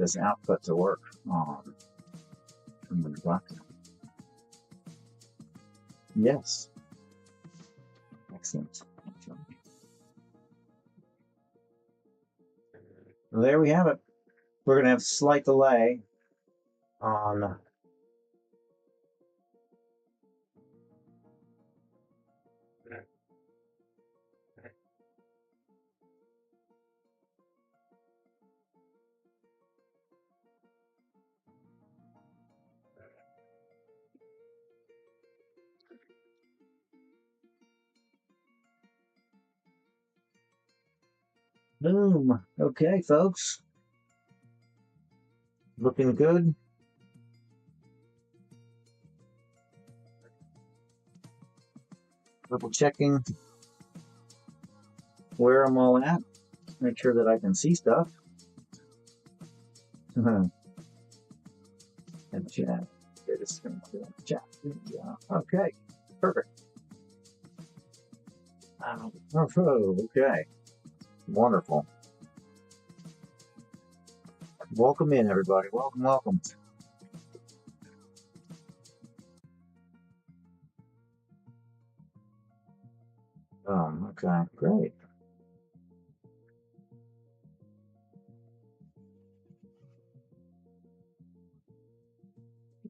this output to work on. I'm going to block it. Yes. Excellent. Well, there we have it. We're going to have a slight delay on boom. Okay, folks. Looking good. Double checking where I'm all at. Make sure that I can see stuff. And chat. Chat. Yeah. Okay. Perfect. Okay. Wonderful. Welcome in, everybody. Welcome, welcome. Okay, great.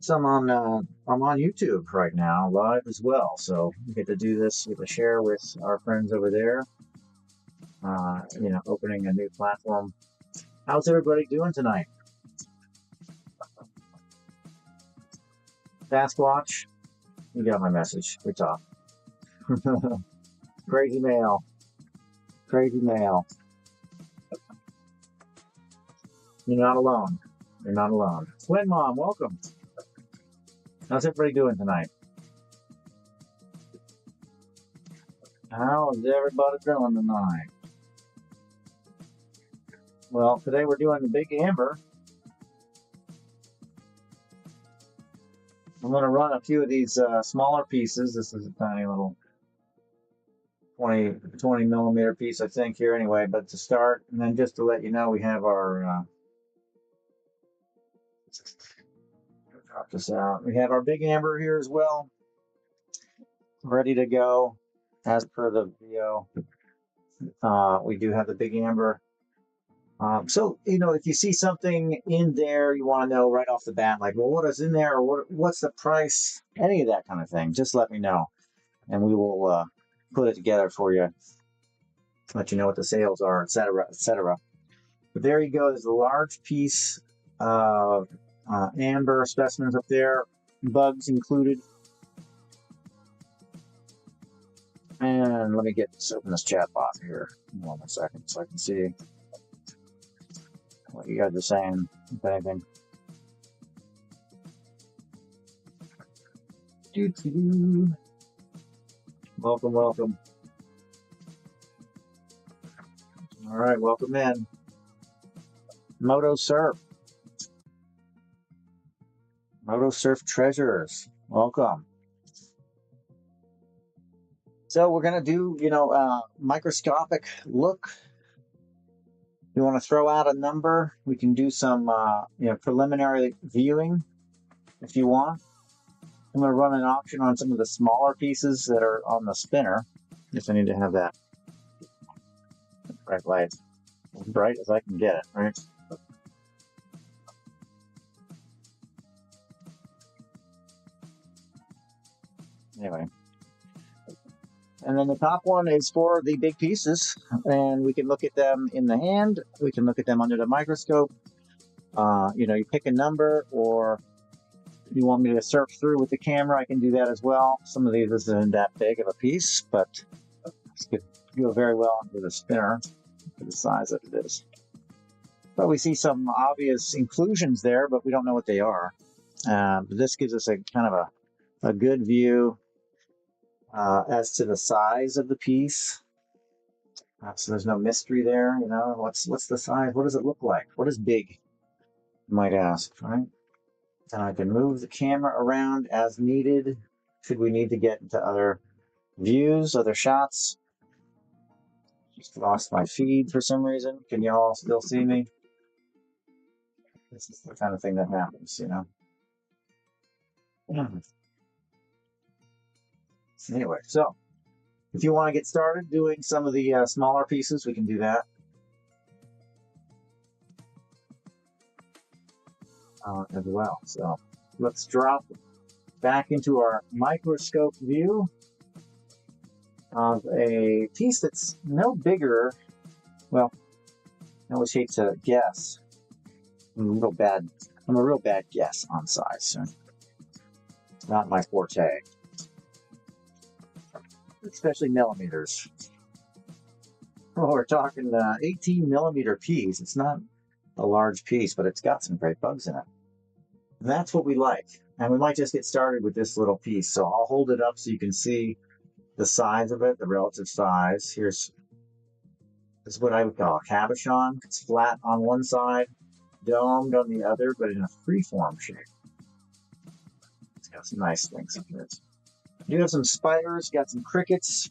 So I'm on YouTube right now, live as well. So we get to do this, get to share with our friends over there. You know, opening a new platform. How's everybody doing tonight? Sasquatch, you got my message. We talk. Crazy mail. Crazy mail. You're not alone. You're not alone. Twin Mom, welcome. How's everybody doing tonight? How is everybody doing tonight? Well, today we're doing the Big Amber. I'm going to run a few of these smaller pieces. This is a tiny little 20 millimeter piece, I think, here anyway. But to start, and then just to let you know, we have our drop this out. We have our Big Amber here as well, ready to go as per the video. We do have the Big Amber. So, you know, if you see something in there you want to know right off the bat, like, well, what is in there, or what's the price, any of that kind of thing, just let me know, and we will put it together for you, let you know what the sales are, etc., etc. But there you go. There's a large piece of amber specimens up there, bugs included. And let me open this chat box here. Hold on a second so I can see what you guys are saying, if anything. Welcome, welcome. All right, welcome in. Moto Surf Treasures, welcome. So we're gonna do, you know, microscopic look. You want to throw out a number, we can do some, you know, preliminary viewing if you want. I'm going to run an auction on some of the smaller pieces that are on the spinner. Just I need to have that bright light, as bright as I can get it, right? Anyway. And then the top one is for the big pieces, and we can look at them in the hand. We can look at them under the microscope. You know, you pick a number, or you want me to surf through with the camera, I can do that as well. Some of these isn't that big of a piece, but this could go very well with a spinner for the size that it is. But we see some obvious inclusions there, but we don't know what they are. But this gives us a kind of a good view as to the size of the piece. So there's no mystery there, you know. What's the size? What does it look like? What is big, you might ask, right? And I can move the camera around as needed, should we need to get into other views, other shots. Just lost my feed for some reason. Can y'all still see me? This is the kind of thing that happens, you know. Anyway, so if you want to get started doing some of the smaller pieces, we can do that. As well. So let's drop back into our microscope view of a piece that's no bigger. Well, I always hate to guess. I'm a real bad guess on size. So it's not my forte, especially millimeters. Oh, we're talking 18 millimeter piece. It's not a large piece, but it's got some great bugs in it. And that's what we like. And we might just get started with this little piece. So I'll hold it up so you can see the size of it, the relative size. This is what I would call a cabochon. It's flat on one side, domed on the other, but in a freeform shape. It's got some nice things in it. You have some spiders, got some crickets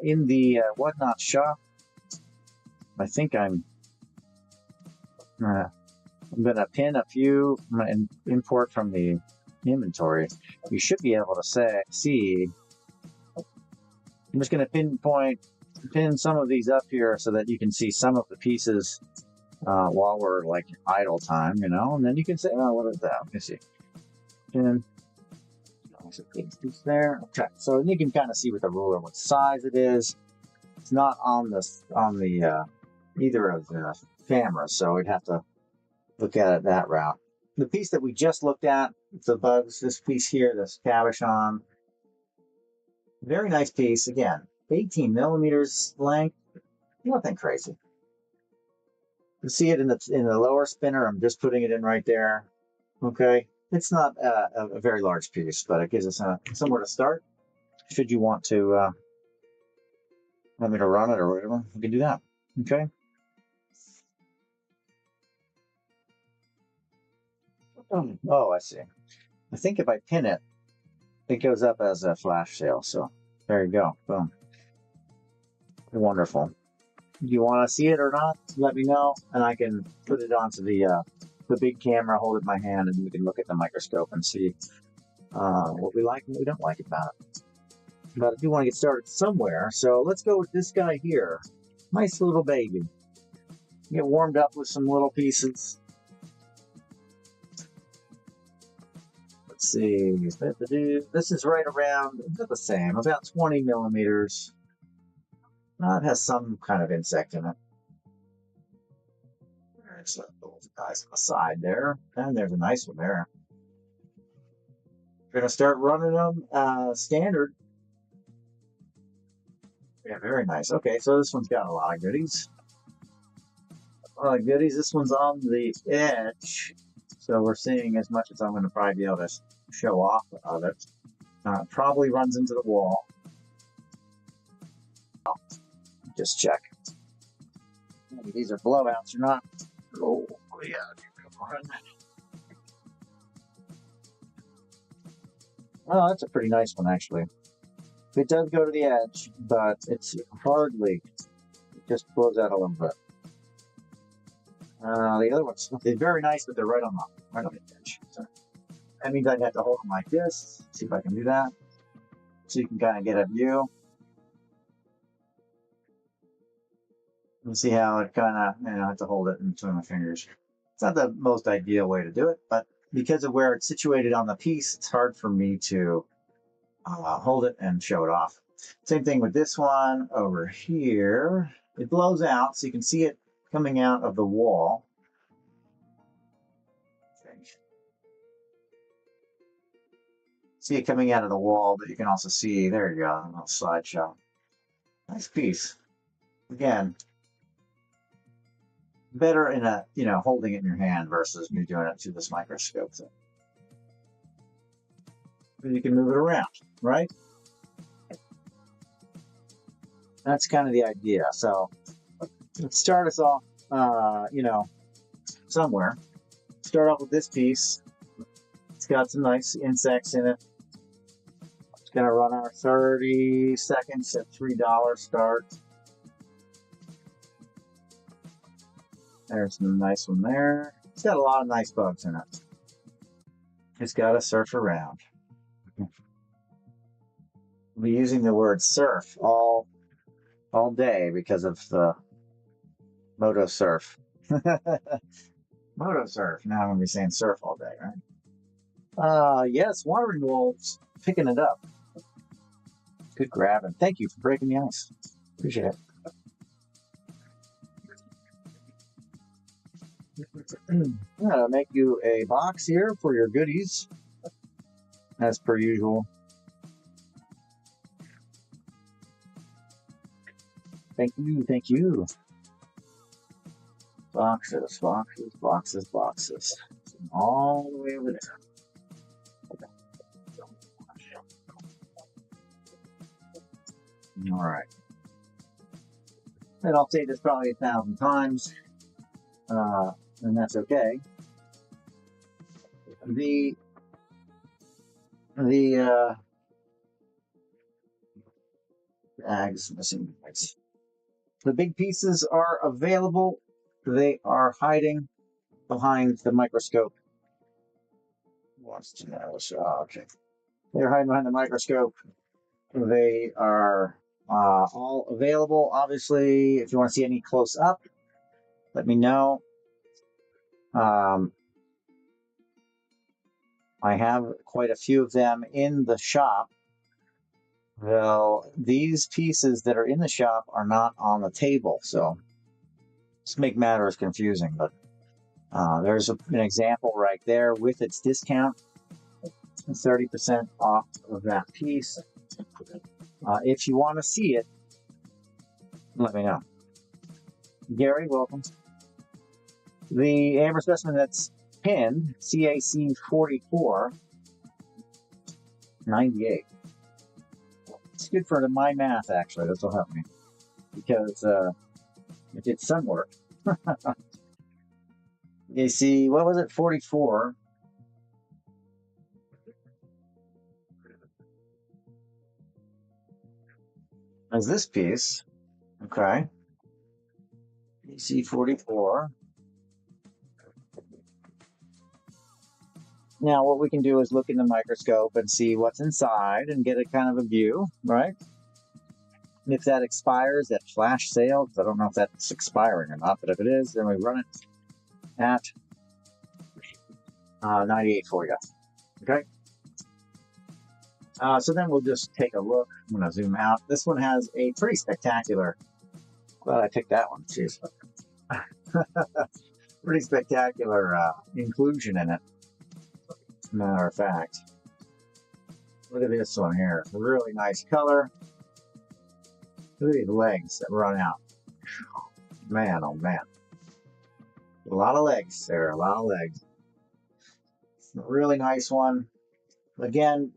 in the whatnot shop. I think I'm going to pin a few and import from the inventory. You should be able to see. I'm just going to pin some of these up here so that you can see some of the pieces while we're like idle time, you know, and then you can say, oh, what is that? Let me see. Pin. Piece there. Okay, so you can kind of see with the ruler what size it is. It's not on the either of the cameras, so we'd have to look at it that route. The piece that we just looked at, the bugs, this piece here, this cabochon, very nice piece. Again, 18 millimeters length, nothing crazy. You see it in the lower spinner. I'm just putting it in right there. Okay, it's not a very large piece, but it gives us somewhere to start. Should you want to want me to run it or whatever, we can do that. Okay. Oh, I see. I think if I pin it, it goes up as a flash sale. So there you go. Boom. Wonderful. Do you want to see it or not? Let me know, and I can put it onto the big camera, hold it in my hand, and we can look at the microscope and see what we like and what we don't like about it. But I do want to get started somewhere, so let's go with this guy here. Nice little baby. Get warmed up with some little pieces. Let's see. This is right around, about the same, about 20 millimeters. It has some kind of insect in it. There's those guys on the side there, and there's a nice one there. We're going to start running them standard. Yeah, very nice. Okay, so this one's got a lot of goodies. This one's on the edge, so we're seeing as much as I'm going to probably be able to show off of it. Probably runs into the wall. Just check. Maybe these are blowouts or not. Oh, yeah. Oh, that's a pretty nice one, actually. It does go to the edge, but it's hardly. It just blows out a little bit. The other ones, they're very nice, but they're right on the edge. So that means I'd have to hold them like this. See if I can do that. So you can kind of get a view. And see how it kind of, I have to hold it in between my fingers. It's not the most ideal way to do it, but because of where it's situated on the piece, it's hard for me to hold it and show it off. Same thing with this one over here. It blows out, so you can see it coming out of the wall. See it coming out of the wall, but you can also see, there you go, a little slideshow. Nice piece. Again, better in holding it in your hand versus me doing it through this microscope thing. You can move it around, right? That's kind of the idea. So let's start us off, somewhere. Start off with this piece. It's got some nice insects in it. It's going to run our 30 seconds at $3 start. There's a nice one there. It's got a lot of nice bugs in it. It's got to surf around. We'll be using the word surf all day because of the moto surf. Moto surf. Now I'm going to be saying surf all day, right? Yes, watering wolves picking it up. Good grabbing. Thank you for breaking the ice. Appreciate it. I'm going to make you a box here for your goodies, as per usual. Thank you, thank you. Boxes, boxes, boxes, boxes. All the way over there. All right. And I'll say this probably 1,000 times, and that's okay. The bags, missing bags. The big pieces are available. They are hiding behind the microscope. Wants to know. Okay. They're hiding behind the microscope. They are all available. Obviously, if you want to see any close up, let me know. I have quite a few of them in the shop, though these pieces that are in the shop are not on the table, so just make matters confusing. But there's an example right there with its discount, 30% off of that piece. If you want to see it, let me know. Gary, welcome. The amber specimen that's pinned, CAC 44, 98. It's good for my math, actually. This will help me, because I did some work. You see, what was it, 44? As this piece, okay. You see 44. Now, what we can do is look in the microscope and see what's inside and get a kind of a view, right? And if that expires, that flash sale, I don't know if that's expiring or not, but if it is, then we run it at 98 for you. Okay. So then we'll just take a look. I'm going to zoom out. This one has a pretty spectacular. Glad I picked that one. Jeez. Pretty spectacular inclusion in it. Matter of fact, look at this one here. It's a really nice color. Look at these legs that run out. Man, oh man. A lot of legs there, a lot of legs. It's a really nice one. Again,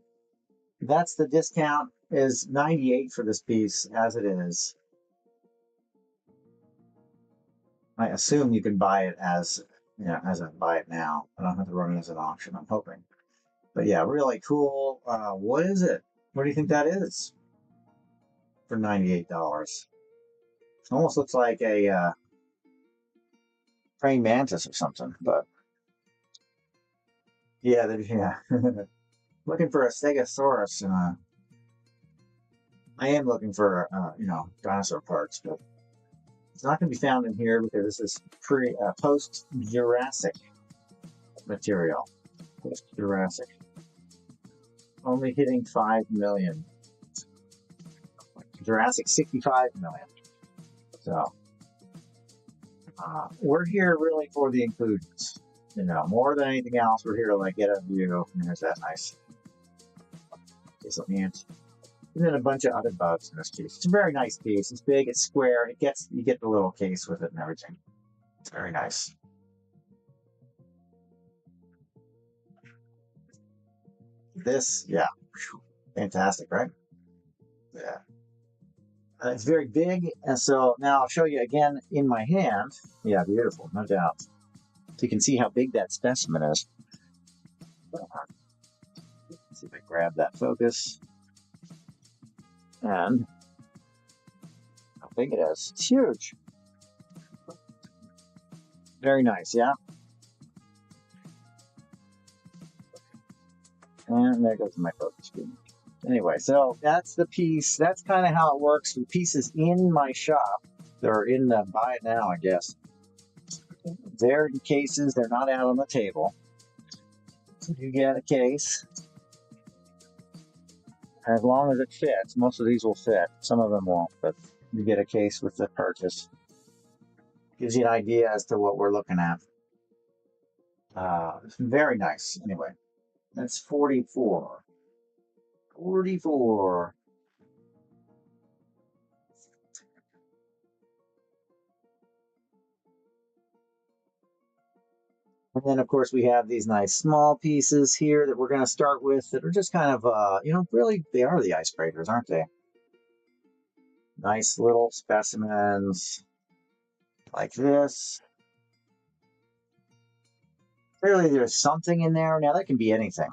that's the discount is 98 for this piece as it is. I assume you can buy it as, as I buy it now. I don't have to run it as an auction, I'm hoping. But yeah, really cool. What is it? What do you think that is for $98? It almost looks like a praying mantis or something, but yeah, looking for a stegosaurus, and I am looking for dinosaur parts, but it's not going to be found in here because this is post-Jurassic material. Post-Jurassic. Only hitting 5 million. Jurassic 65 million. So we're here really for the inclusions. More than anything else, we're here to get a view. And there's that nice ant. And then a bunch of other bugs in this piece. It's a very nice piece. It's big, it's square, you get the little case with it and everything. It's very nice. This, yeah. Fantastic, right? Yeah. It's very big, and so now I'll show you again in my hand. Yeah, beautiful, no doubt. So you can see how big that specimen is. Let's see if I grab that focus. And how big it is. It's huge. Very nice, yeah? And there goes my focus screen. Anyway, so that's the piece. That's kind of how it works. The pieces in my shop, they're in the buy it now, I guess. They're in cases. They're not out on the table. So you get a case. As long as it fits, most of these will fit. Some of them won't, but you get a case with the purchase. Gives you an idea as to what we're looking at. It's very nice. Anyway, that's 44. 44. And then, of course, we have these nice small pieces here that we're going to start with that are just kind of, really, they are the icebreakers, aren't they? Nice little specimens like this. Clearly, there's something in there. Now, that can be anything.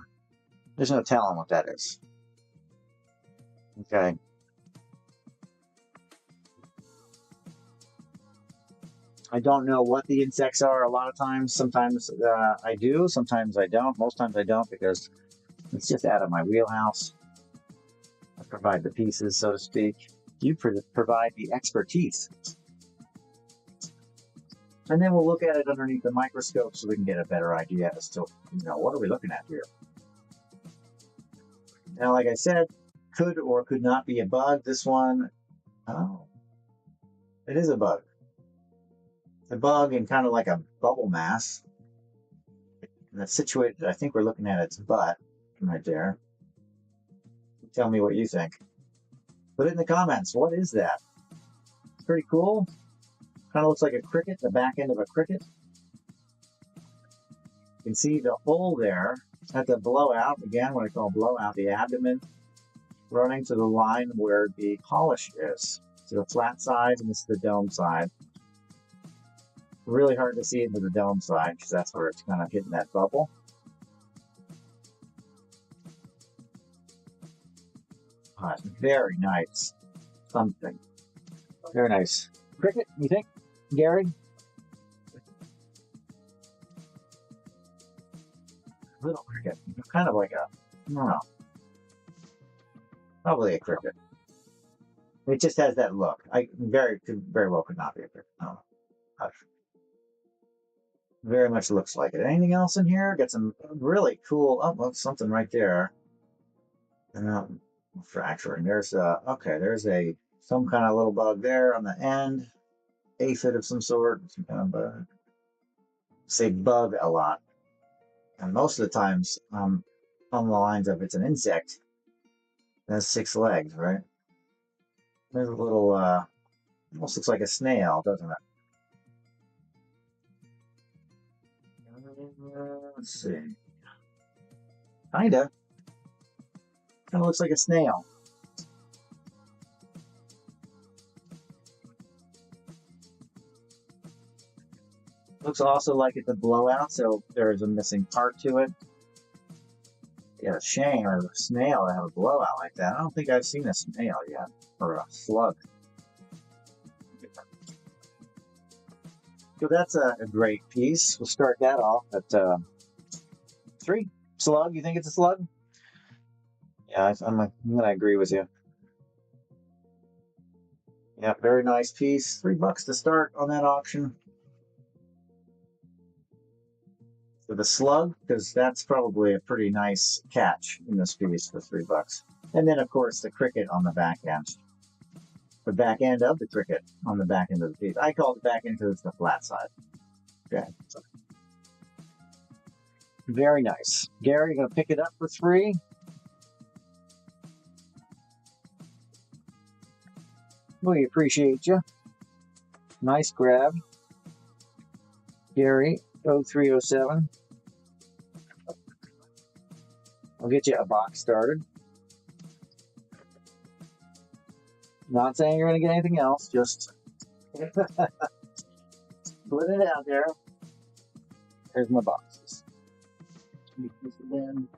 There's no telling what that is. Okay. I don't know what the insects are a lot of times. Sometimes I do, sometimes I don't. Most times I don't because it's just out of my wheelhouse. I provide the pieces, so to speak. You provide the expertise. And then we'll look at it underneath the microscope so we can get a better idea as to, what are we looking at here? Now, like I said, could or could not be a bug. This one, oh, it is a bug. It's a bug in kind of like a bubble mass. And that's situated, I think we're looking at its butt right there. Tell me what you think. Put it in the comments. What is that? It's pretty cool. Kind of looks like a cricket, the back end of a cricket. You can see the hole there at the blowout. Again, what I call blowout, the abdomen running to the line where the polish is. So the flat side, and this is the dome side. Really hard to see into the dome side because that's where it's kind of hitting that bubble. It's very nice. Something. Very nice. Cricket, you think, Gary? Little cricket. Kind of like a, I don't know. Probably a cricket. It just has that look. Very well could not be a cricket. No. Very much looks like it. Anything else in here? Got some really cool. Oh, well, something right there. Fracturing. There's okay. There's some kind of little bug there on the end. Aphid of some sort. Some kind of bug. Say bug a lot, and most of the times, on the lines of it's an insect. It has 6 legs, right? There's a little. Almost looks like a snail, doesn't it? Let's see. Kinda. Kind of looks like a snail. Looks also like it's a blowout, so there's a missing part to it. Yeah, shame or a snail to have a blowout like that. I don't think I've seen a snail yet, or a slug. So that's a great piece. We'll start that off at 3. Slug, you think it's a slug? Yeah, I'm going to agree with you. Yeah, very nice piece. $3 to start on that auction. For the slug, because that's probably a pretty nice catch in this piece for $3. And then, of course, the cricket on the back end. The back end of the cricket on the back end of the piece. I call it the back end because it's the flat side. Okay. Very nice. Gary, you going to pick it up for 3? We appreciate you. Nice grab. Gary, 0307. I'll get you a box started. Not saying you're going to get anything else, just putting it out there. Here's my boxes. Then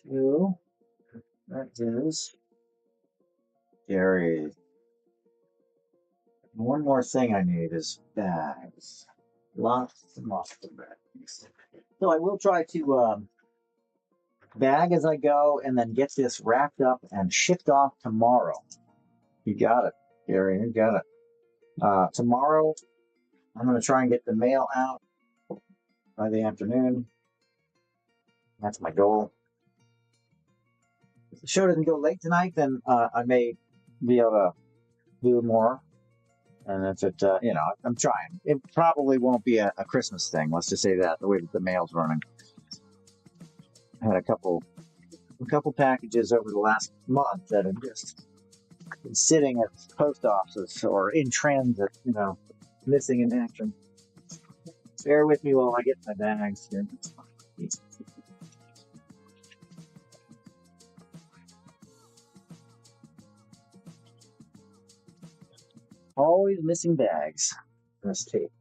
2. That is Gary. One more thing I need is bags. Lots and lots of bags. So I will try to bag as I go and then get this wrapped up and shipped off tomorrow. You got it, Gary. You got it. Tomorrow, I'm going to try and get the mail out by the afternoon. That's my goal. If the show doesn't go late tonight, then I may be able to do more. And if it, I'm trying. It probably won't be a Christmas thing. Let's just say that, the way that the mail's running. I had a couple packages over the last month that have just been sitting at the post office or in transit, missing in action. Bear with me while I get my bags here. Always missing bags. Let's tape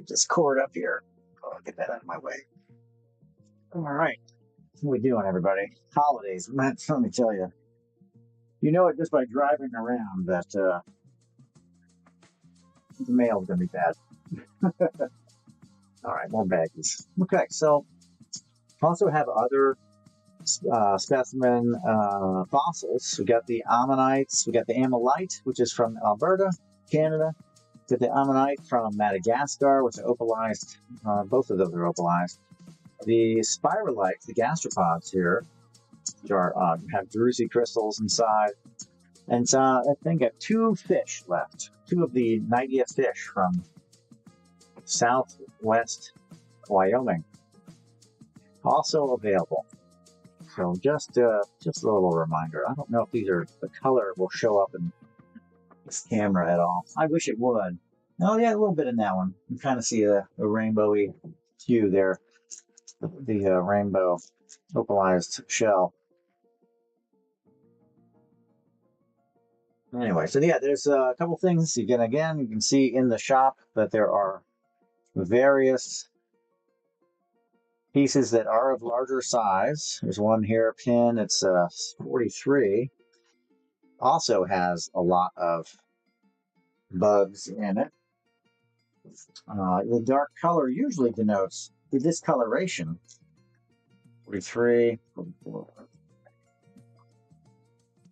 this cord up here. Oh, get that out of my way. All right. What are we doing, everybody? Holidays. Let me tell you. You know it just by driving around that the mail's going to be bad. All right, more baggies. Okay, so also have other specimen fossils. We got the ammonites. We got the ammonite, which is from Alberta, Canada. We got the ammonite from Madagascar, which are opalized. Both of those are opalized. The spiralites, the gastropods here, which are have druzy crystals inside. And so I think I have 2 fish left. 2 of the Nidia fish from southwest Wyoming. Also available. So just a little reminder. I don't know if the color will show up in this camera at all. I wish it would. Oh yeah, a little bit in that one. You kind of see a rainbowy hue there. The rainbow opalized shell. Anyway, so yeah, there's a couple things. You can see in the shop that there are various pieces that are of larger size. There's one here, pin. It's 43. Also has a lot of bugs in it. The dark color usually denotes the discoloration. 43, 44.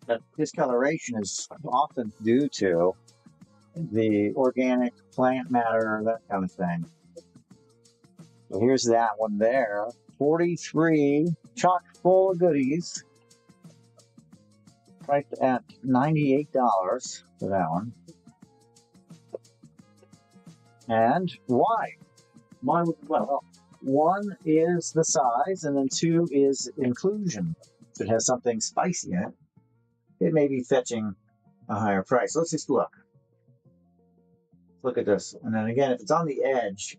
That discoloration is often due to the organic plant matter, that kind of thing. So here's that one there. 43, chock full of goodies. Priced at $98 for that one. And why? Well, 1 is the size, and then 2 is inclusion. If it has something spicy in it, it may be fetching a higher price. Let's just look. Look at this. And then again, if it's on the edge,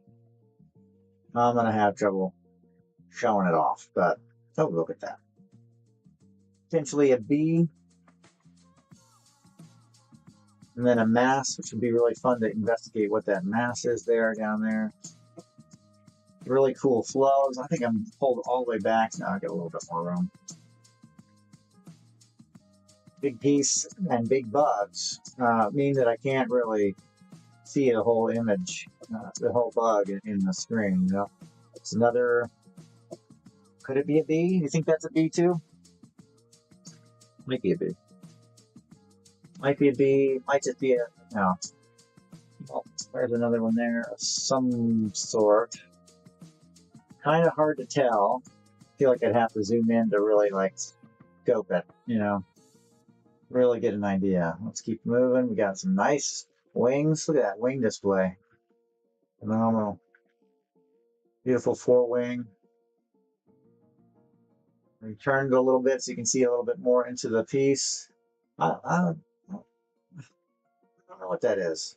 I'm going to have trouble showing it off. But oh, look at that. Potentially a B. And then a mass, which would be really fun to investigate what that mass is there, down there. Really cool flows. I think I'm pulled all the way back. Now I get a little bit more room. Big piece and big bugs mean that I can't really see the whole image, the whole bug in the screen. It's another. Could it be a B? You think that's a B too? Might be a B. Might be a B. Might just be a no. Well, there's another one there of some sort. Kind of hard to tell. I feel like I'd have to zoom in to really scope it. Really get an idea. Let's keep moving. We got some nice wings. Look at that wing display. Phenomenal. Beautiful forewing. We turned a little bit so you can see a little bit more into the piece. I don't know what that is.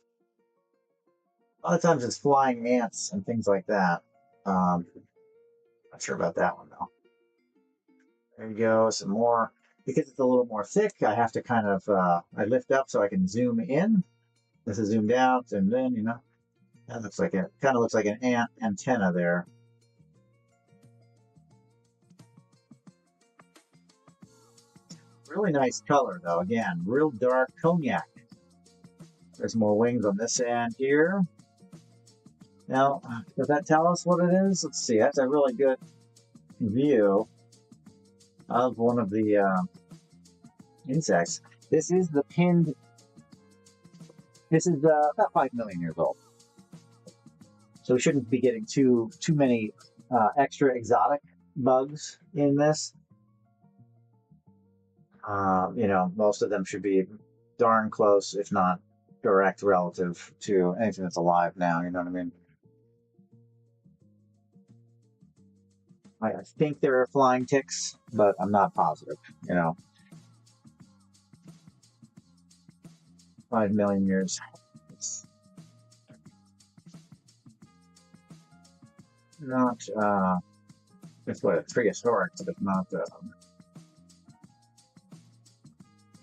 A lot of times it's flying ants and things like that. Not sure about that one though. There you go. Some more. Because it's a little more thick, I have to kind of, I lift up so I can zoom in. This is zoomed out, zoomed in, That looks like kind of looks like an ant antenna there. Really nice color though, again, real dark cognac. There's more wings on this end here. Now, does that tell us what it is? Let's see. That's a really good view of one of the insects. This is the pinned. This is about 5 million years old, so we shouldn't be getting too many extra exotic bugs in this. Most of them should be darn close, if not direct relative to anything that's alive now. You know what I mean? I think there are flying ticks, but I'm not positive. 5 million years. It's not. It's what, it's prehistoric, but it's not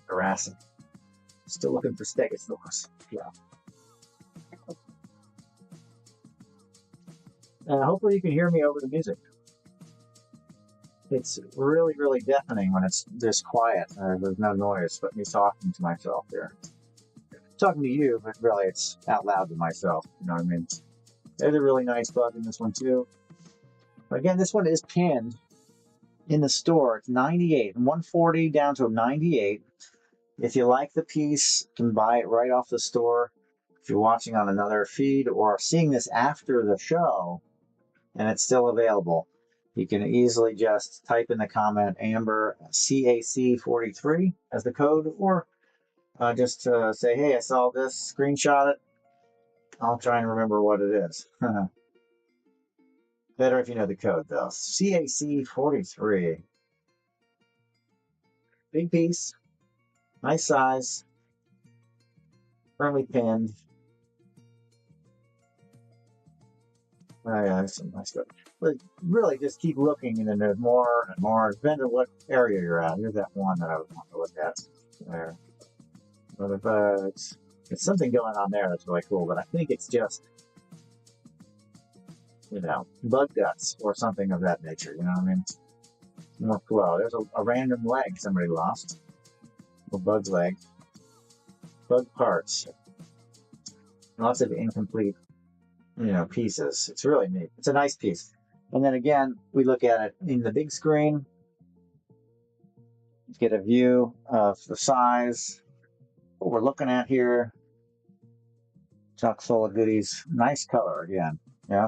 Jurassic. Still looking for Stegosaurus. Yeah. Hopefully you can hear me over the music. It's really, really deafening when it's this quiet. There's no noise but me talking to myself here. Talking to you, but really it's out loud to myself. You know what I mean? There's a really nice bug in this one too. But again, this one is pinned in the store. It's 98, 140 down to 98. If you like the piece, you can buy it right off the store. If you're watching on another feed or seeing this after the show and it's still available, you can easily just type in the comment Amber CAC43 as the code, or just say, hey, I saw this, screenshot it. I'll try and remember what it is. Better if you know the code, though. CAC43. Big piece, nice size, firmly pinned. Oh, yeah, that's some nice stuff. But really, just keep looking, and then there's more and more. Depends on what area you're at. Here's that one that I was wanting to look at. There. Other bugs. There's something going on there that's really cool, but I think it's just, bug guts or something of that nature. You know what I mean? More flow. There's a random leg somebody lost. A bug's leg. Bug parts. Lots of incomplete, pieces. It's really neat. It's a nice piece. And then again, we look at it in the big screen. Get a view of the size. What we're looking at here. Chock full of goodies. Nice color again. Yeah.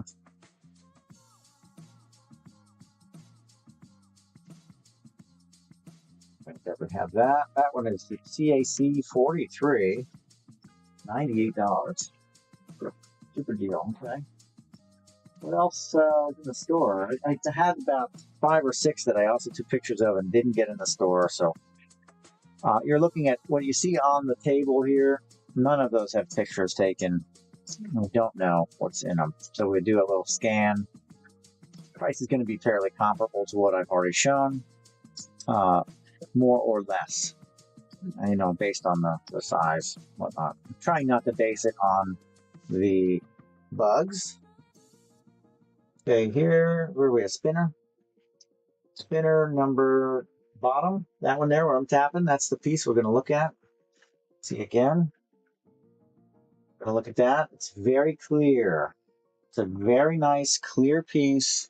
I think that would have that. That one is the CAC 43. $98. Super deal. Okay. What else in the store? I had about 5 or 6 that I also took pictures of and didn't get in the store. So you're looking at what you see on the table here. None of those have pictures taken. We don't know what's in them. So we do a little scan. The price is going to be fairly comparable to what I've already shown. More or less, based on the size, whatnot. I'm trying not to base it on the bugs. Okay, here, where are we? A spinner? Spinner number bottom. That one there where I'm tapping, that's the piece we're going to look at. See again. Going to look at that. It's very clear. It's a very nice, clear piece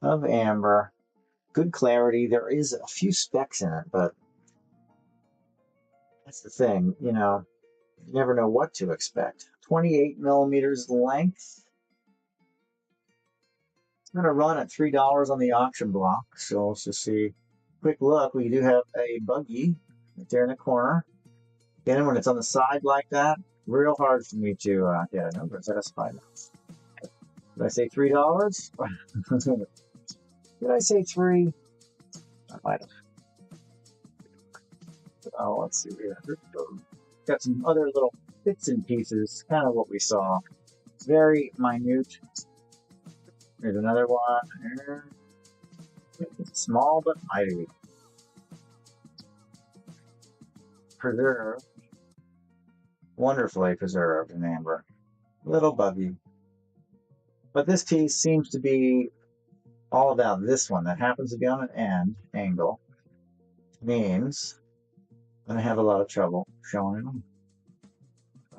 of amber. Good clarity. There is a few specks in it, but that's the thing, you never know what to expect. 28 millimeters length. It's going to run at $3 on the auction block. So let's just see. Quick look. We do have a buggy right there in the corner. Again, when it's on the side like that, real hard for me to get a number. Is that a spider? Did I say $3? Did I say 3? I might have. Oh, let's see here. Got some other little bits and pieces, kind of what we saw. It's very minute. Here's another one. Here. It's small but mighty. Preserved. Wonderfully preserved in amber. Little buggy. But this piece seems to be all about this one that happens to be on an end angle. Means I'm going to have a lot of trouble showing them.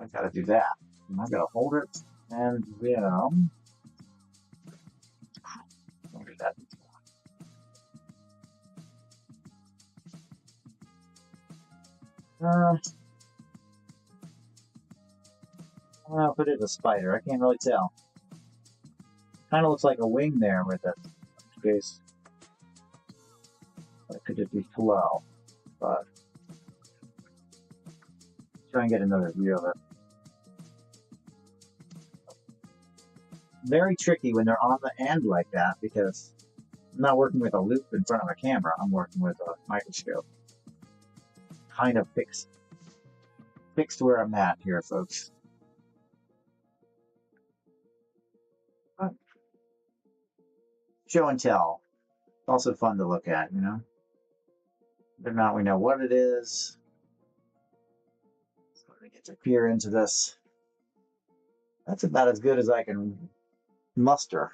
I got to do that. And I got to hold it And yeah, look at that. I'll put it a spider. I can't really tell. Kind of looks like a wing there with it. Face. That could just be flow, but try and get another view of it. Very tricky when they're on the end like that because I'm not working with a loop in front of a camera. I'm working with a microscope. Kind of fixed where I'm at here, folks. Show and tell. Also fun to look at, you know. Whether or not we know what it is. So we get to peer into this. That's about as good as I can muster.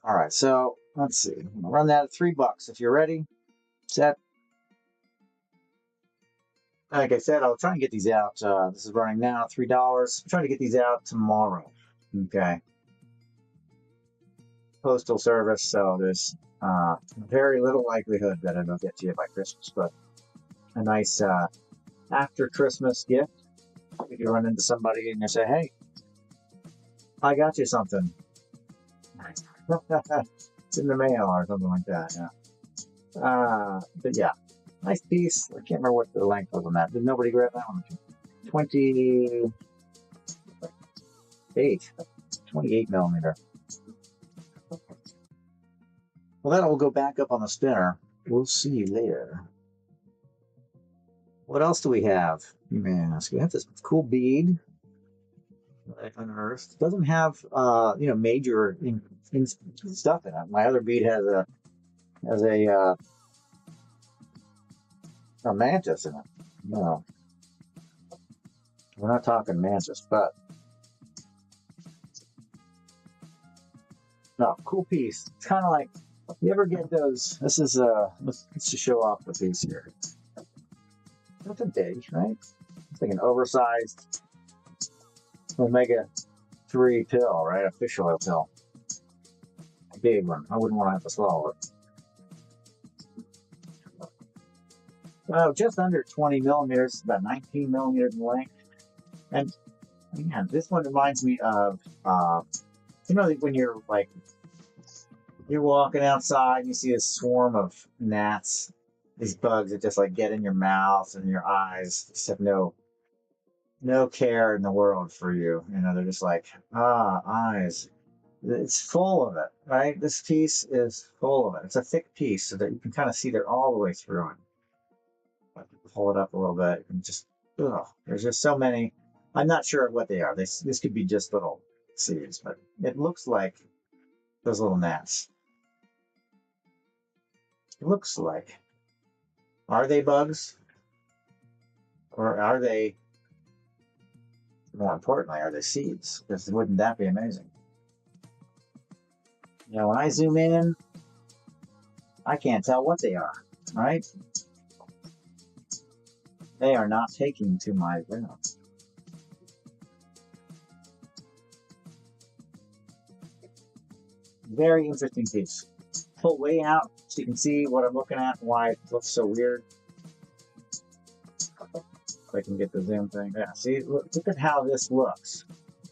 All right, so let's see. I'm gonna run that at $3. If you're ready, set. Like I said, I'll try and get these out. This is running now, $3. I'm trying to get these out tomorrow. Okay. Postal service, so there's very little likelihood that it'll get to you by Christmas, but a nice after Christmas gift. If you run into somebody and you say, hey, I got you something. It's in the mail or something like that, yeah. But yeah, nice piece. I can't remember what the length was on that. Did nobody grab that one? 28 millimeter. Well, that will go back up on the spinner. We'll see you later. What else do we have? You may ask. We have this cool bead that I unearthed. It doesn't have, major stuff in it. My other bead has a mantis in it. No, we're not talking mantis, but no, cool piece. It's kind of like, you ever get those? This is let's just show off the piece here. Nothing big, right? It's like an oversized omega-3 pill, right? A fish oil pill. A big one. I wouldn't want to have to swallow it. Well, just under 20 millimeters, about 19 millimeters in length. And man, this one reminds me of, when you're walking outside and you see a swarm of gnats, these bugs that just like get in your mouth and your eyes, just have no care in the world for you. You know, they're just like, eyes. It's full of it, right? This piece is full of it. It's a thick piece so that you can kind of see they're all the way through it. Pull it up a little bit and just, there's just so many. I'm not sure what they are. This could be just little seeds, but it looks like those little gnats. It looks like. Are they bugs? Or are they, more importantly, are they seeds? Because wouldn't that be amazing? You know, when I zoom in, I can't tell what they are, right? They are not taking to my venom. Very interesting piece. Pull way out so you can see what I'm looking at and why it looks so weird. If I can get the zoom thing. Yeah, see, look at how this looks.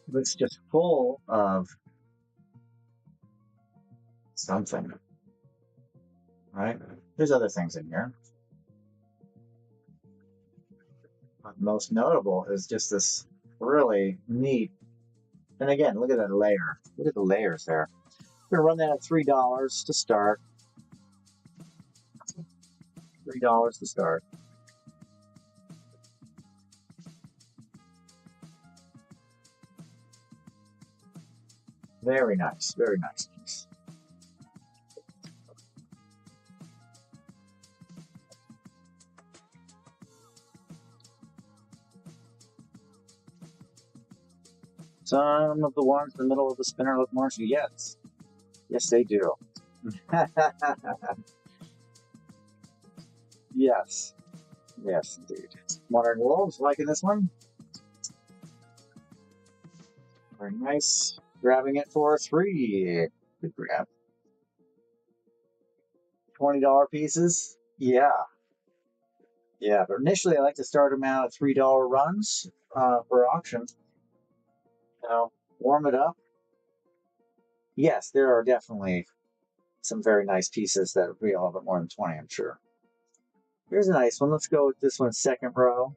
It looks just full of something. Right? There's other things in here. But most notable is just this really neat. And again, look at that layer. Look at the layers there. We're gonna run that at $3 to start. $3 to start. Very nice piece. Some of the ones in the middle of the spinner look marshy. Yes, they do. Yes, Yes, indeed. Modern wolves liking this one. Very nice. Grabbing it for 3. Good grab. $20 pieces. Yeah. Yeah, but initially I like to start them out at $3 runs for auction. Now, warm it up. Yes, there are definitely some very nice pieces that will be a little bit more than 20, I'm sure. Here's a nice one. Let's go with this one, second row.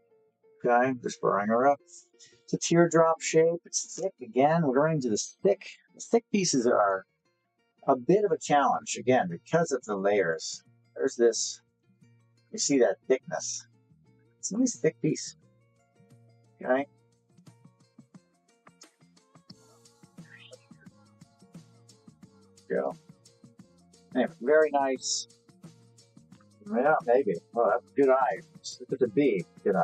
Okay, just burring her up. It's a teardrop shape. It's thick again. We're going into the thick. The thick pieces are a bit of a challenge again because of the layers. There's this. You see that thickness. It's a nice thick piece. Okay. Go. Anyway, very nice. Yeah, maybe. Well, that's a good eye. Look at the bee. Good eye.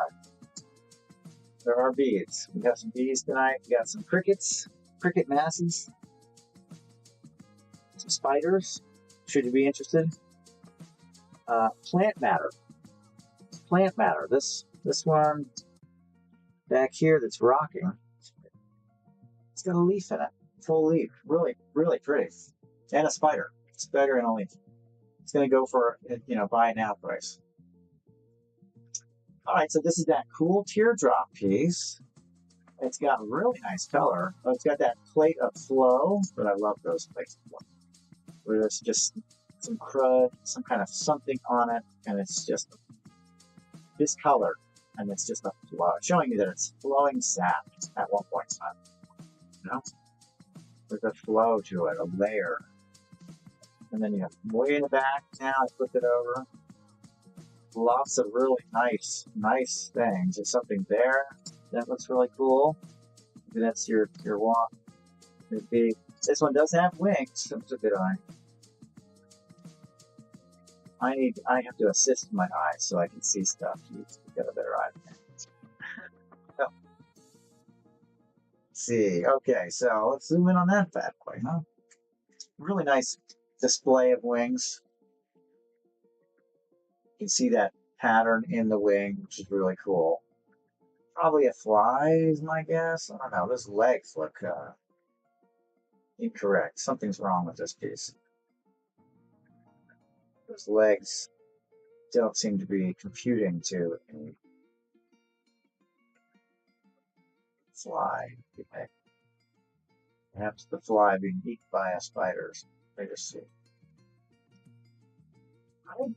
There are bees. We got some bees tonight. We got some crickets, cricket masses, some spiders. Should you be interested? Plant matter. Plant matter. This one back here that's rocking. It's got a leaf in it. Full leaf. Really, really pretty. And a spider. Spider and a leaf. It's going to go for, buy now price. All right, so this is that cool teardrop piece. It's got really nice color. Oh, it's got that plate of flow, but I love those plates of flow. Where there's just some crud, some kind of something on it, and it's just this color, and it's just a flow, showing you that it's flowing sap at one point in time. You know? There's a flow to it, a layer. And then you have way in the back now, I flip it over. Lots of really nice things. There's something there that looks really cool. Maybe that's your walk. This one does have wings. That's a good eye. I have to assist my eyes so I can see stuff. You get a better eye. Oh. Let's see. Okay, so let's zoom in on that bad boy, huh? Really nice display of wings. You can see that pattern in the wing, which is really cool. Probably a fly is my guess. I don't know. Those legs look incorrect. Something's wrong with this piece. Those legs don't seem to be computing to a fly. Okay. Perhaps the fly being eaten by a spider. Let us see.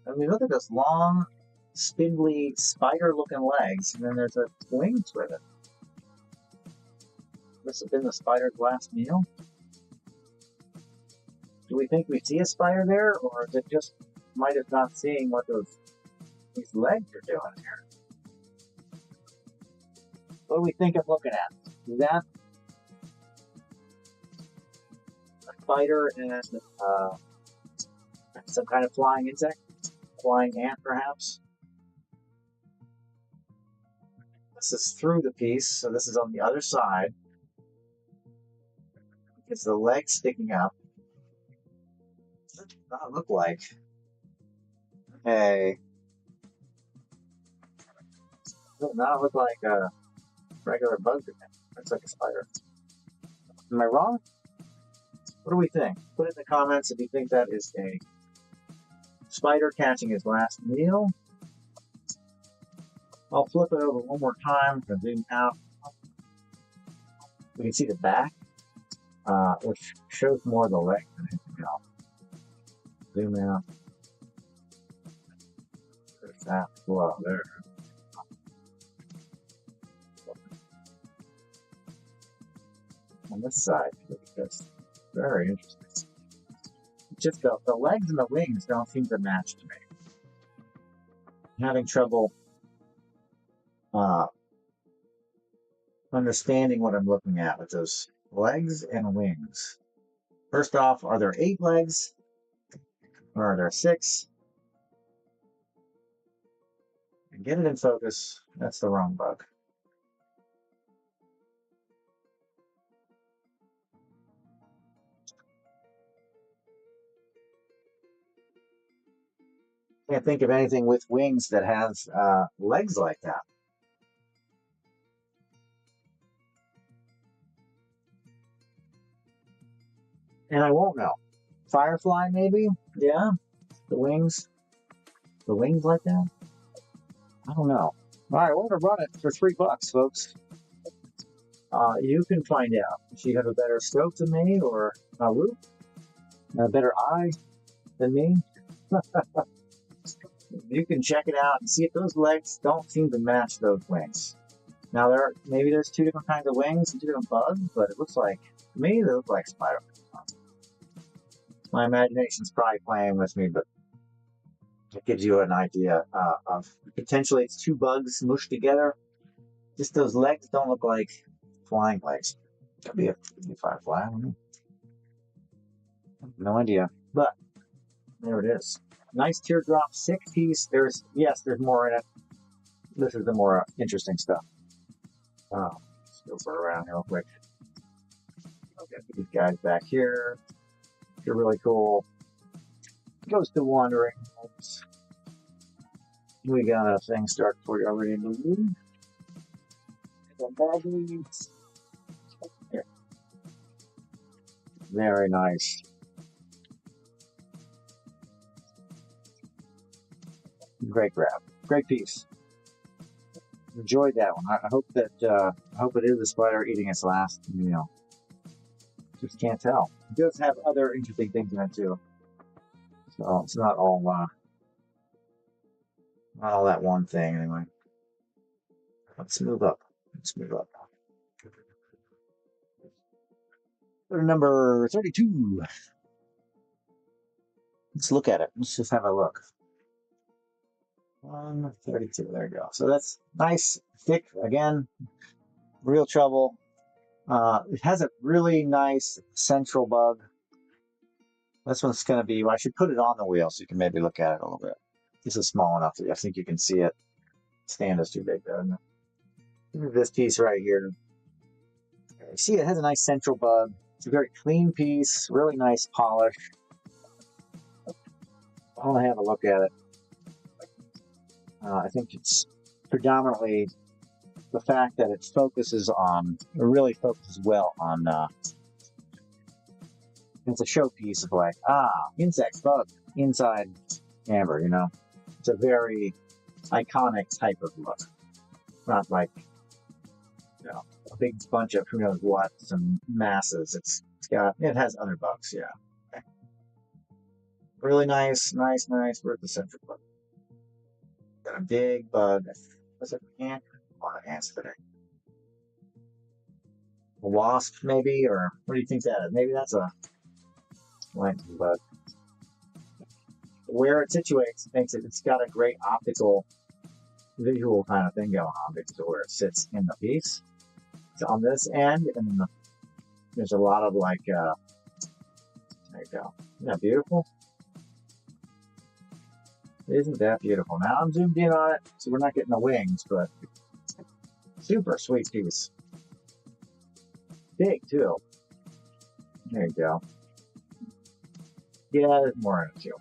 I mean, look at those long, spindly, spider-looking legs, and then there's a wings with it. This has been the spider's last meal. Do we think we see a spider there, or is it just might have not seeing what these legs are doing here? What do we think of looking at? Is that a spider and some kind of flying insect? Flying ant, perhaps? This is through the piece, so this is on the other side. It's the legs sticking up. What does that look like? Hey. Does not look like a regular bug to me. Looks like a spider. Am I wrong? What do we think? Put it in the comments if you think that is a spider catching his last meal. I'll flip it over one more time to zoom out. We can see the back, which shows more of the leg than anything else. Zoom out. There's that flow there. On this side, look at this. Very interesting. Just the legs and the wings don't seem to match to me. I'm having trouble understanding what I'm looking at with those legs and wings. First off, are there 8 legs? Or are there 6? And get it in focus. That's the wrong bug. Can't think of anything with wings that has legs like that. And I won't know. Firefly, maybe? Yeah, the wings. The wings like that? I don't know. All right, we're gonna run it for $3, folks. You can find out if you have a better scope than me, or a better eye than me. You can check it out and see if those legs don't seem to match those wings. Now maybe there's two different kinds of wings and two different bugs, but it looks like to me they look like spider. My imagination's probably playing with me, but it gives you an idea of potentially it's two bugs smushed together. Just those legs don't look like flying legs. Could be a firefly. I don't know. No idea, but there it is. Nice teardrop 6-piece. There's more in it. This is the more interesting stuff. Let's go for around here real quick. Okay, these guys back here. They're really cool. Goes to wandering. We got a thing start for you already in the room. Here. Very nice. Great grab. Great piece. Enjoyed that one. I hope that I hope it is a spider eating its last meal. Just can't tell. It does have other interesting things in it too. So it's not all that one thing anyway. Let's move up. Go to number 32. Let's look at it. Let's just have a look. 132. There you go. So that's nice, thick. Again, real trouble. It has a really nice central bug. This one's going to be. Well, I should put it on the wheel so you can maybe look at it a little bit. This is small enough that I think you can see it. Stand is too big, though. This piece right here. You see, it has a nice central bug. It's a very clean piece. Really nice polish. I want to have a look at it. I think it's predominantly the fact that it really focuses well on, it's a showpiece of like, insects, bug, inside amber, you know? It's a very iconic type of look. Not like, a big bunch of who knows what's and masses. It has other bugs, yeah. Okay. Really nice. Where's the central bug? Got a big bug. What's it? Ant? What an ants today? A wasp, maybe? Or what do you think that is? Maybe that's a lightning bug. Where it situates makes it, it's got a great optical, visual kind of thing going on because of where it sits in the piece. It's on this end, and then there's a lot of like, there you go. Isn't that beautiful? Isn't that beautiful? Now I'm zoomed in on it, so we're not getting the wings, but super sweet piece. Big, too. There you go. Yeah, there's more in it, too.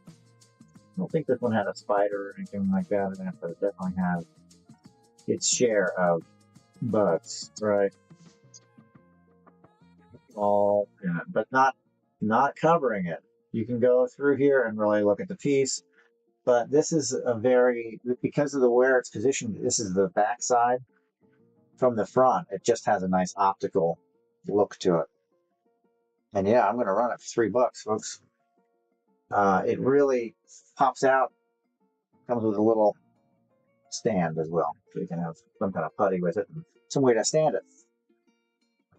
I don't think this one had a spider or anything like that in it, but it definitely has its share of bugs, right? All in it, but not covering it. You can go through here and really look at the piece, but this is because of where it's positioned, this is the back side. From the front, it just has a nice optical look to it. And yeah, I'm going to run it for $3, folks. It really pops out, comes with a little stand as well, so you can have some kind of putty with it and some way to stand it.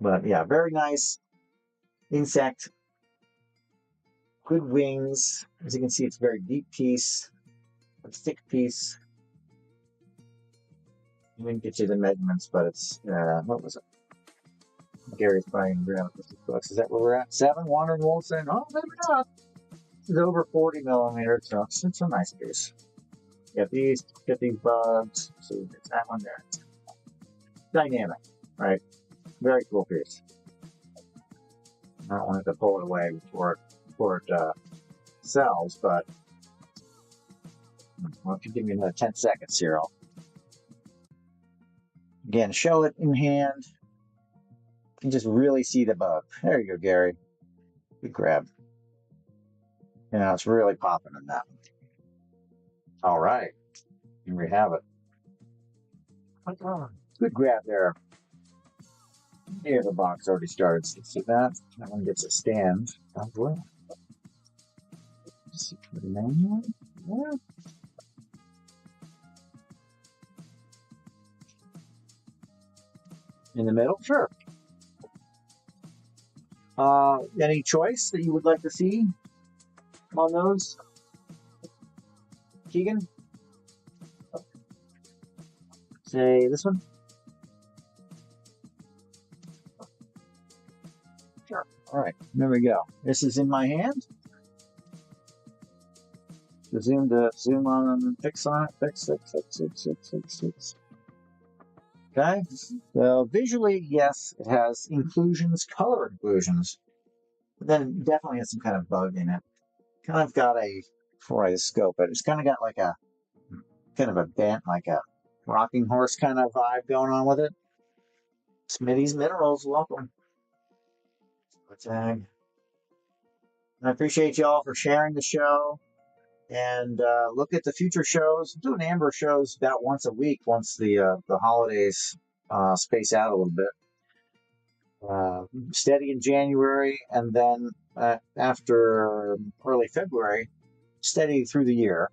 But yeah, very nice insect. Good wings. As you can see, it's a very deep piece, a thick piece. I didn't get you the measurements, but it's, what was it? Gary's probably going to grab it for $6. Is that where we're at? 7? Wandering Wolf saying, oh, maybe not. It's over 40 millimeters, so it's a nice piece. Get these bugs. See, there's that one there. Dynamic, right? Very cool piece. I don't want to pull it away before it sells, but Well, if you give me another 10 seconds here, I'll again show it in hand. You can just really see the bug. There you go, Gary. Good grab. You know, it's really popping in that one. All right. Here we have it. Good grab there. Yeah, the box already started. See that? That one gets a stand. Oh, boy. Yeah. In the middle? Sure. Any choice that you would like to see on those? Keegan? Say this one? Sure. All right, there we go. This is in my hand. Zoom on, fix on it, fix. Okay. So visually, yes, it has inclusions, color inclusions. But then it definitely has some kind of bug in it. Kind of got a, before I scope it, it's kind of got like a, kind of a bent, like a rocking horse kind of vibe going on with it. Smitty's Minerals, welcome. Tag. I appreciate y'all for sharing the show. And look at the future shows. I'm doing Amber shows about once a week, once the holidays space out a little bit. Steady in January, and then after early February, steady through the year.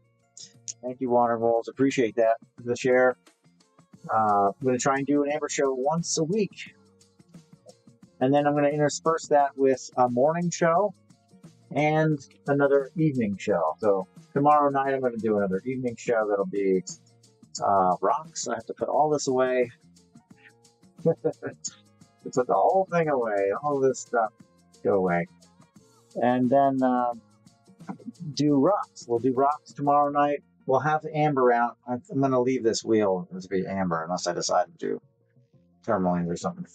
Thank you, Water Wolves. Appreciate that, the share. I'm going to try and do an Amber show once a week. And then I'm going to intersperse that with a morning show and another evening show. So tomorrow night, I'm going to do another evening show. That'll be rocks. I have to put all this away. Put the whole thing away. All this stuff go away. And then do rocks. We'll do rocks tomorrow night. We'll have Amber out. I'm going to leave this wheel to be Amber unless I decide to do tourmaline or something.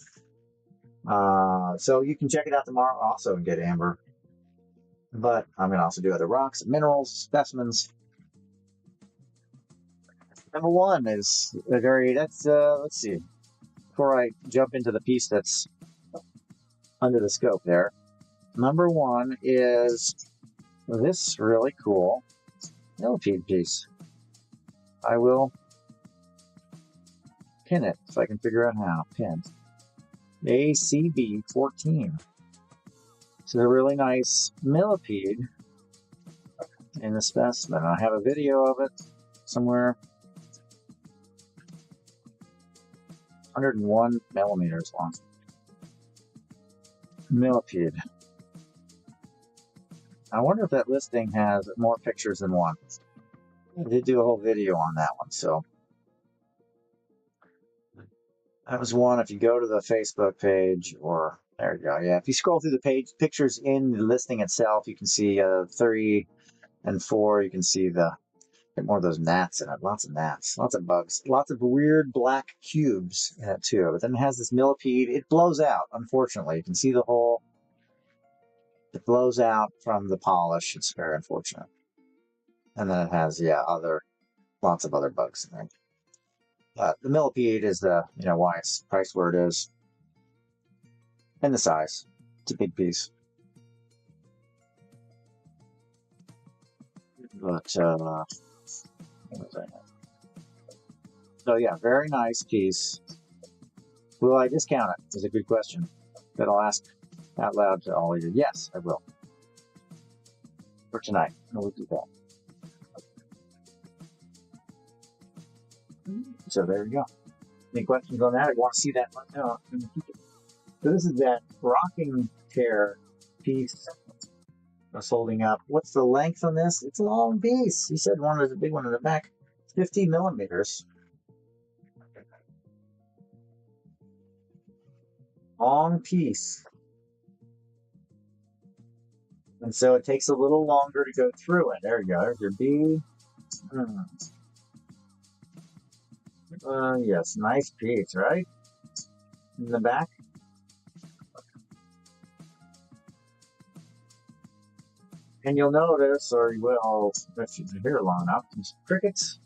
So you can check it out tomorrow also and get Amber. But I'm going to also do other rocks, minerals, specimens. Number one is a very, let's see. Before I jump into the piece that's under the scope there. Number one is this really cool millipede piece. I will pin it if I can figure out how. Pin. ACB 14. It's a really nice millipede in the specimen. I have a video of it somewhere. 101 millimeters long. Millipede. I wonder if that listing has more pictures than one. I did do a whole video on that one, so that was one. If you go to the Facebook page, or there you go, yeah. If you scroll through the page, pictures in the listing itself, you can see 3 and 4. You can see the more of those gnats in it. Lots of gnats, lots of bugs, lots of weird black cubes in it too. But then it has this millipede. It blows out. Unfortunately, you can see the hole. It blows out from the polish. It's very unfortunate. And then it has, yeah, lots of other bugs in there. The millipede is the, why it's priced where it is. And the size. It's a big piece. But, so yeah, very nice piece. Will I discount it? Is a good question that I'll ask out loud to all of you. Yes, I will. For tonight. We'll do that. So there we go. Any questions on that? I want to see that one. No, I'm going to keep it. So this is that rocking chair piece I was holding up. What's the length on this? It's a long piece. He said one is a big one in the back. 50 millimeters. Long piece. And so it takes a little longer to go through it. There you go. There's your B. Yes, nice piece, right? In the back. And you'll notice, or you will, if you're here long enough, some crickets,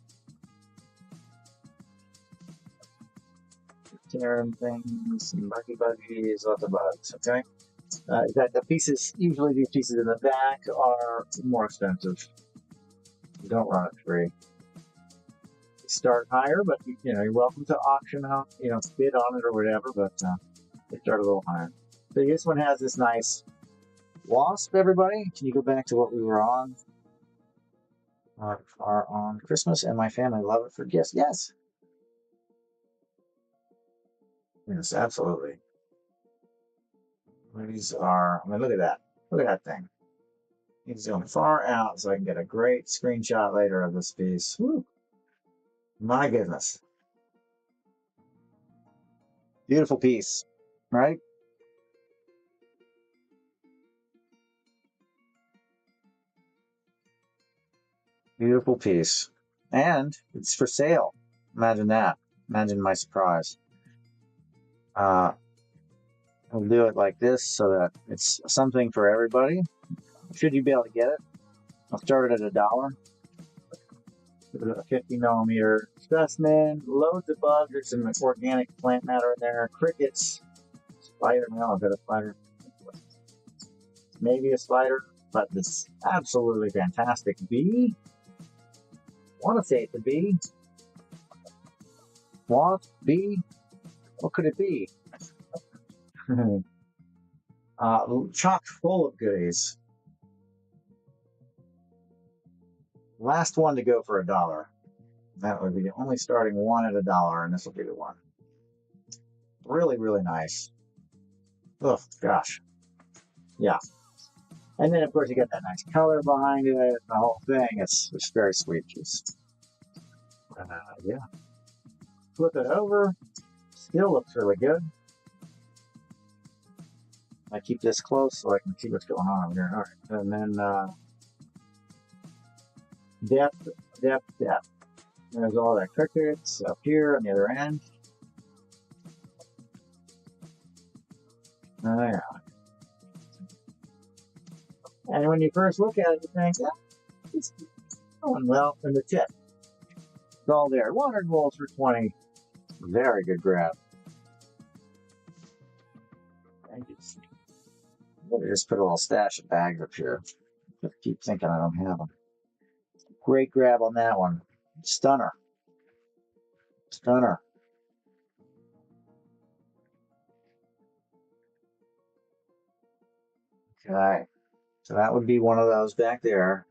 tearing things, some buggies, lots of bugs. Okay, that the pieces, usually these pieces in the back are more expensive. You don't run it free. You start higher, but you're welcome to auction out, bid on it or whatever. But they start a little higher. So this one has this nice wasp. Everybody, can you go back to what we were on? Are on Christmas, and my family love it for gifts. Yes, yes, absolutely. These are. I mean, look at that. Look at that thing. It's zoom far out so I can get a great screenshot later of this piece. Woo. My goodness. Beautiful piece, right? Beautiful piece. And it's for sale. Imagine that. Imagine my surprise. Uh, I'll do it like this so that it's something for everybody. Should you be able to get it? I'll start it at $1. A 50 millimeter specimen, loads of bugs. There's some organic plant matter in there, crickets, spider. Well, a bit of spider, maybe a spider, but this absolutely fantastic bee. I want to say it's a bee. Wasp, bee. What could it be? Chock full of goodies. Last one to go for $1. That would be the only starting one at $1, and this will be the one. Really, really nice. Oh gosh, yeah. And then of course you got that nice color behind it. The whole thing. It's very sweet. Just yeah. Flip it over. Still looks really good. I keep this close so I can see what's going on over here. All right, and then depth. There's all that crickets up here on the other end. Oh, yeah. And when you first look at it, you think, yeah, it's going well in the tip. It's all there. 100 volts for 20. Very good grab. Let me just put a little stash of bags up here. Just keep thinking I don't have them. Great grab on that one. Stunner. Stunner. Okay. So that would be one of those back there.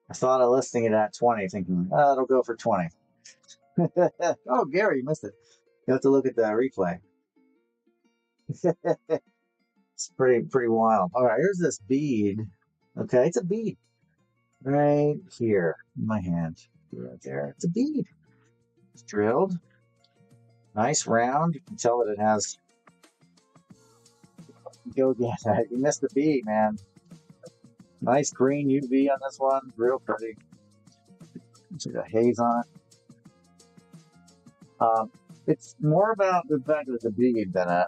I thought of listing it at 20, thinking, oh, it'll go for 20. Oh, Gary, you missed it. You have to look at the replay. It's pretty wild. All right, here's this bead. Okay, it's a bead. Right here in my hand. Right there. It's a bead. It's drilled. Nice round. You can tell that it has. Go get that. You missed the bead, man. Nice green UV on this one. Real pretty. See the haze on it. It's more about the fact that it's a bead than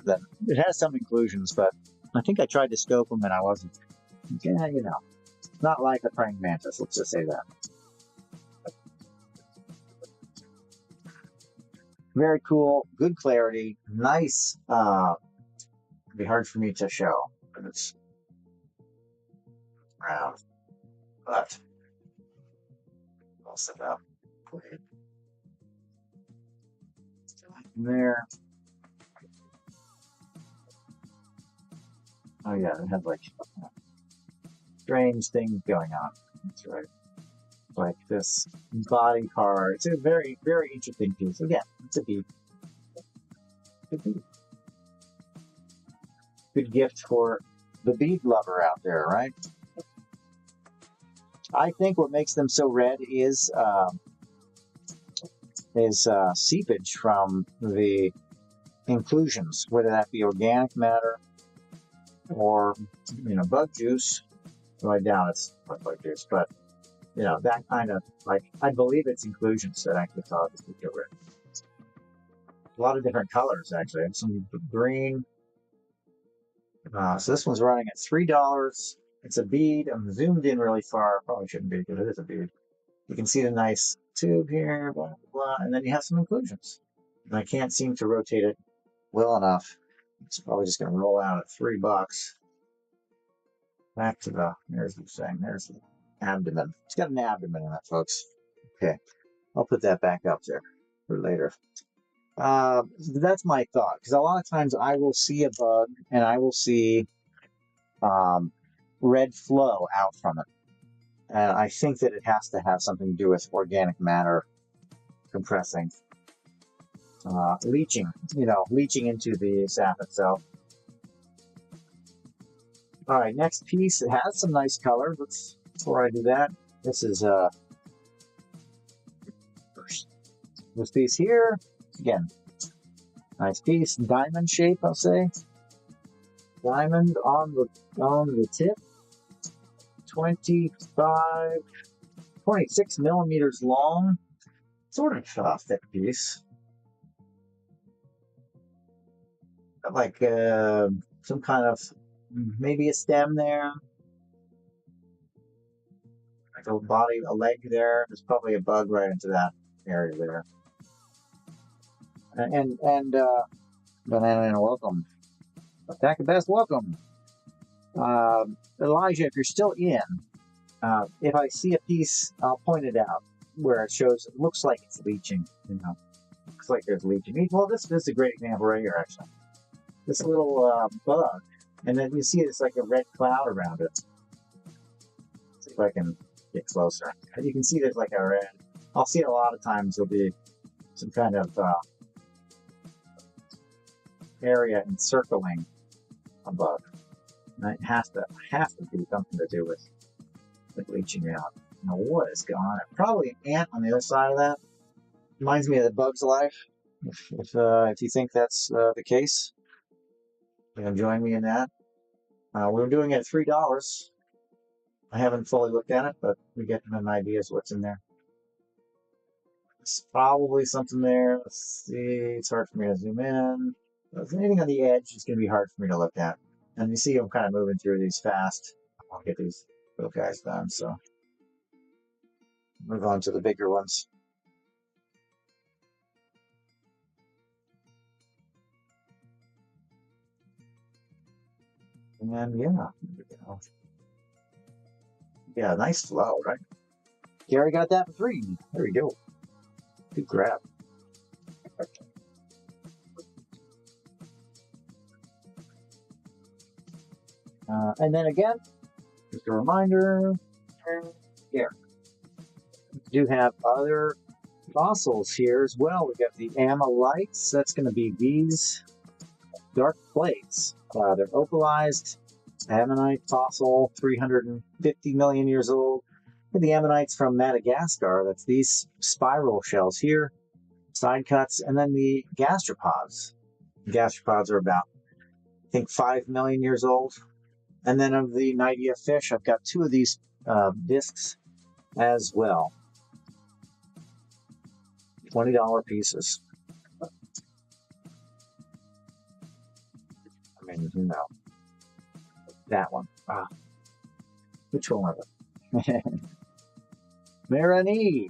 it has some inclusions, but I think I tried to scope them and I wasn't. Yeah, not like a praying mantis. Let's just say that. Very cool. Good clarity. Nice. It'd be hard for me to show, but it's round. But I'll set up. There. Oh yeah, it had like strange things going on. That's right. Like this body part. It's a very, very interesting piece. Again, it's a bead. Good gift for the bead lover out there, right? I think what makes them so red is seepage from the inclusions, whether that be organic matter or bug juice. Well, I doubt it's bug juice, but that kind of I believe it's inclusions that actually cause it to get red. A lot of different colors actually. Some green. So this one's running at $3. It's a bead. I'm zoomed in really far. Probably shouldn't be because it is a bead. You can see the nice tube here, blah, blah, blah, and then you have some inclusions. And I can't seem to rotate it well enough. It's probably just going to roll out at $3. Back to there's the abdomen. It's got an abdomen in it, folks. Okay, I'll put that back up there for later. That's my thought, because a lot of times I will see a bug and I will see red flow out from it. And I think that it has to have something to do with organic matter compressing, leaching into the sap itself. All right, next piece. It has some nice color. Before I do that, this is this piece here. Again, nice piece, diamond shape, I'll say. Diamond on the tip. 26 millimeters long. Sort of thick piece. Like some kind of, maybe a stem there. Like a body, a leg there. There's probably a bug right into that area there. And Banana, welcome. Attack the best, welcome. Elijah, if you're still in, if I see a piece, I'll point it out where it shows, it looks like it's leaching, looks like there's leaching. Well, this is a great example right here, actually. This little bug, and then you see it's like a red cloud around it. Let's see if I can get closer. And you can see there's like a red, I'll see it a lot of times, there'll be some kind of area encircling a bug. And it has to be something to do with leaching out. Now, what is going on? Probably an ant on the other side of that. Reminds me of the Bug's Life. If you think that's the case, you can join me in that. We're doing it at $3. I haven't fully looked at it, but we get an idea of what's in there. It's probably something there. Let's see. It's hard for me to zoom in. If anything on the edge, it's going to be hard for me to look at. And you see I'm kind of moving through these fast. I'll get these little guys done, so move on to the bigger ones. And yeah, nice flow, right? Gary got that for $3. There we go. Good grab. And then again, just a reminder, here, we do have other fossils here as well. We've got the amylites. That's going to be these dark plates. They're opalized ammonite fossil, 350 million years old. And the ammonites from Madagascar, that's these spiral shells here, side cuts, and then the gastropods. The gastropods are about, I think, 5 million years old. And then of the Nidia fish, I've got 2 of these discs as well. $20 pieces. I mean, that one. Which one was it? Marini.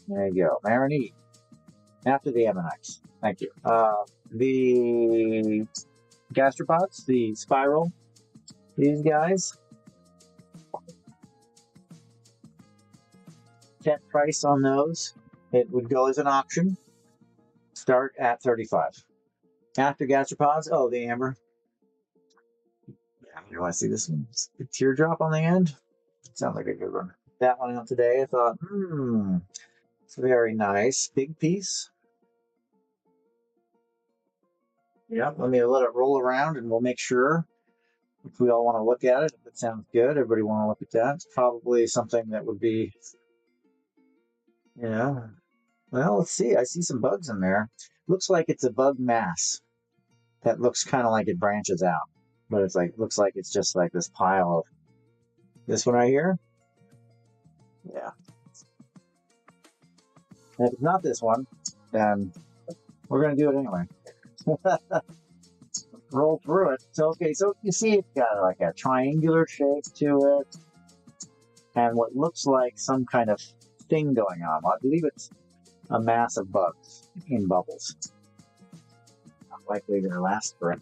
There you go, Marini. After the ammonites. Thank you. The gastropods, the spiral, these guys. Set price on those. It would go as an auction. Start at $35. After gastropods, oh, the amber. You want to see this one? The teardrop on the end? Sounds like a good one. That one out today, I thought, it's very nice. Big piece. Yep, let it roll around and we'll make sure if we all want to look at it. If it sounds good, everybody want to look at that. It's probably something that would be, well, let's see. I see some bugs in there. Looks like it's a bug mass that looks kind of like it branches out, but it's like, looks like it's just like this pile of this one right here. Yeah. And if it's not this one, then we're going to do it anyway. Roll through it. So, okay, so you see it's got like a triangular shape to it and what looks like some kind of thing going on. I believe it's a mass of bugs in bubbles. Not likely to last for it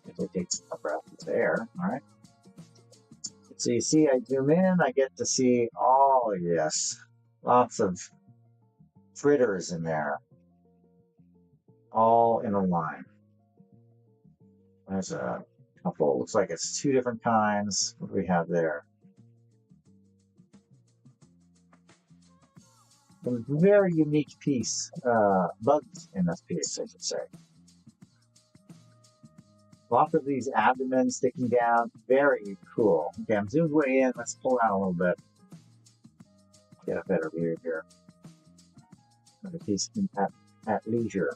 if they take a breath of air. All right. So you see, I zoom in, I get to see, oh yes, lots of fritters in there, all in a line. There's a couple, looks like it's two different kinds. What do we have there? A very unique piece, bugs in this piece, I should say. Lots of these abdomens sticking down, very cool. Okay, I'm zoomed way in, let's pull out a little bit. Get a better view here. Another piece at leisure.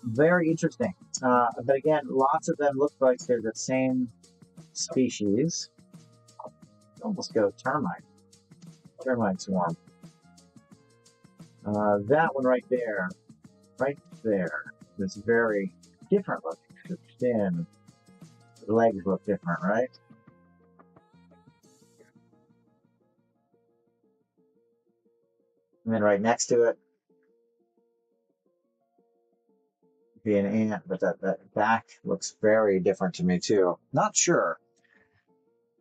Very interesting. But again, lots of them look like they're the same species. Almost go termite. Termite swarm. That one right there is very different looking. It's thin. The legs look different, right? And then right next to it, be an ant, but that back looks very different to me too. Not sure.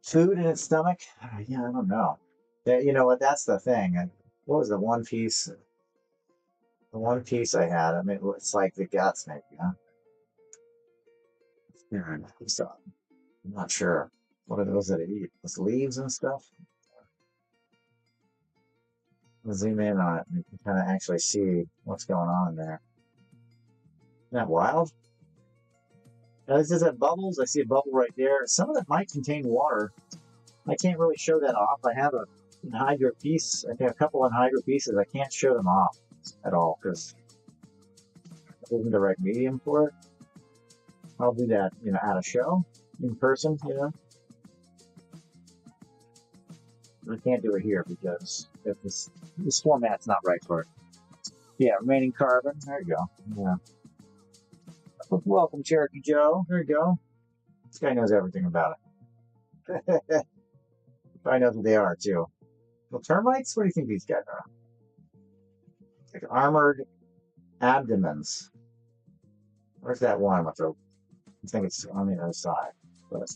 Food in its stomach? Yeah, I don't know. You know what? That's the thing. What was the one piece? The one piece I had. I mean, it's like the guts, maybe, huh? So, I'm not sure. What are those that eat? Those leaves and stuff? I'll zoom in on it and you can kind of actually see what's going on there. Isn't that wild? Now, this is at bubbles. I see a bubble right there. Some of it might contain water. I can't really show that off. I have a anhydrous piece. I think a couple anhydrous pieces. I can't show them off at all because it isn't the right medium for it. I'll do that, at a show in person, I can't do it here because if this format's not right for it. Yeah, remaining carbon. There you go. Yeah. Welcome, Cherokee Joe. There you go. This guy knows everything about it. I know who they are too. Well, termites? What do you think these guys are? Like armored abdomens. Where's that one with the? I think it's on the other side. But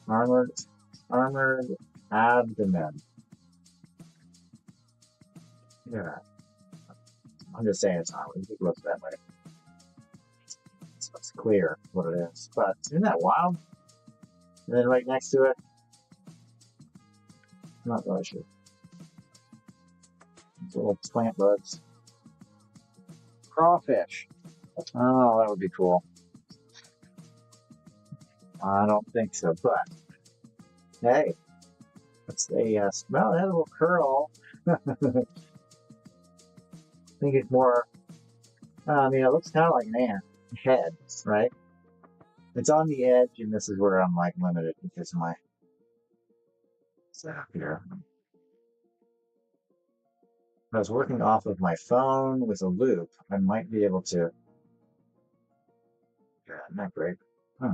armored abdomen. Yeah. I'm just saying it's armored. It looks that way. It's clear what it is. But isn't that wild? And then right next to it, not really sure. Little plant bugs. Crawfish. Oh, that would be cool. I don't think so, but hey, let's smell that little curl. I think it's more, it looks kind of like an ant head, right? It's on the edge, and this is where I'm like limited because of my setup here. If I was working off of my phone with a loop, I might be able to. Yeah, not great. Huh.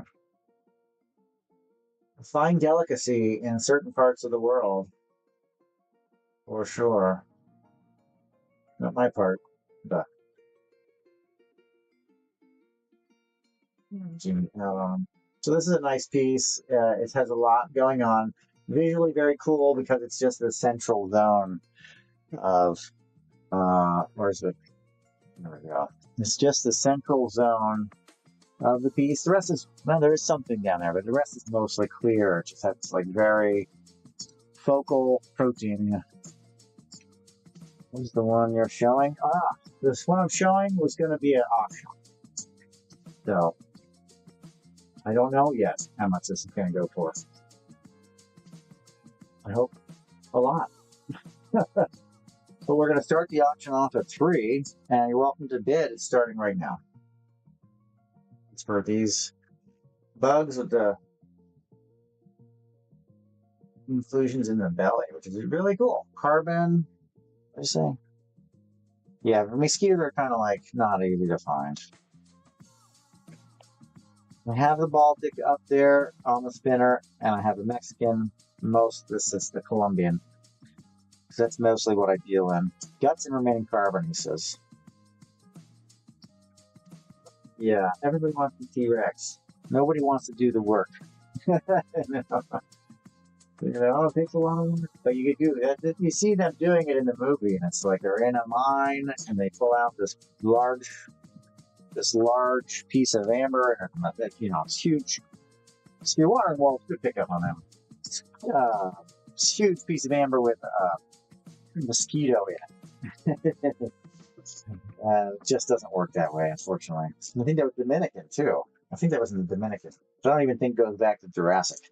A fine delicacy in certain parts of the world, for sure. Not my part, but. So this is a nice piece. It has a lot going on. Visually very cool because it's just the central zone of where's it? There we go. It's just the central zone of the piece. The rest is there is something down there, but the rest is mostly clear. It just has like very focal protein. What's the one you're showing? This one I'm showing was going to be an auction. So I don't know yet how much this is going to go for. I hope a lot. So we're going to start the auction off at 3, and you're welcome to bid. It's starting right now. It's for these bugs with the inclusions in the belly, which is really cool. Carbon, what do you say? Yeah, mosquitoes are kind of like not easy to find. I have the Baltic up there on the spinner, and I have the Mexican. This is the Colombian. So that's mostly what I deal in. Guts and remaining carbon, he says. Yeah, everybody wants the T-Rex. Nobody wants to do the work. It takes a lot of work, but you can do it. You see them doing it in the movie, and it's like they're in a mine, and they pull out this large piece of amber, and it's huge. So you're wondering, well, good pickup on them. This huge piece of amber with a mosquito in it. It just doesn't work that way, unfortunately. I think that was Dominican too. I think that was in the Dominican. I don't even think it goes back to Jurassic.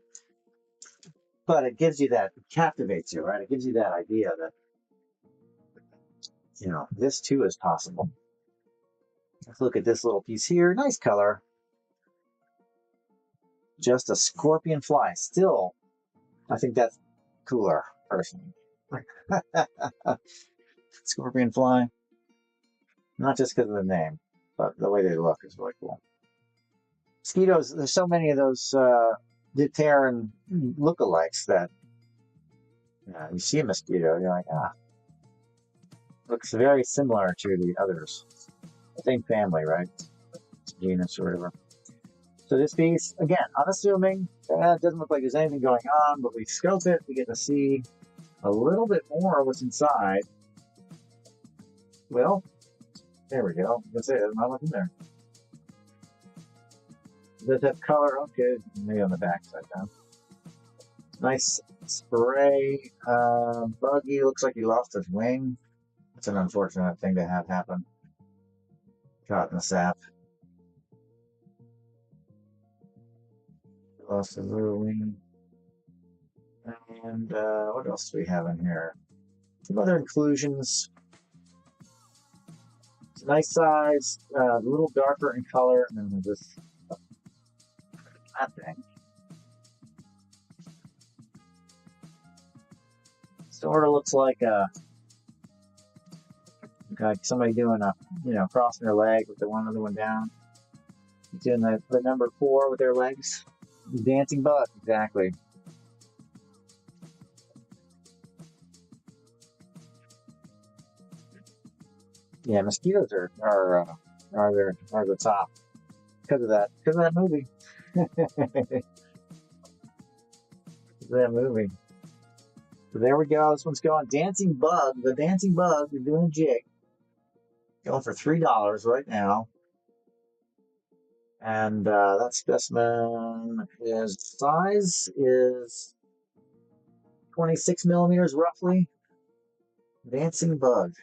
But it gives you that, it captivates you, right? It gives you that idea that, this too is possible. Let's look at this little piece here. Nice color. Just a scorpion fly. Still, I think that's cooler, personally. Scorpion fly. Not just because of the name, but the way they look is really cool. Mosquitoes, there's so many of those Deuteran lookalikes that you see a mosquito, you're like, looks very similar to the others. Same family, right? Genus or whatever. So this piece, again, unassuming, it doesn't look like there's anything going on, but we scope it, we get to see a little bit more of what's inside. Well, there we go. That's it. There's not much in there. Does that color? Okay, maybe on the back side down. Nice spray. Buggy looks like he lost his wing. It's an unfortunate thing to have happen. Caught in the sap. Lost his little wing. And what else do we have in here? Some other inclusions. It's a nice size, a little darker in color, and then this that thing. Sort of looks like somebody doing a crossing their leg with the one other one down. Doing the number 4 with their legs. Dancing bug, exactly. Yeah, mosquitoes are the top because of that movie. That movie. So there we go. This one's going dancing bug. The dancing bug is doing a jig. Going for $3 right now. And that specimen size is 26 millimeters roughly. Dancing bug.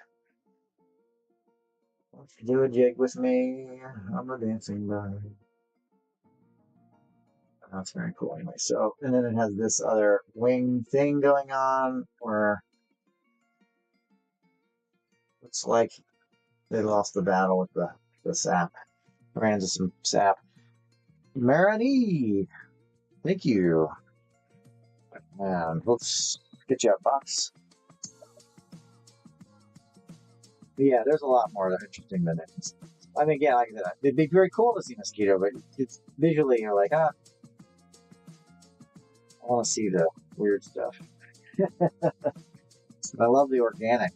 Do a jig with me. I'm a dancing bug. That's very cool anyway. So, and then it has this other wing thing going on where looks like they lost the battle with the sap. Ran into some sap. Marani! Thank you. And let's get you a box. Yeah, there's a lot more that are interesting than it. I mean, yeah, like I said, it'd be very cool to see mosquito, but it's visually you're like, I want to see the weird stuff. I love the organic,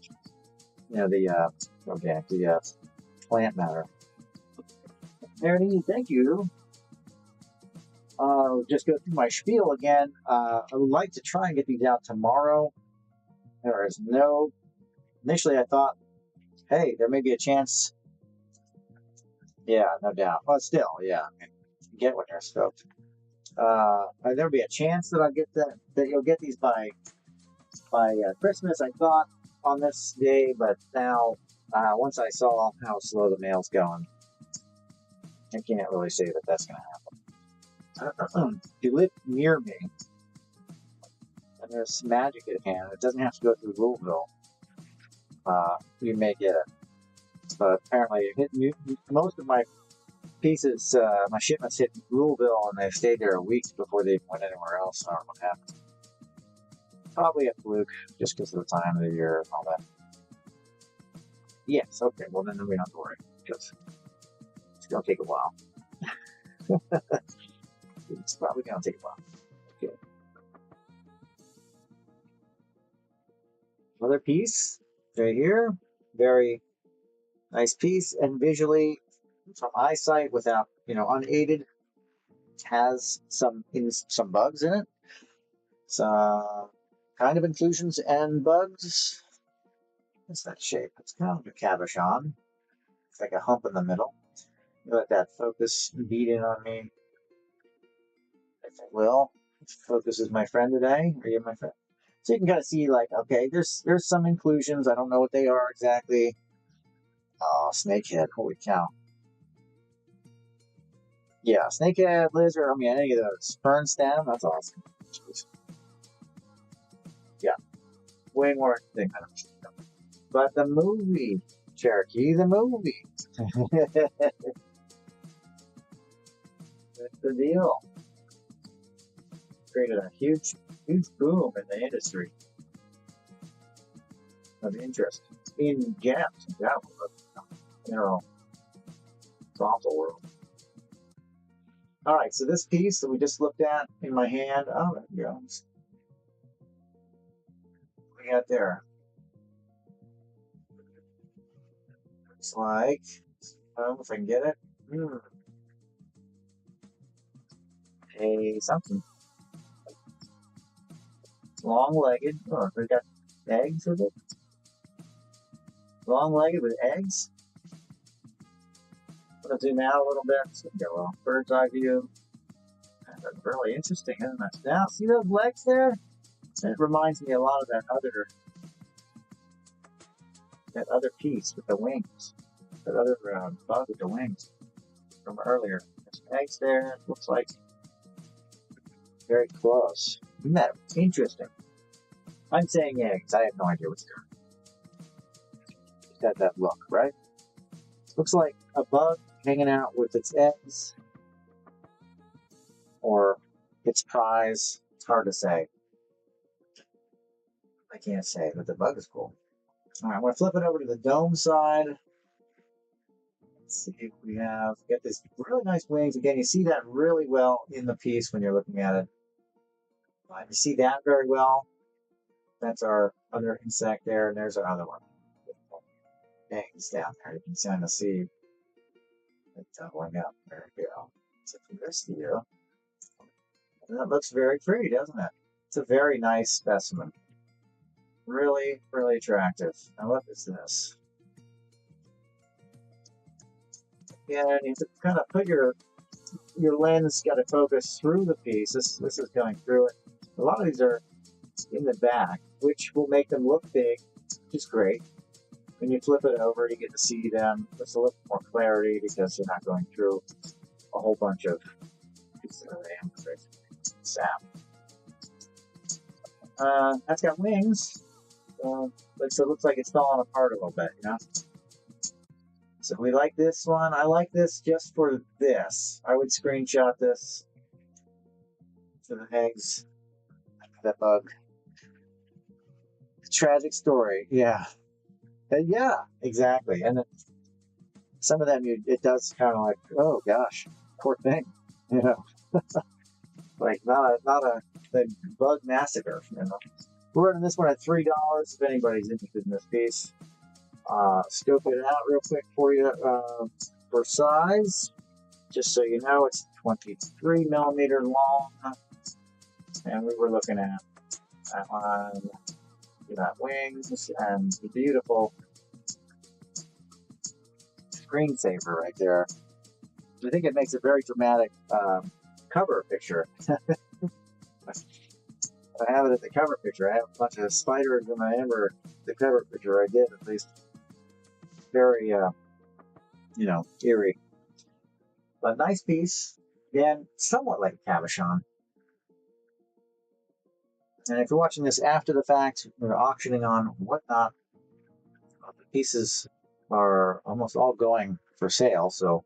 the plant matter. Mary, thank you. Just go through my spiel again. I would like to try and get these out tomorrow. There is initially I thought, hey, there may be a chance. Yeah, no doubt. But still, yeah, I mean, you get when you're stoked. There'll be a chance that that you'll get these by Christmas. I thought on this day, but now once I saw how slow the mail's going, I can't really say that that's going to happen. If you live near me, and there's magic at hand, it doesn't have to go through Louisville. You may get it, but apparently most of my pieces, my shipments hit Louisville, and they stayed there weeks before they went anywhere else. I don't know what happened. Probably a fluke, just because of the time of the year and all that. Yes, okay, well then we don't have to worry, because it's going to take a while. It's probably going to take a while. Okay. Another piece right here. Very nice piece, and visually, from eyesight, without, unaided, has some bugs in it. Some kind of inclusions and bugs. What's that shape? It's kind of a cabochon. It's like a hump in the middle. Let that focus beat in on me. If it will. Focus is my friend today. Are you my friend? So you can kind of see, like, okay, there's some inclusions. I don't know what they are exactly. Oh, snakehead. Holy cow. Yeah, snakehead, lizard. I mean, any of those. Fern stem. That's awesome. Jeez. Yeah. Way more thing. But the movie, Cherokee, the movie. That's the deal. Created a huge boom in the industry of interest in gems in general, but mineral fossil world. All right, so this piece that we just looked at in my hand, oh, there it goes. What we got there? Looks like, if I can get it, a something. It's long-legged. Oh, we got eggs with it. Long-legged with eggs. I'm gonna zoom out a little bit so we get a little bird's eye view. That's really interesting, isn't it? Now, see those legs there? It reminds me a lot of that other piece with the wings. That other bug with the wings from earlier. There's eggs there. It looks like very close. Isn't that interesting? I'm saying eggs. I have no idea what's there. Just got that look, right? Looks like a bug hanging out with its eggs or its prize. It's hard to say. I can't say, but the bug is cool. All right, I'm going to flip it over to the dome side. Let's see if we have got this really nice wings. Again, you see that really well in the piece when you're looking at it. You see that very well. That's our other insect there, and there's our other one. Eggs down there. You can kind of see it doubling up. There we go. So from this view, that looks very pretty, doesn't it? It's a very nice specimen. Really, really attractive. Now, what is this? Yeah, you have to kind of put your lens, got to focus through the piece. This is going through it. A lot of these are in the back, which will make them look big, which is great. When you flip it over, you get to see them. There's a little more clarity because you're not going through a whole bunch of pieces of sap. That's got wings. So it looks like it's falling apart a little bit, you know? So we like this one. I like this just for this. I would screenshot this for the eggs. That bug. Tragic story. Yeah. Yeah, exactly. And some of them, it does kind of like, oh gosh, poor thing. You know, like not a bug massacre. You know, we're running this one at $3. If anybody's interested in this piece, scope it out real quick for you for size. Just so you know, it's 23 millimeter long, and we were looking at that one. You got wings and the beautiful screensaver right there. I think it makes a very dramatic cover picture. I have it at the cover picture. I have a bunch of spiders in my ember. The cover picture I did, at least, very, eerie. But nice piece. Again, somewhat like a cabochon. And if you're watching this after the fact, we're auctioning on whatnot. The pieces are almost all going for sale, so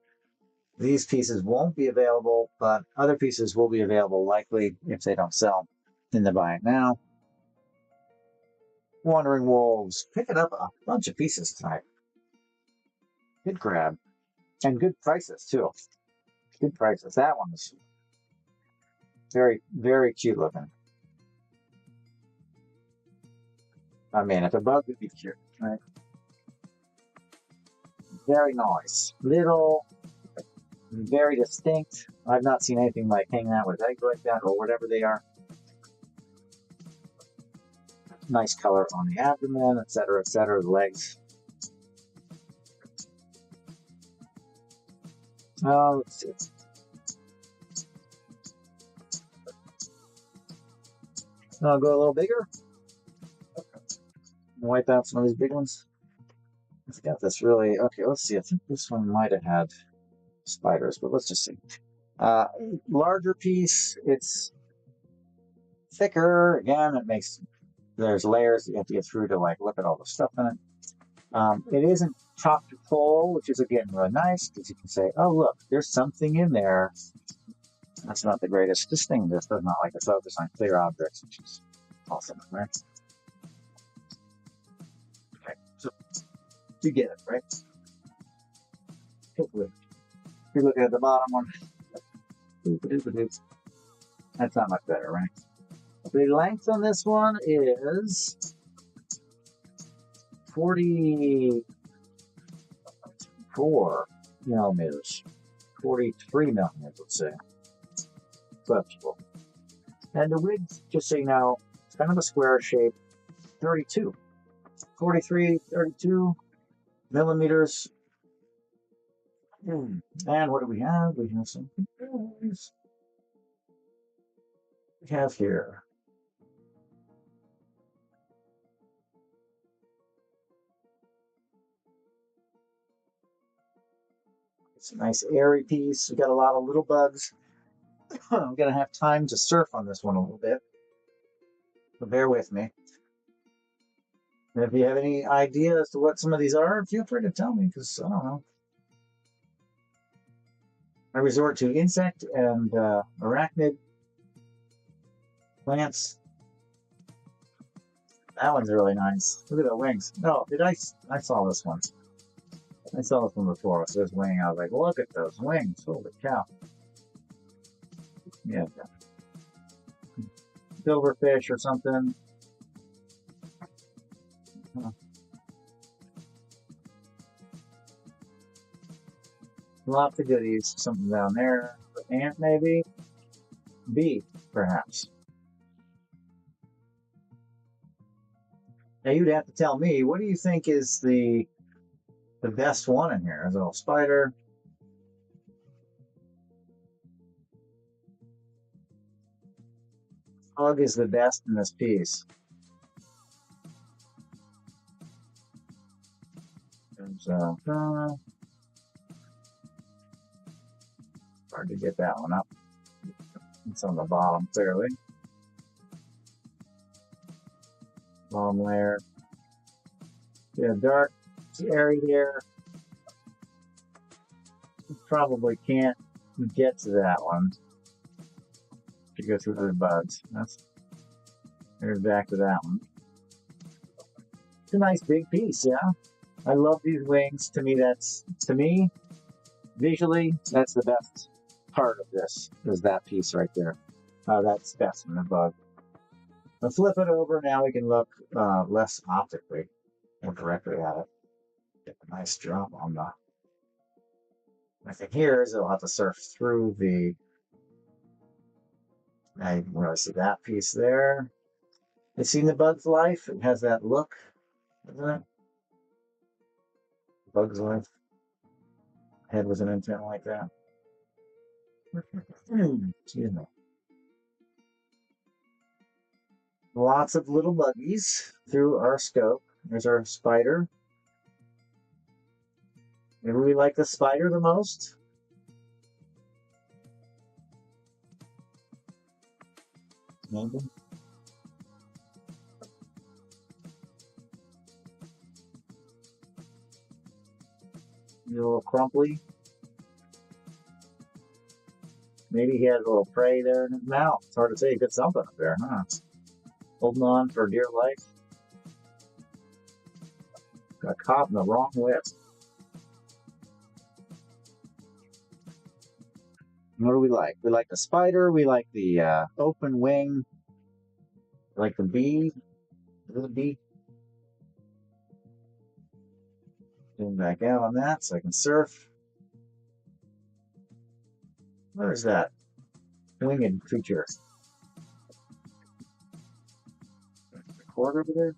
these pieces won't be available, but other pieces will be available likely if they don't sell in the buy it now. Wandering wolves. Picking up a bunch of pieces tonight. Good grab. And good prices, too. Good prices. That one was very, very cute looking. I mean, if a bug would be cute, right? Very nice. Little, very distinct. I've not seen anything like hanging out with eggs like that or whatever they are. Nice color on the abdomen, etc., the legs. Let's see. I'll go a little bigger. Wipe out some of these big ones. It's got this really, okay, let's see. I think this one might have had spiders, but let's just see. Larger piece, it's thicker. Again, it makes, there's layers that you have to get through to like look at all the stuff in it. It isn't top to pole, which is again really nice because you can say, oh look, there's something in there. That's not the greatest. This thing just does not like to focus on clear objects, which is awesome, right? Okay, so you get it, right? Hopefully. If you're looking at the bottom one, that's not much better, right? The length on this one is 44 millimeters, 43 millimeters, let's say. Flexible. And the width, just so you know, it's kind of a square shape, 32. 43, 32 millimeters. And what do we have? We have some things. We have here. It's a nice airy piece. We got a lot of little bugs. I'm going to have time to surf on this one a little bit. So bear with me. And if you have any idea as to what some of these are, feel free to tell me, because I don't know. I resort to insect and arachnid plants. That one's really nice. Look at the wings. No, I saw this one. I saw this one before. So this wing, I was like, look at those wings. Holy cow. Yeah. Silverfish or something. Lots of goodies. Something down there. Ant, maybe. Bee, perhaps. Now you'd have to tell me, what do you think is the best one in here? Is it a spider? Bug is the best in this piece. There's hard to get that one up. It's on the bottom, clearly. Bottom layer. Yeah, dark, airy here. You probably can't get to that one to go through the bugs. There's back to that one. It's a nice big piece, yeah. I love these wings. To me, visually, that's the best part of this, is that piece right there. That specimen bug. I'll flip it over. Now we can look less optically, more directly at it. Get a nice drop on the. My thing here is it'll have to surf through the. Now you can really see that piece there. You've seen the Bug's Life? It has that look, doesn't it? Bug's Life. Head was an intent like that. Excuse me. Lots of little buggies through our scope. There's our spider. Maybe we like the spider the most. Maybe. A little crumply. Maybe he has a little prey there in his mouth. It's hard to say. He got something up there, huh? Holding on for dear life. Got caught in the wrong whip. What do we like? We like the spider. We like the open wing. We like the bee. Is it a bee? Zoom back out on that so I can surf. Where is that winged creature? Record over there.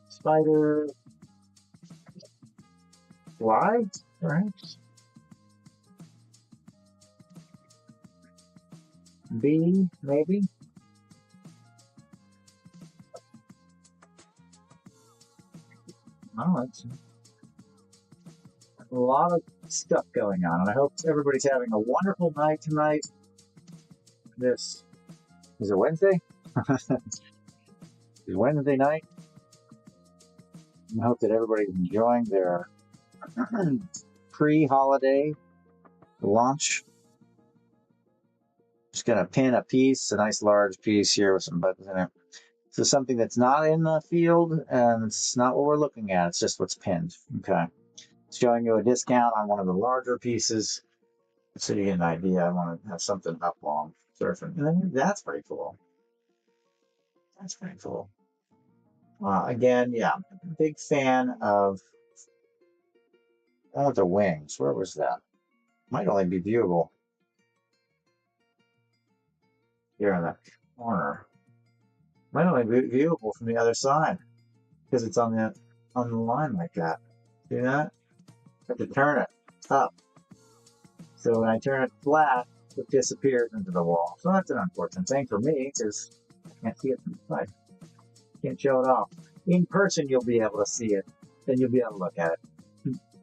Spider. Fly, perhaps. Bee, maybe. Oh, that's a lot of stuff going on, and I hope everybody's having a wonderful night tonight. This is it Wednesday? It's Wednesday night. I hope that everybody's enjoying their pre-holiday lunch. Just gonna pin a piece, a nice large piece here with some buttons in it. So something that's not in the field, and it's not what we're looking at. It's just what's pinned. Okay. It's showing you a discount on one of the larger pieces. So you get an idea. I want to have something up long surfing. And that's pretty cool. That's pretty cool. Again, yeah, big fan of the wings. Where was that? Might only be viewable here in the corner. Might only be viewable from the other side because it's on the line like that. See that? I have to turn it up. So when I turn it flat, it disappears into the wall. So that's an unfortunate thing for me because I can't see it from the side. Can't show it off. In person, you'll be able to see it. Then you'll be able to look at it.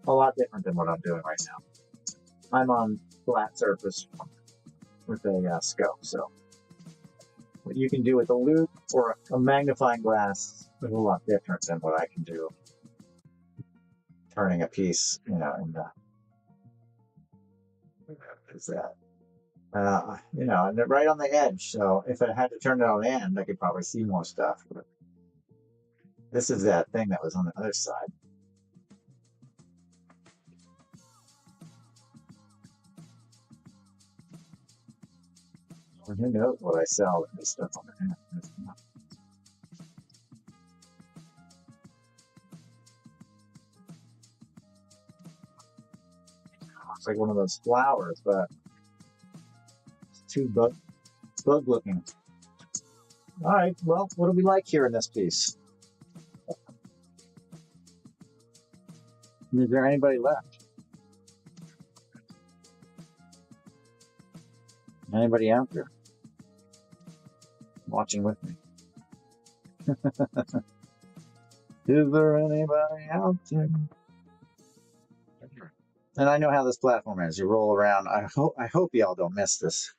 A lot different than what I'm doing right now. I'm on flat surface with a scope. So what you can do with a loupe or a magnifying glass is a lot different than what I can do turning a piece, in the, what is that? And right on the edge. So if I had to turn it on end, I could probably see more stuff. But this is that thing that was on the other side. Who knows what I sell with this stuff on the hand. It's like one of those flowers, but it's too bug looking. All right, well, what do we like here in this piece? Is there anybody left? Anybody out there watching with me? Is there anybody out there? And I know how this platform is. You roll around. I hope y'all don't miss this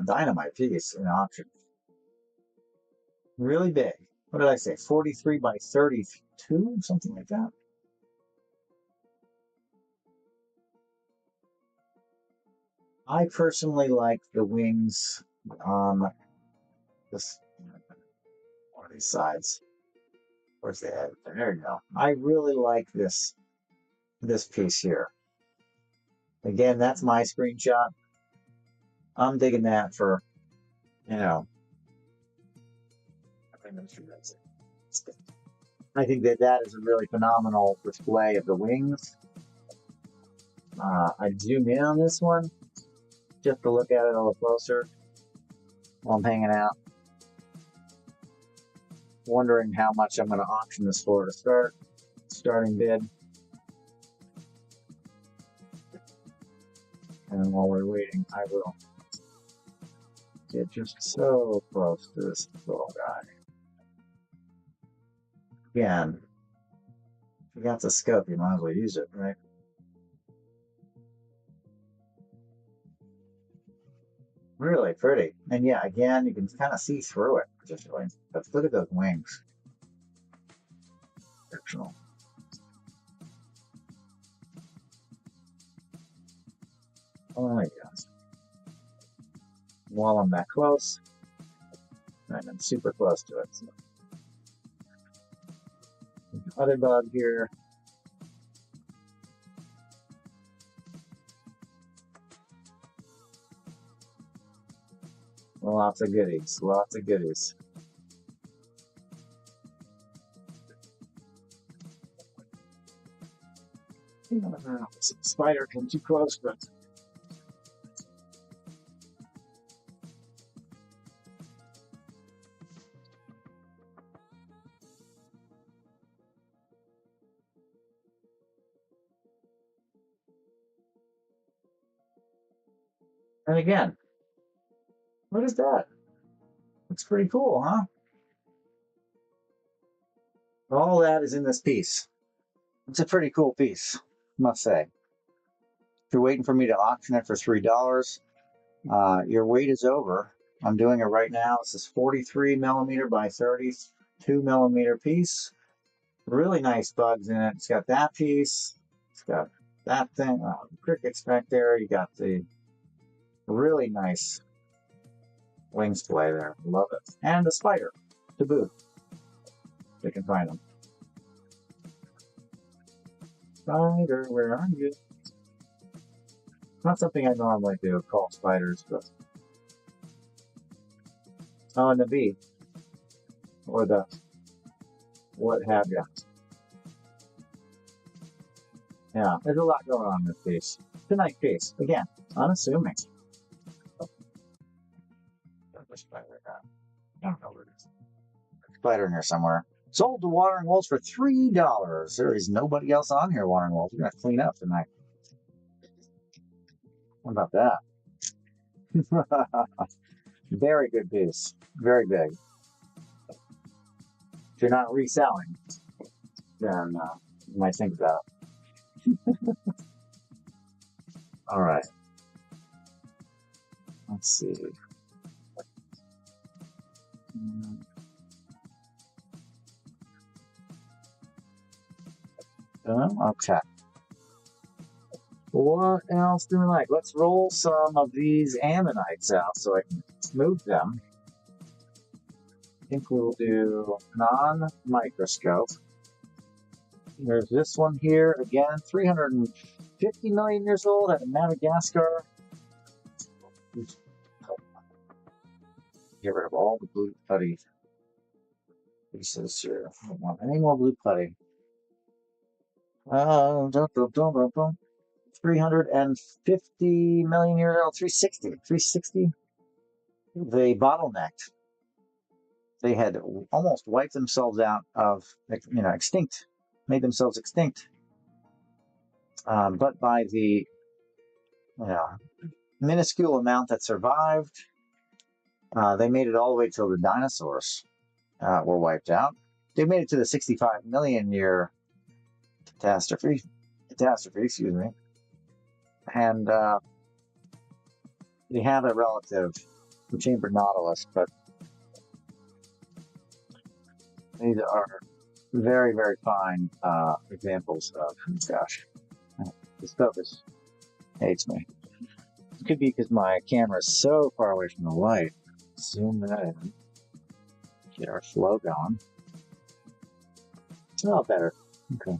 dynamite piece in auction. Really big. What did I say? 43 by 32, something like that. I personally like the wings on this one of these sides. Where's the head? There you go. I really like this piece here. Again, that's my screenshot. I'm digging that for, I think that is a really phenomenal display of the wings. I zoom in on this one just to look at it a little closer while I'm hanging out. Wondering how much I'm going to auction this for to start. Starting bid. And while we're waiting, I will get just so close to this little guy. Again, if you got the scope, you might as well use it, right? Really pretty. And yeah, again, you can kind of see through it. Just really, but look at those wings. Exceptional. Oh my gosh. While I'm that close, and I'm super close to it. So. Other bug here. Lots of goodies. Lots of goodies. Spider come too close, but and again, what is that? Looks pretty cool, huh? All that is in this piece. It's a pretty cool piece, must say. If you're waiting for me to auction it for $3, your wait is over. I'm doing it right now. This is 43 millimeter by 32 millimeter piece. Really nice bugs in it. It's got that piece. It's got that thing. Crickets back there. You got the really nice wing splay there. Love it. And a spider to boot. They can find them. Spider, where are you? Not something I normally do, call spiders, but oh, and the bee, or the what have you. Yeah, there's a lot going on in this piece. It's a nice piece. Again, unassuming. Spider, I don't know where it is. Spider in here somewhere. Sold to watering holes for $3. There is nobody else on here watering holes. We're gonna clean up tonight. What about that? Very good piece. Very big. If you're not reselling, then you might think about it. All right. Let's see. Okay. What else do we like? Let's roll some of these ammonites out so I can move them. I think we'll do non-microscope. There's this one here, again, 350 million years old out of Madagascar. Get rid of all the blue putty pieces here. I don't want any more blue putty. 350 million years old, 360. They bottlenecked. They had almost wiped themselves out of, extinct, made themselves extinct. But by the, minuscule amount that survived, they made it all the way till the dinosaurs were wiped out. They made it to the 65 million year catastrophe, excuse me. And we have a relative, the chambered nautilus, but these are very, very fine examples of, gosh, this focus hates me. It could be because my camera is so far away from the light. Zoom that in. Get our flow going. Oh, better. Okay.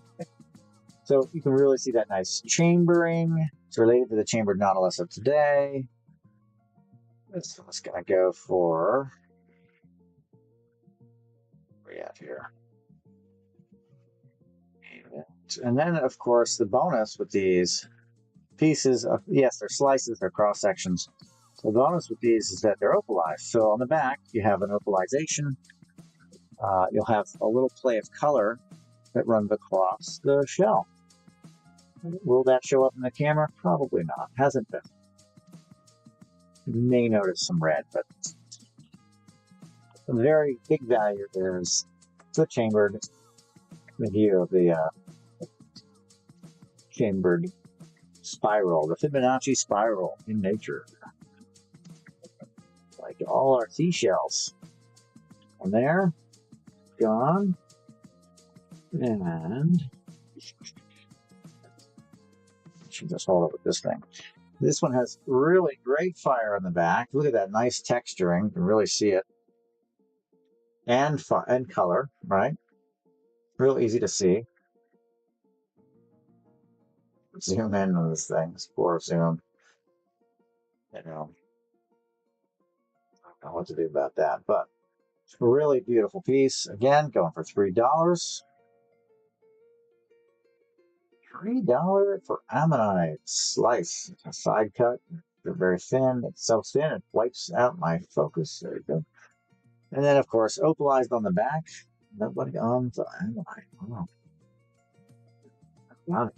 So you can really see that nice chambering. It's related to the chambered nautilus of today. This one's going to go for... Where are we at here? And then, of course, the bonus with these pieces of... Yes, they're slices, they're cross-sections. The bonus with these is that they're opalized. So on the back, you have an opalization. You'll have a little play of color that runs across the shell. Will that show up in the camera? Probably not. Hasn't been. You may notice some red, but the very big value is the chambered, the view of the chambered spiral, the Fibonacci spiral in nature. Like all our seashells. And there, gone, and should just hold it with this thing. This one has really great fire on the back. Look at that nice texturing. You can really see it. And color, right? Real easy to see. Zoom in on this thing. Explore zoom. You know, I don't know what to do about that, but it's a really beautiful piece. Again, going for $3. $3 for ammonite slice. A side cut. They're very thin. It's so thin it wipes out my focus. There you go. And then, of course, opalized on the back. Nobody on the ammonite. Oh, got it.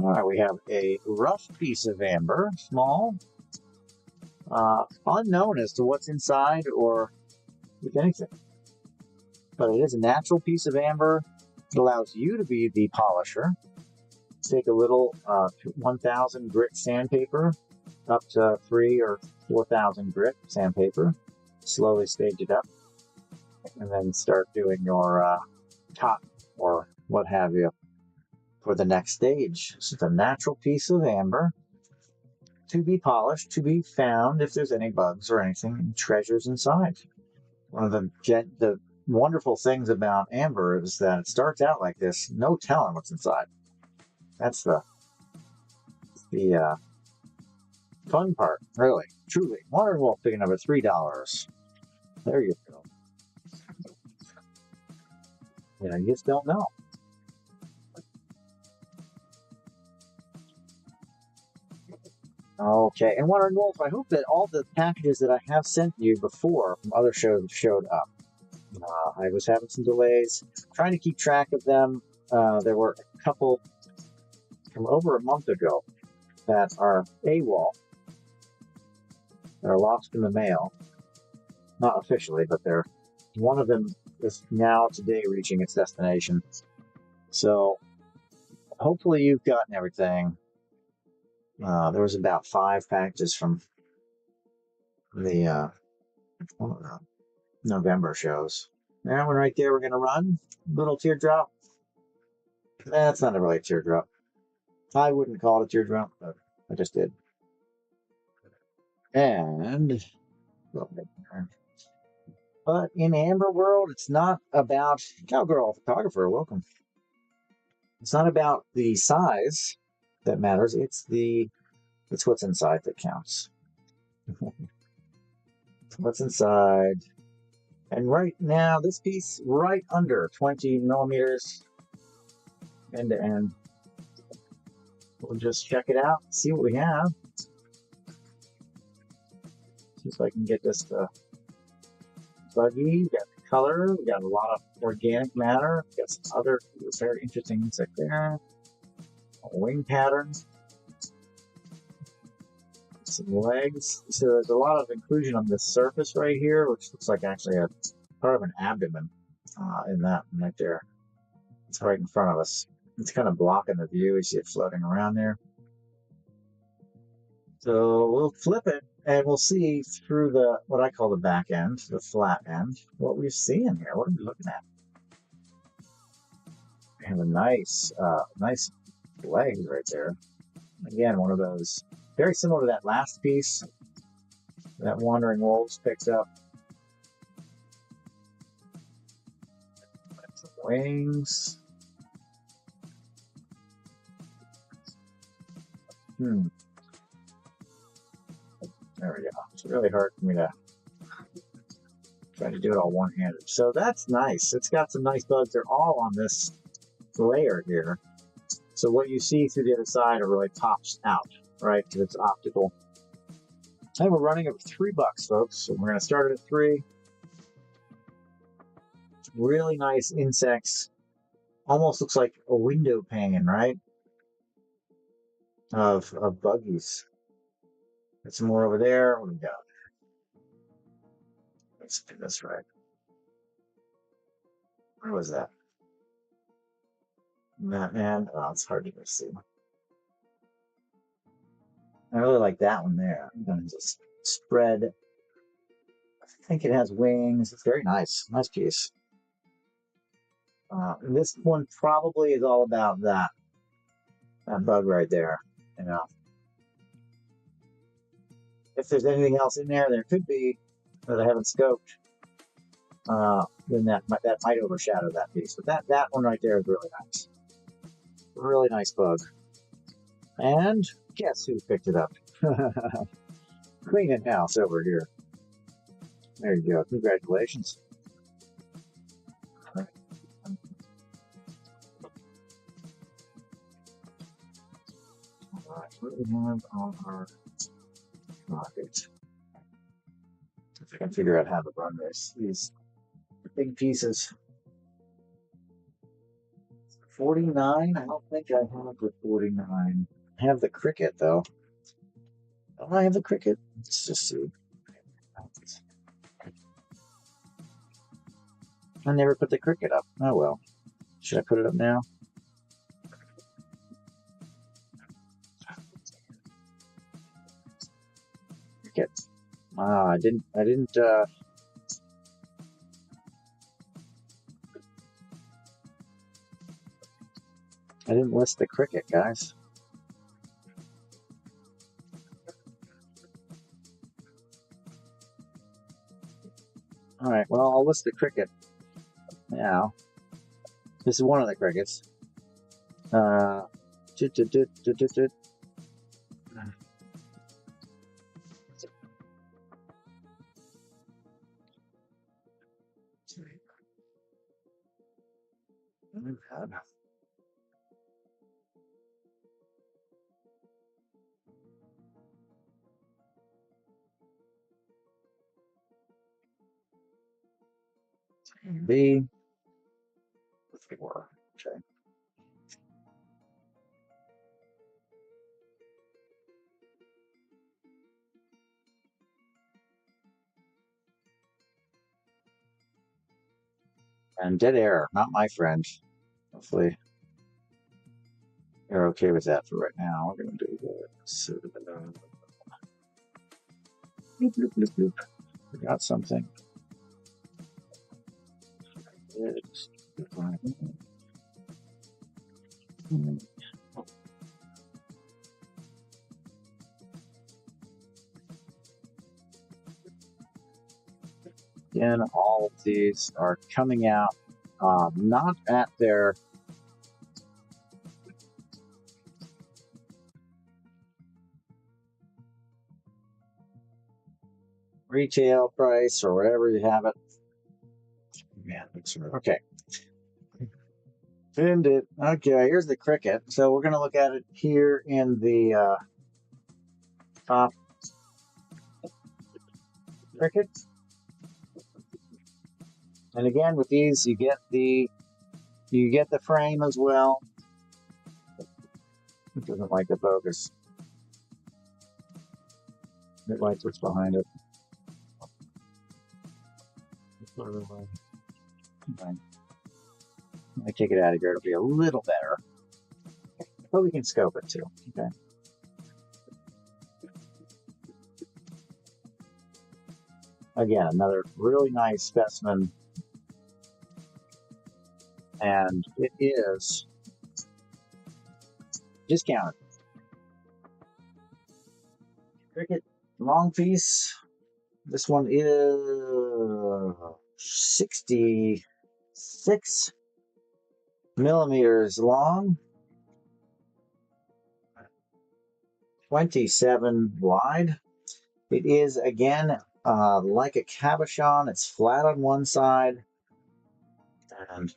All right, we have a rough piece of amber, small, unknown as to what's inside or if anything. But it is a natural piece of amber. It allows you to be the polisher. Take a little 1,000 grit sandpaper, up to 3,000 or 4,000 grit sandpaper. Slowly stage it up, and then start doing your top or what have you for the next stage. This is a natural piece of amber to be polished, to be found if there's any bugs or anything, treasures inside. One of the wonderful things about amber is that it starts out like this, no telling what's inside. That's the fun part, really, truly. Wandering Wolf, picking up at $3. There you go. You know, you just don't know. Okay, and Wandering Wolf, I hope that all the packages that I have sent you before from other shows showed up. I was having some delays, trying to keep track of them. There were a couple from over a month ago that are AWOL, that are lost in the mail. Not officially, but one of them is now today reaching its destination. So hopefully you've gotten everything. There was about 5 packages from the November shows. That one right there we're going to run. Little teardrop. That's not a really teardrop. I wouldn't call it a teardrop, but I just did. And, but in Amber World, it's not about, Cowgirl Photographer, welcome. It's not about the size that matters. It's what's inside that counts. What's inside. And right now, this piece right under 20 millimeters end to end. We'll just check it out, see what we have. See if I can get this to buggy. We got the color, we got a lot of organic matter, we got some other very interesting insect there. Wing patterns. Some legs. So there's a lot of inclusion on this surface right here, which looks like actually a part of an abdomen in that right there. It's right in front of us. It's kind of blocking the view. You see it floating around there. So we'll flip it and we'll see through the what I call the back end, the flat end, what we're seeing here. What are we looking at? We have a nice legs right there. Again, one of those very similar to that last piece that Wandering Wolves picked up. Some wings. There we go. It's really hard for me to try to do it all one-handed. So that's nice. It's got some nice bugs. They're all on this layer here. So what you see through the other side are really pops out, right? Because it's optical. And we're running at $3, folks. So we're going to start it at 3. Really nice insects. Almost looks like a window pane, right? Of buggies. Got some more over there. What do we got? Let's do this right. Where was that? That man. Oh, it's hard to see. I really like that one there. I'm going to just spread. I think it has wings. It's very nice. Nice piece. And this one probably is all about that bug right there. You know, if there's anything else in there, there could be that I haven't scoped. then that might overshadow that piece. But that one right there is really nice. Really nice bug. And guess who picked it up? Clean it house over here. There you go. Congratulations. Alright, what do we have on our rocket? If I can figure out how to run these big pieces. 49? I don't think I have the 49. I have the cricket though. Don't I have the cricket? Let's just see. I never put the cricket up. Oh well. Should I put it up now? Cricket. Ah, I didn't list the cricket, guys. All right, well, I'll list the cricket now. This is one of the crickets. B. 4. Okay. And dead air, not my friend. Hopefully you're okay with that for right now. We're going to do this. Bloop, bloop, bloop, bloop. Forgot something. Again, all of these are coming out not at their retail price or whatever you have it. Man, okay. Pinned it. Okay, here's the cricket. So we're going to look at it here in the top cricket. And again, with these, you get the frame as well. It doesn't like the focus. It likes what's behind it. Okay. I take it out of here, it'll be a little better. But we can scope it too. Okay. Again, another really nice specimen. And it is discounted. Cricket long piece. This one is 66 millimeters long, 27 wide. It is again like a cabochon. It's flat on one side and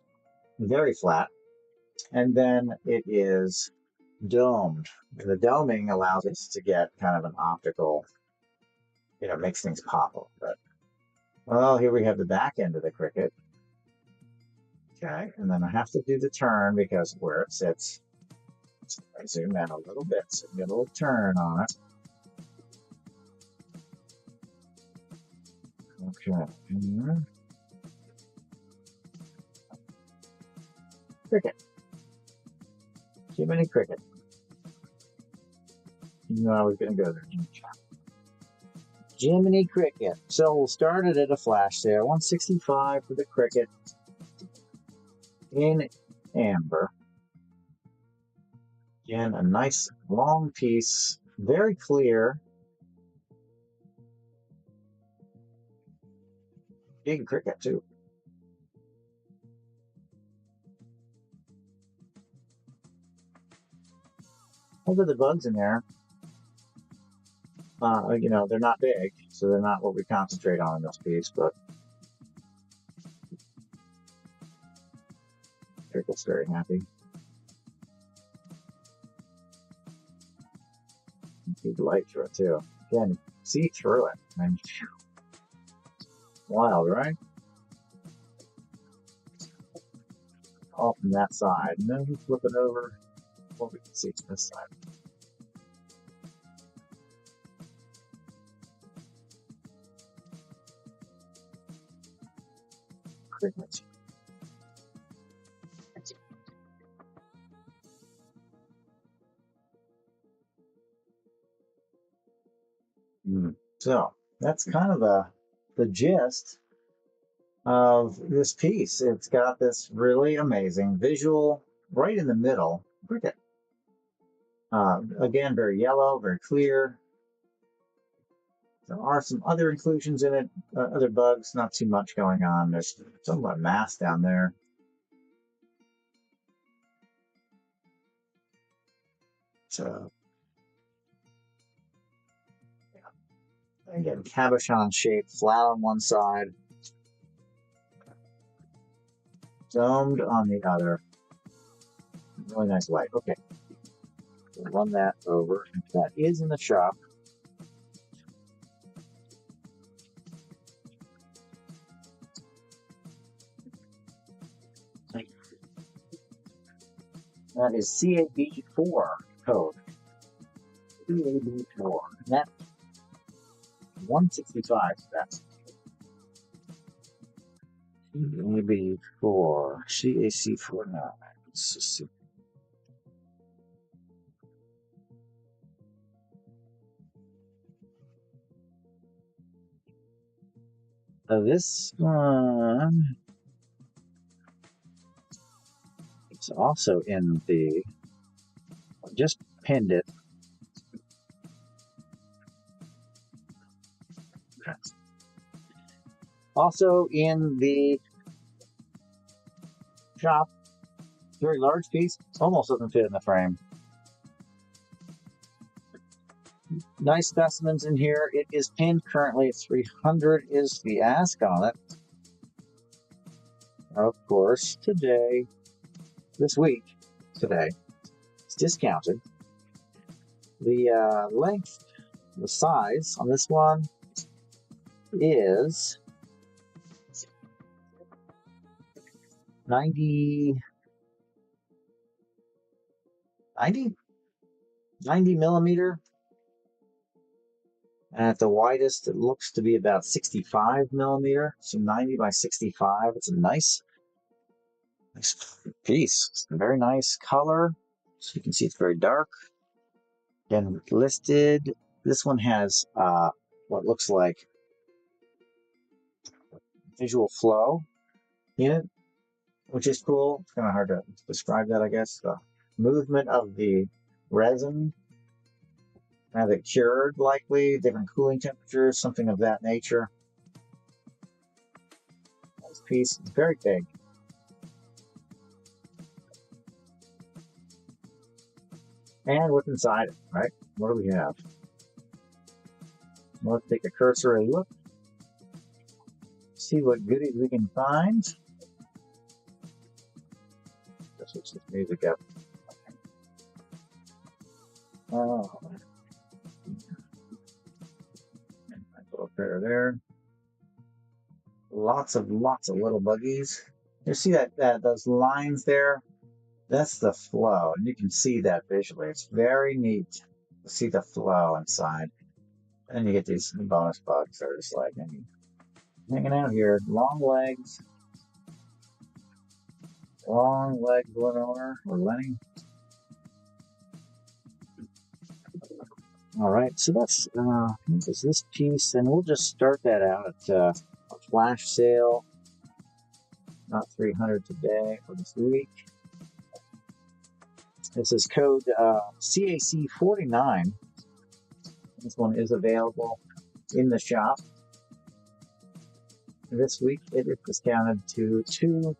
very flat, and then it is domed. The doming allows us to get kind of an optical, makes things pop a little bit. Well, here we have the back end of the cricket. Okay, and then I have to do the turn because of where it sits. So I zoom in a little bit so you get a little turn on it. Okay. Cricket. Jiminy Cricket. You know I was going to go there. Jiminy Cricket. So we'll start it at a flash sale. $165 for the cricket in amber. Again, a nice long piece, very clear. Big cricket too. Those are the bugs in there. You know, they're not big, so they're not what we concentrate on in this piece, but Pickle's very happy. See the light through it too. Again, see through it. I mean, wild, right? All from that side. And then we flip it over. What we can see to this side. Pretty much. So that's kind of the gist of this piece. It's got this really amazing visual right in the middle. Look at again, very yellow, very clear. There are some other inclusions in it, other bugs, not too much going on. There's somewhat mass down there. So, again, cabochon shape, flat on one side, domed on the other. Really nice light. Okay, we'll run that over. That is in the shop. That is CAB4 code. CAB4. That 165. That's CAB4. CAC49. Let's just see. This one is also in the. I just pinned it. Also in the shop, very large piece, almost doesn't fit in the frame. Nice specimens in here. It is pinned currently at 300 is the ask on it. Of course, today, this week, today, it's discounted. The length, the size on this one is 90 millimeter. And at the widest, it looks to be about 65 millimeter. So 90 by 65. It's a nice piece. It's a very nice color. So you can see it's very dark. Again, listed. This one has what looks like visual flow in it, which is cool. It's kind of hard to describe that, I guess. The movement of the resin. Have it cured, likely, different cooling temperatures, something of that nature. This piece is very big. And what's inside it, right? What do we have? Let's take a cursory look. See what goodies we can find. Just switch this music up. Oh. Little pair there. Lots of little buggies. You see that those lines there? That's the flow, and you can see that visually. It's very neat to see the flow inside. And you get these bonus bugs that are just like hanging out here. Long legs, Lenore or Lenny. All right, so that's this piece, and we'll just start that out at a flash sale. Not 300 today for this week. This is code CAC49. This one is available in the shop. This week it is discounted to $210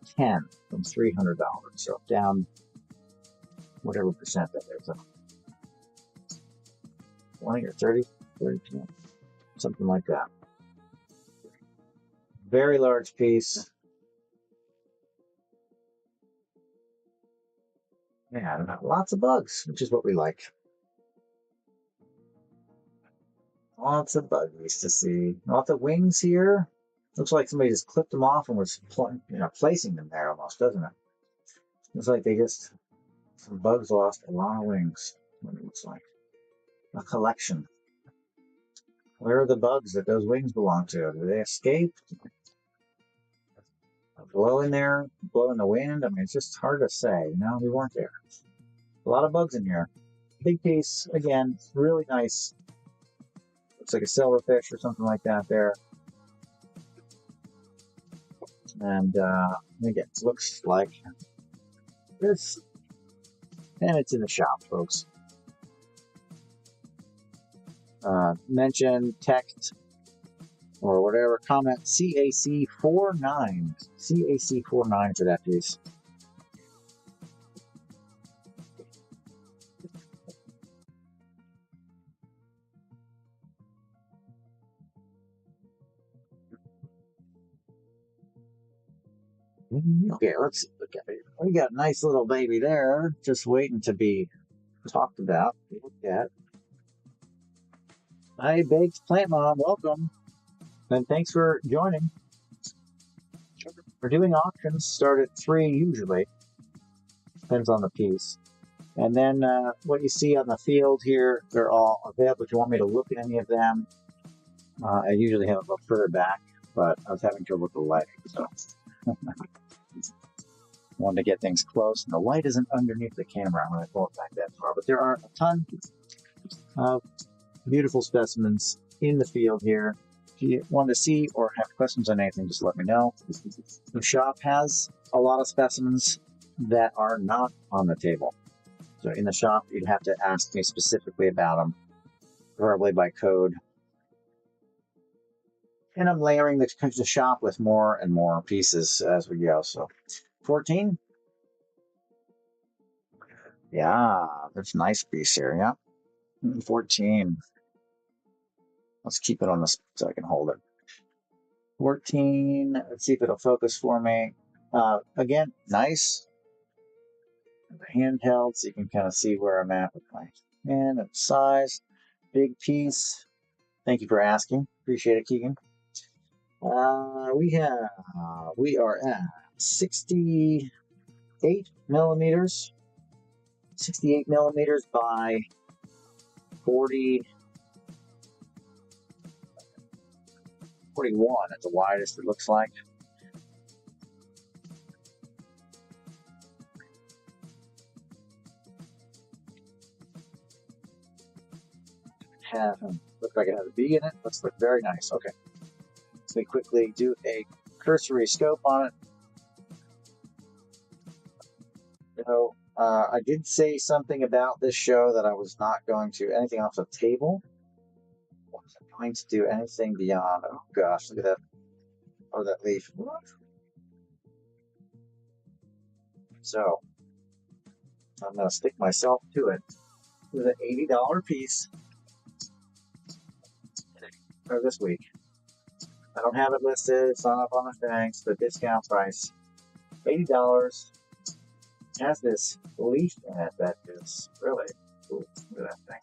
from $300, so down whatever percent that is. 20 or 30, something like that. Very large piece. And lots of bugs, which is what we like. Lots of buggies to see. Lots of wings here. Looks like somebody just clipped them off and was placing them there almost, doesn't it? Looks like some bugs lost a lot of wings. What it looks like. A collection. Where are the bugs that those wings belong to? Did they escape? Blow in there, blow in the wind. I mean, it's just hard to say. No, we weren't there. A lot of bugs in here. Big piece, again, really nice. Looks like a silverfish or something like that there. And again, it looks like this. And it's in the shop, folks. Mention, text, or whatever, comment CAC49. CAC49 for that piece. Okay, let's look at it. We got a nice little baby there, just waiting to be talked about. Look at. Hi, Baked Plant Mom, welcome. And thanks for joining. We're doing auctions, start at 3 usually. Depends on the piece. And then what you see on the field here, they're all available. If you want me to look at any of them, I usually have them further back, but I was having trouble with the lighting, so wanted to get things close. And the light isn't underneath the camera when I pull it back that far, but there are a ton of beautiful specimens in the field here. If you want to see or have questions on anything, just let me know. The shop has a lot of specimens that are not on the table. So in the shop, you'd have to ask me specifically about them, probably by code. And I'm layering the shop with more and more pieces as we go. So 14. Yeah, that's a nice piece here. Yeah. 14. Let's keep it on this so I can hold it. 14. Let's see if it'll focus for me. Again, nice. Handheld, so you can kind of see where I'm at with my hand and size. Big piece. Thank you for asking. Appreciate it, Keegan. We are at 68 millimeters. 68 millimeters by 41 at the widest, it looks like. Looks like it has a B in it. Looks like very nice. Okay. Let me quickly do a cursory scope on it. So, I did say something about this show that I was not going to anything off the table. I wasn't going to do anything beyond. Oh gosh, look at that. Oh, that leaf. So, I'm going to stick myself to it with an $80 piece for this week. I don't have it listed. It's not up on the thing. It's the discount price. $80. Has this leaf in it that is really cool. Look at that thing.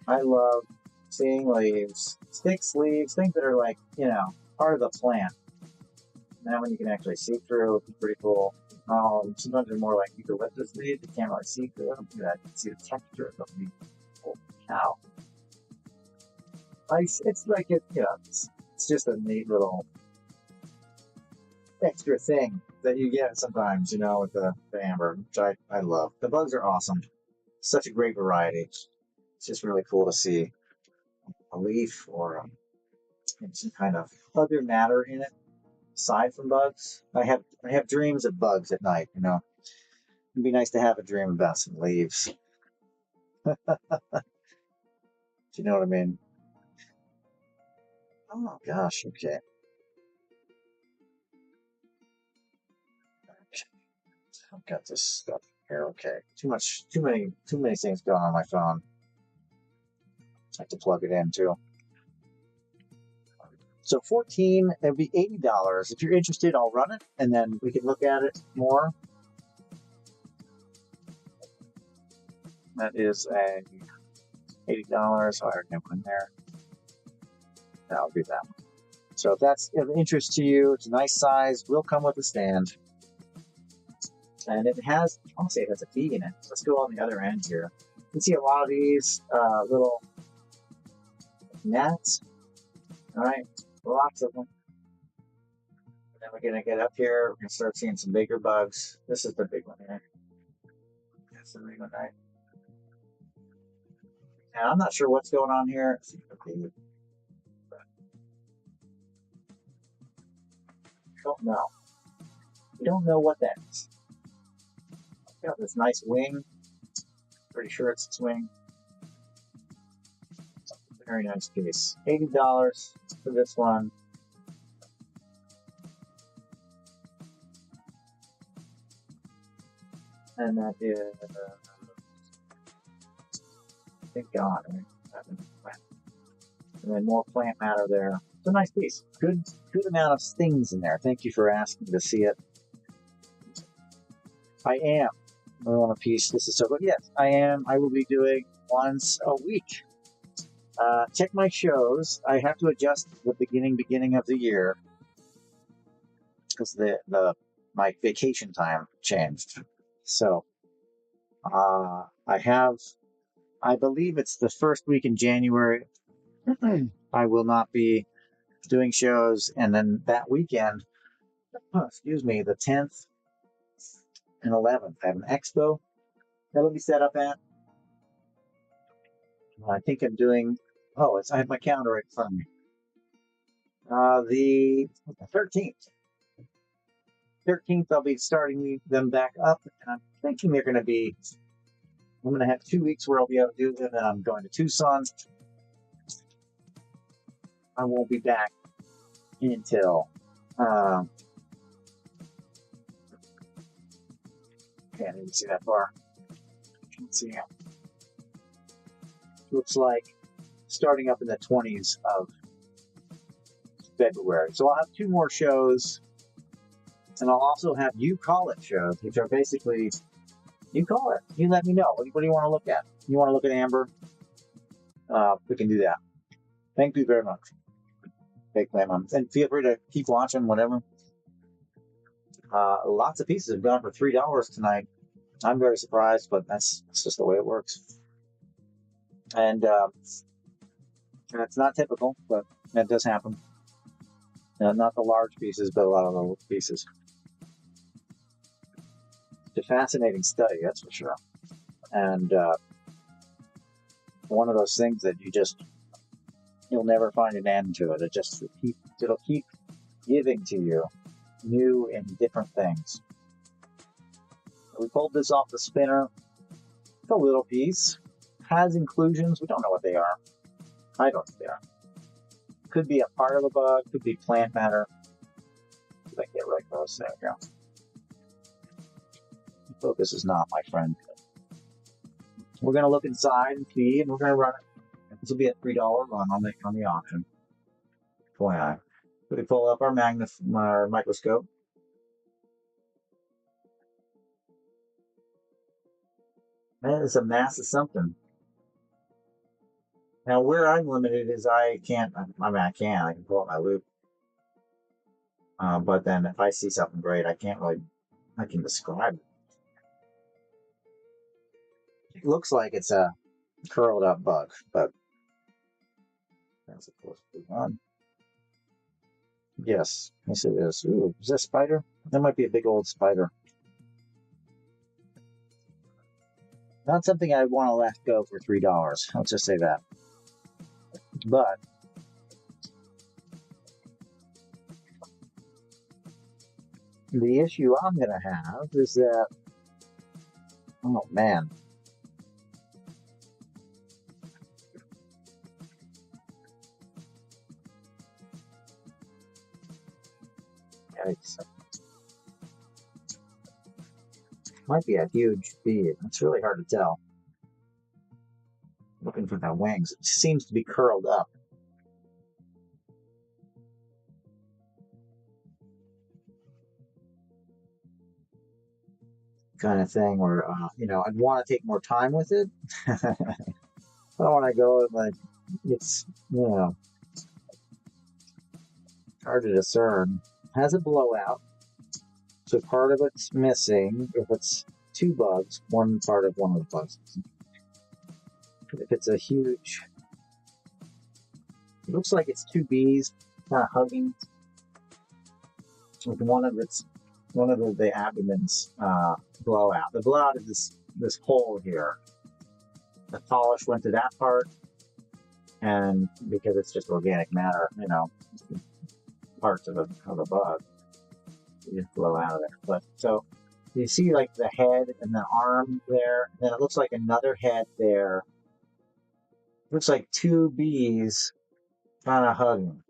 I love seeing leaves, sticks, leaves, things that are like, part of the plant. Now when you can actually see through, it's pretty cool. Sometimes they're more like eucalyptus leaves. You can't really see through them. Look at that. You can see the texture of the leaf. Holy cow. It's like it's just a neat little extra thing that you get sometimes, with the amber, which I love. The bugs are awesome. Such a great variety. It's just really cool to see a leaf or some kind of other matter in it aside from bugs. I have dreams of bugs at night. It'd be nice to have a dream about some leaves. Do you know what I mean? Oh gosh, okay. I've got this stuff Here, okay. Too many things going on my phone. I have to plug it in too. So 14, it'd be $80. If you're interested, I'll run it and then we can look at it more. That is a $80. So I already have one there. That'll be that one. So if that's of interest to you, it's a nice size, will come with a stand. And it has, I want to say it has a key in it. Let's go on the other end here. You can see a lot of these little gnats. All right, lots of them. And then we're going to get up here. We're going to start seeing some bigger bugs. This is the big one here. That's the big one, right? Now, I'm not sure what's going on here. Don't know. We don't know what that is. Got this nice wing. Pretty sure it's its wing. Very nice piece. $80 for this one. And that is, I think, gone. And then more plant matter there. It's a nice piece. Good amount of stings in there. Thank you for asking to see it. I am. We're on a piece. This is so good. Yes, I am. I will be doing once a week. Check my shows. I have to adjust the beginning of the year because my vacation time changed. So I believe it's the first week in January. I will not be doing shows, and then that weekend, excuse me, the 10th and 11th, I have an expo that'll be set up at. I think I'm doing. Oh, I have my calendar right in front of me. The 13th. 13th, I'll be starting them back up, and I'm thinking they're going to be. I'm going to have 2 weeks where I'll be able to do them, and I'm going to Tucson. I won't be back until. Can't even see that far. Can't see it. Looks like starting up in the 20s of February. So I'll have 2 more shows, and I'll also have You Call It shows, which are basically, you call it. You let me know. What do you want to look at? You want to look at Amber? We can do that. Thank you very much. Big plan on. And feel free to keep watching, whatever. Lots of pieces have gone for $3 tonight. I'm very surprised, but that's just the way it works. And it's not typical, but that does happen. Not the large pieces, but a lot of the little pieces. It's a fascinating study, that's for sure. And one of those things that you'll never find an end to it. It'll keep giving to you new and different things. We pulled this off the spinner. It's a little piece. Has inclusions. We don't know what they are. I don't know what they are. Could be a part of a bug. Could be plant matter. If I get right close, there we go. Focus is not my friend. We're going to look inside and see, and we're going to run it. This will be a $3 run on the auction. FYI. We pull up our microscope. That is a mass of something. Now, where I'm limited is I can pull up my loop. But then if I see something great, I can describe it. It looks like it's a curled up bug, but that's supposed to be one. Yes, it is. Ooh, is that a spider? That might be a big old spider. Not something I want to let go for $3. Let's just say that. But the issue I'm going to have is that, oh man. Yikes. Might be a huge bead. It's really hard to tell. Looking for the wings. It seems to be curled up. Kind of thing where, you know, I'd want to take more time with it. I don't want to go like, it's, you know, hard to discern. Has a blowout. So part of it's missing. If it's two bugs, one part of one of the bugs. If it's a huge, it looks like it's two bees kind of hugging. With one of the abdomens blowout. The blowout is this hole here. The polish went to that part, and because it's just organic matter, you know, parts of a bug, you just blow out of there. But so you see like the head and the arm there, and then it looks like another head there. Looks like two bees kind of hugging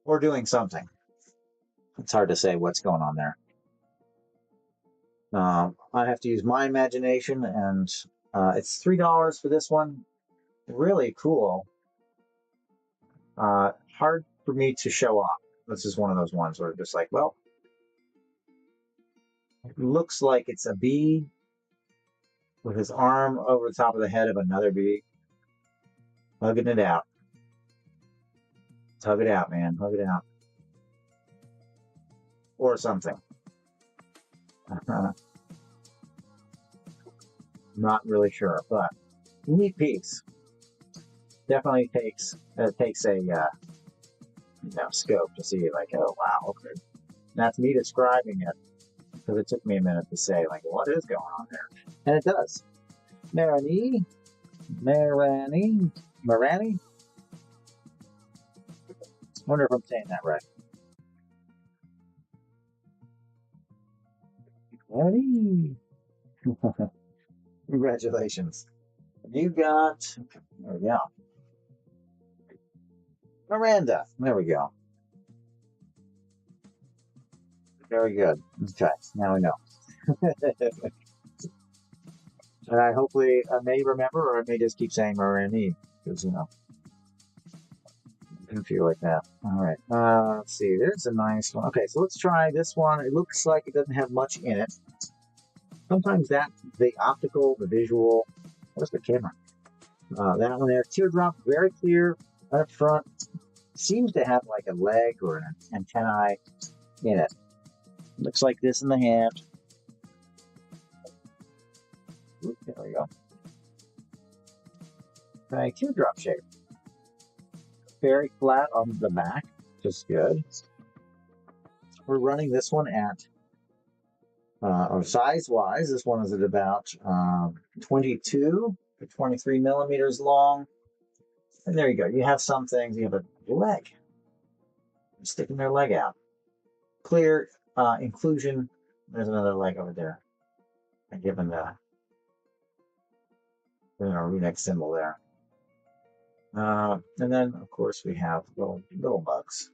or doing something. It's hard to say what's going on there. I have to use my imagination, and it's $3 for this one. Really cool. Hard for me to show off. This is one of those ones where just like, well, it looks like it's a bee with his arm over the top of the head of another bee, hugging it out. Hug it out, man. Hug it out. Or something. Not really sure, but neat piece. Definitely takes a scope to see like, oh wow, okay. That's me describing it because it took me a minute to say like what is going on there, and it does. Marani. Wonder if I'm saying that right. Marani. Congratulations. You got, there we go. Miranda. There we go. Very good. Okay, now we know. And I hopefully may remember, or I may just keep saying Miranda, because, you know, I can feel like that. All right. Let's see. There's a nice one. Okay, so let's try this one. It looks like it doesn't have much in it. Sometimes the optical, the visual, where's the camera? That one there, teardrop, very clear up front. Seems to have like a leg or an antennae in it. Looks like this in the hand. Ooh, there we go. Okay, teardrop shape. Very flat on the back, just good. We're running this one at, or size-wise, this one is at about 22 to 23 millimeters long. And there you go. You have some things. You have a leg. They're sticking their leg out. Clear inclusion. There's another leg over there. And given the runic symbol there. And then, of course, we have little bugs.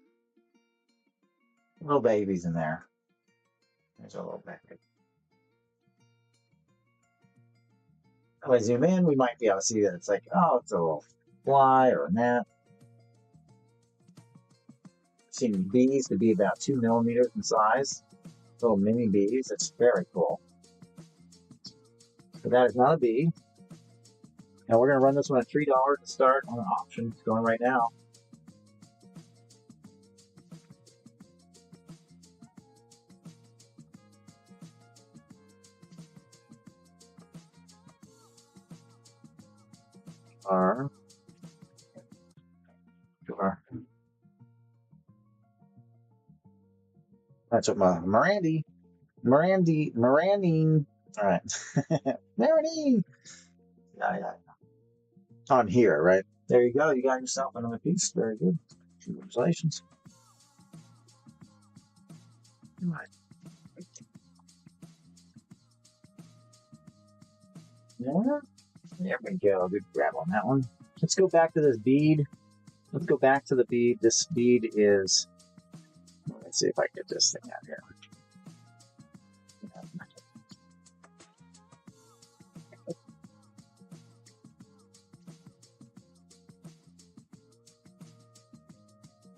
Little babies in there. There's a little baby. If I zoom in, we might be able to see that it's like, oh, it's a little fly or a gnat. I've seen bees to be about 2 millimeters in size. Little mini bees. It's very cool. But that is not a bee. Now we're going to run this one at $3 to start on an auction. It's going right now. Sure. That's what Miranda. All right. Miranda. Yeah. On here, right? There you go. You got yourself another piece. Very good. Congratulations. All right. Yeah. There we go. Good grab on that one. Let's go back to this bead. Let's go back to the bead. This bead is, let's see if I can get this thing out here.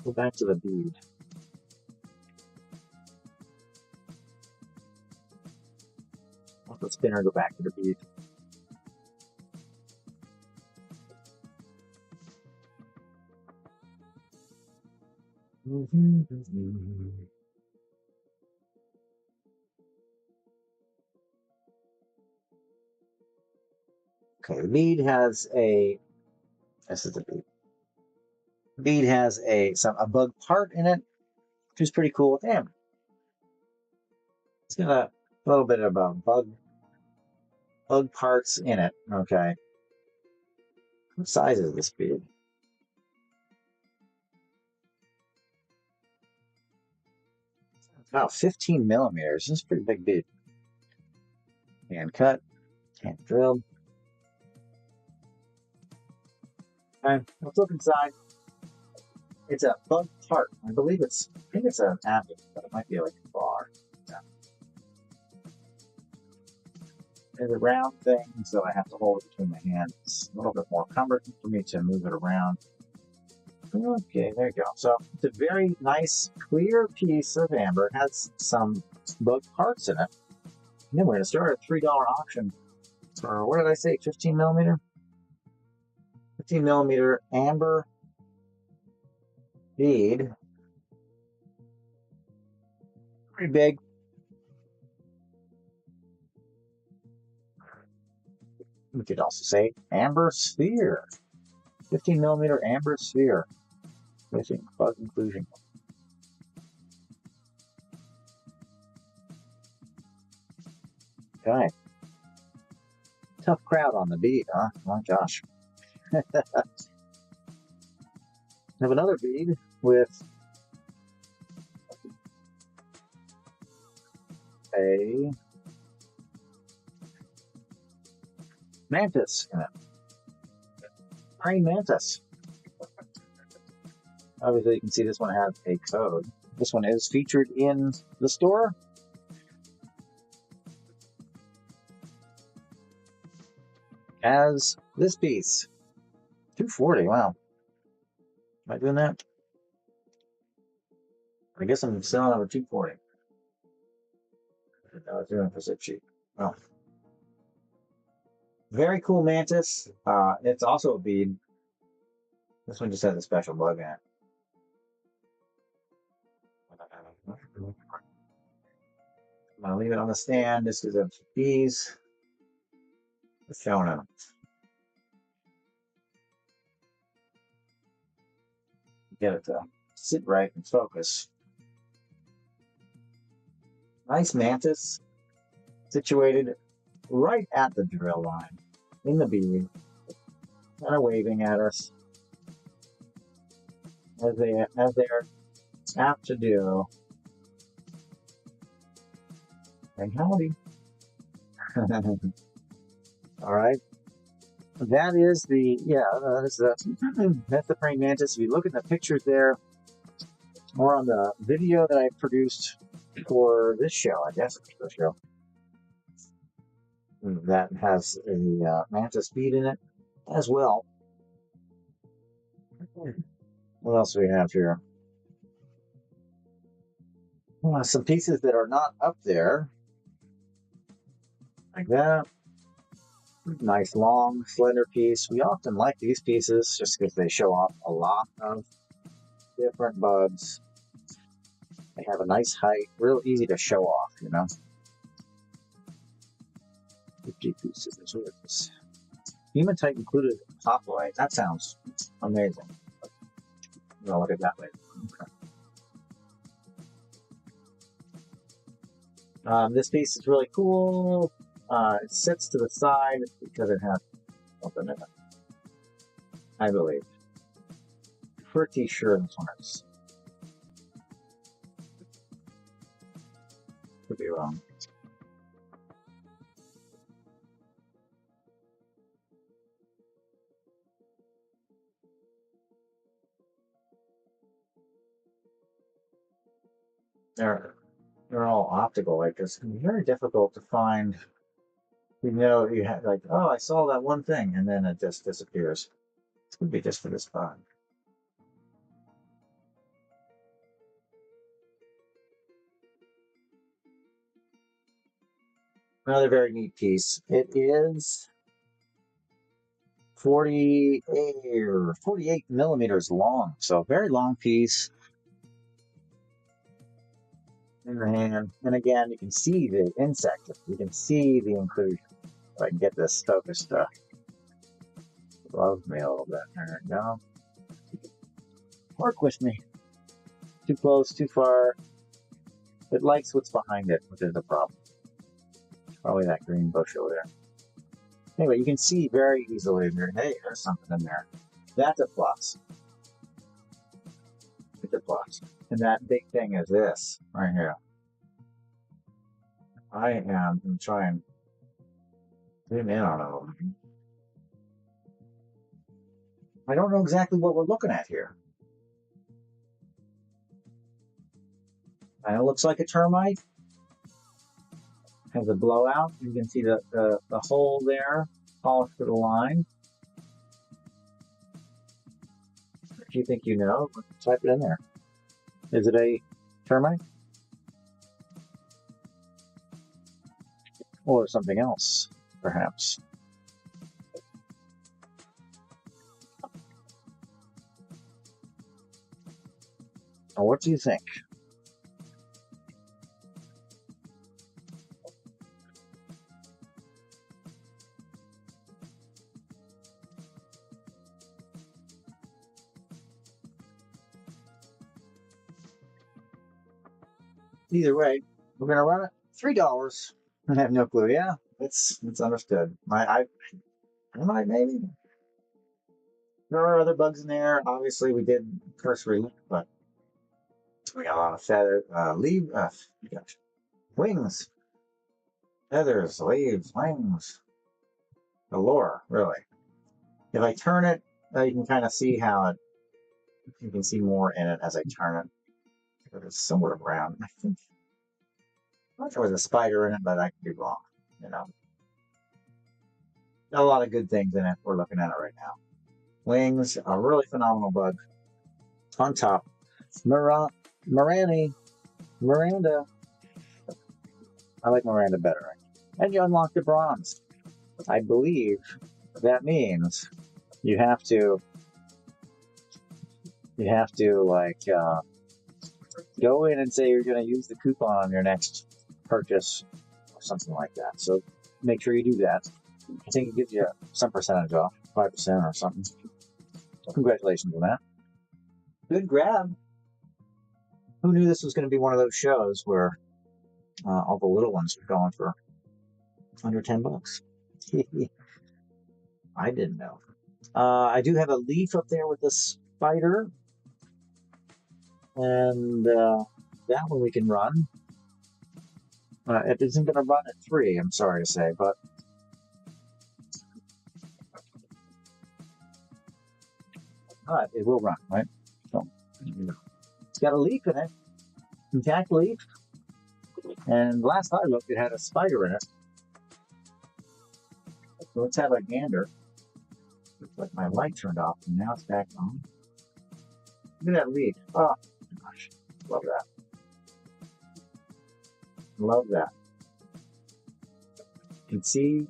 Go back to the bead. Let the spinner go back to the bead. Okay, the bead has a. This is the bead. The bead has a bug part in it, which is pretty cool. Damn, it's got a little bit of bug parts in it. Okay, what size is this bead? About 15 millimeters. This is a pretty big bead. Hand cut, hand drilled. Okay, let's look inside. It's a bug part. I think it's an apple, but it might be like a bar. Yeah. It's a round thing, so I have to hold it between my hands. It's a little bit more cumbersome for me to move it around. Okay, there you go. So it's a very nice, clear piece of amber. It has some bug parts in it. And then we're going to start a $3 auction for, what did I say, 15 millimeter? 15 millimeter amber bead. Pretty big. We could also say amber sphere. 15 millimeter amber sphere. Missing bug inclusion. Okay. Tough crowd on the bead, huh? My gosh. I have another bead with a mantis in it. Praying mantis. Obviously, you can see this one has a code. This one is featured in the store. As this piece. $240, wow. Am I doing that? I guess I'm selling over $240. I was doing it for zip sheet. Well, very cool mantis. It's also a bead. This one just has a special bug in it. I'm gonna leave it on the stand just because of bees. It's showing them. Get it to sit right and focus. Nice mantis situated right at the drill line in the bead, kind of waving at us as they're apt to do. And howdy. All right. That is that's the praying mantis. If you look at the pictures there, or on the video that I produced for this show, I guess it's the show, that has a mantis bead in it as well. What else do we have here? Some pieces that are not up there, like that. Nice long slender piece. We often like these pieces just because they show off a lot of different bugs. They have a nice height, real easy to show off, you know. 50 pieces. What is this? Hematite included top light. That sounds amazing. I'll look at that later. Okay. This piece is really cool. It sits to the side because it has something in it, I believe. Pretty sure this one is. Could be wrong. They're all optical. Like it's very difficult to find. You know, you have like, oh, I saw that one thing, and then it just disappears. It could be just for this bug. Another very neat piece. It is 48 millimeters long, so very long piece in the hand. And again, you can see the insect. You can see the inclusion. If I can get this focused, love me a little bit. There we go. Work with me. Too close, too far. It likes what's behind it, which is the problem. Probably that green bush over there. Anyway, you can see very easily there. Hey, there's something in there. That's a plus. It's a plus. And that big thing is this right here. I'm trying to zoom in on it. I don't know exactly what we're looking at here. And it looks like a termite. Has a blowout. You can see the hole there, polished to the line. If you think you know, type it in there. Is it a termite? Or something else, perhaps. Now, what do you think? Either way, we're gonna run it $3. I have no clue. Yeah, it's understood. I might maybe. There are other bugs in there. Obviously, we did cursory look, but we got a lot of feather, wings, feathers, leaves, wings, galore. Really. If I turn it, you can kind of see how you can see more in it as I turn it. It's somewhere around. I think. I'm not sure there was a spider in it, but I could be wrong. You know, got a lot of good things in it. We're looking at it right now. Wings, a really phenomenal bug. On top, Miranda. I like Miranda better. And you unlock the bronze. I believe that means you have to like go in and say you're going to use the coupon on your next purchase or something like that. So make sure you do that. I think it gives you some percentage off, 5% or something. So congratulations on that. Good grab. Who knew this was going to be one of those shows where all the little ones are going for under $10? I didn't know. I do have a leaf up there with the spider. And that one we can run. It isn't going to run at 3, I'm sorry to say, but it will run, right? So, it's got a leaf in it, intact leaf. And last I looked, it had a spider in it. So let's have a gander. Looks like my light turned off, and now it's back on. Look at that leaf. Oh, gosh. Love that. Love that. You can see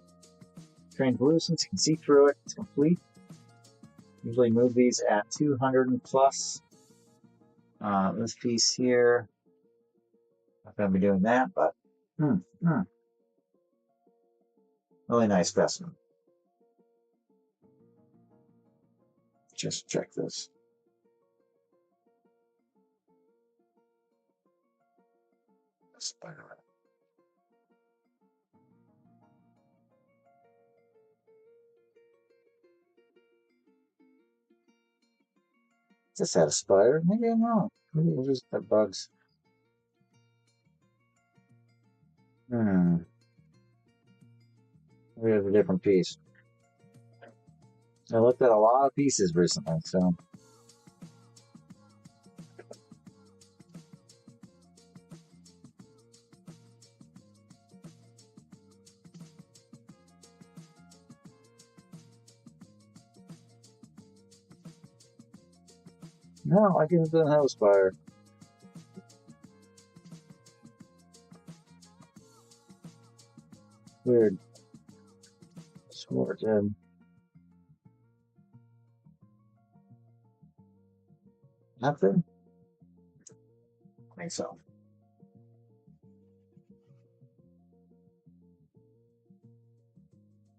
translucence, you can see through it, it's complete. Usually move these at 200 and plus. This piece here, not going to be doing that, but really nice specimen. Just check this. Spider. This had a spider? Maybe I'm wrong. Maybe it was just the bugs. Maybe it's a different piece. I looked at a lot of pieces recently, so. No, I guess it doesn't have a spider. Weird. Sorted. Nothing? I think so.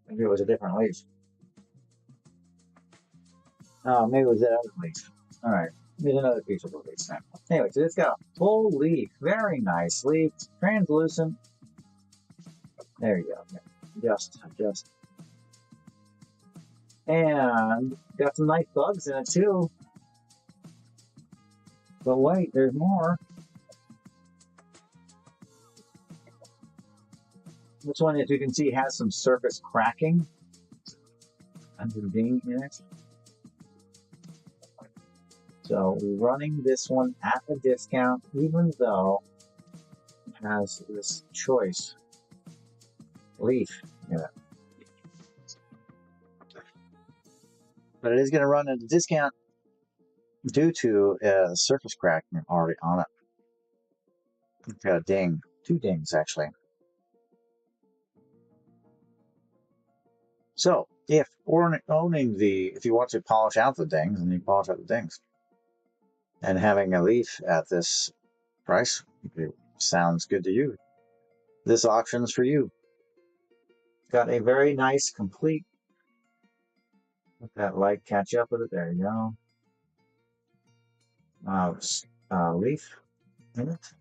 Maybe it was a different leaf. Oh, maybe it was that other leaf. All right. Here's another piece of the leaf now. Anyway, so it's got a full leaf. Very nice leaf. Translucent. There you go. Just. And got some nice bugs in it too. But wait, there's more. This one, as you can see, has some surface cracking under the ding in it. So running this one at a discount, even though it has this choice leaf in it. But it is going to run at a discount due to surface cracking already on it. It's got a ding, 2 dings actually. So if you want to polish out the dings, then you polish out the dings. And having a leaf at this price sounds good to you. This auction's for you. Got a very nice, complete. Let that light catch up with it. There you go. Leaf in it.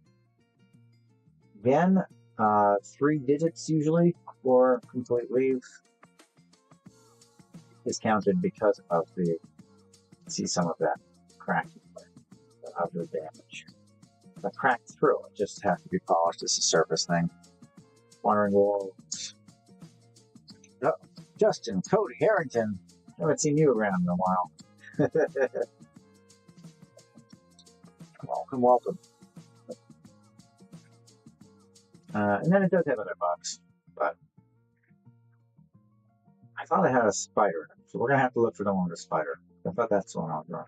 Again, 3 digits usually for complete leaves. Discounted because of the, see some of that cracking of the damage. That cracked through. It just has to be polished. It's a surface thing. Wandering Wolves. Oh, Justin, Cody, Harrington. I haven't seen you around in a while. Welcome. And then it does have other bugs, but I thought I had a spider, so we're gonna have to look for the one with a spider. I thought that's the one I was wrong.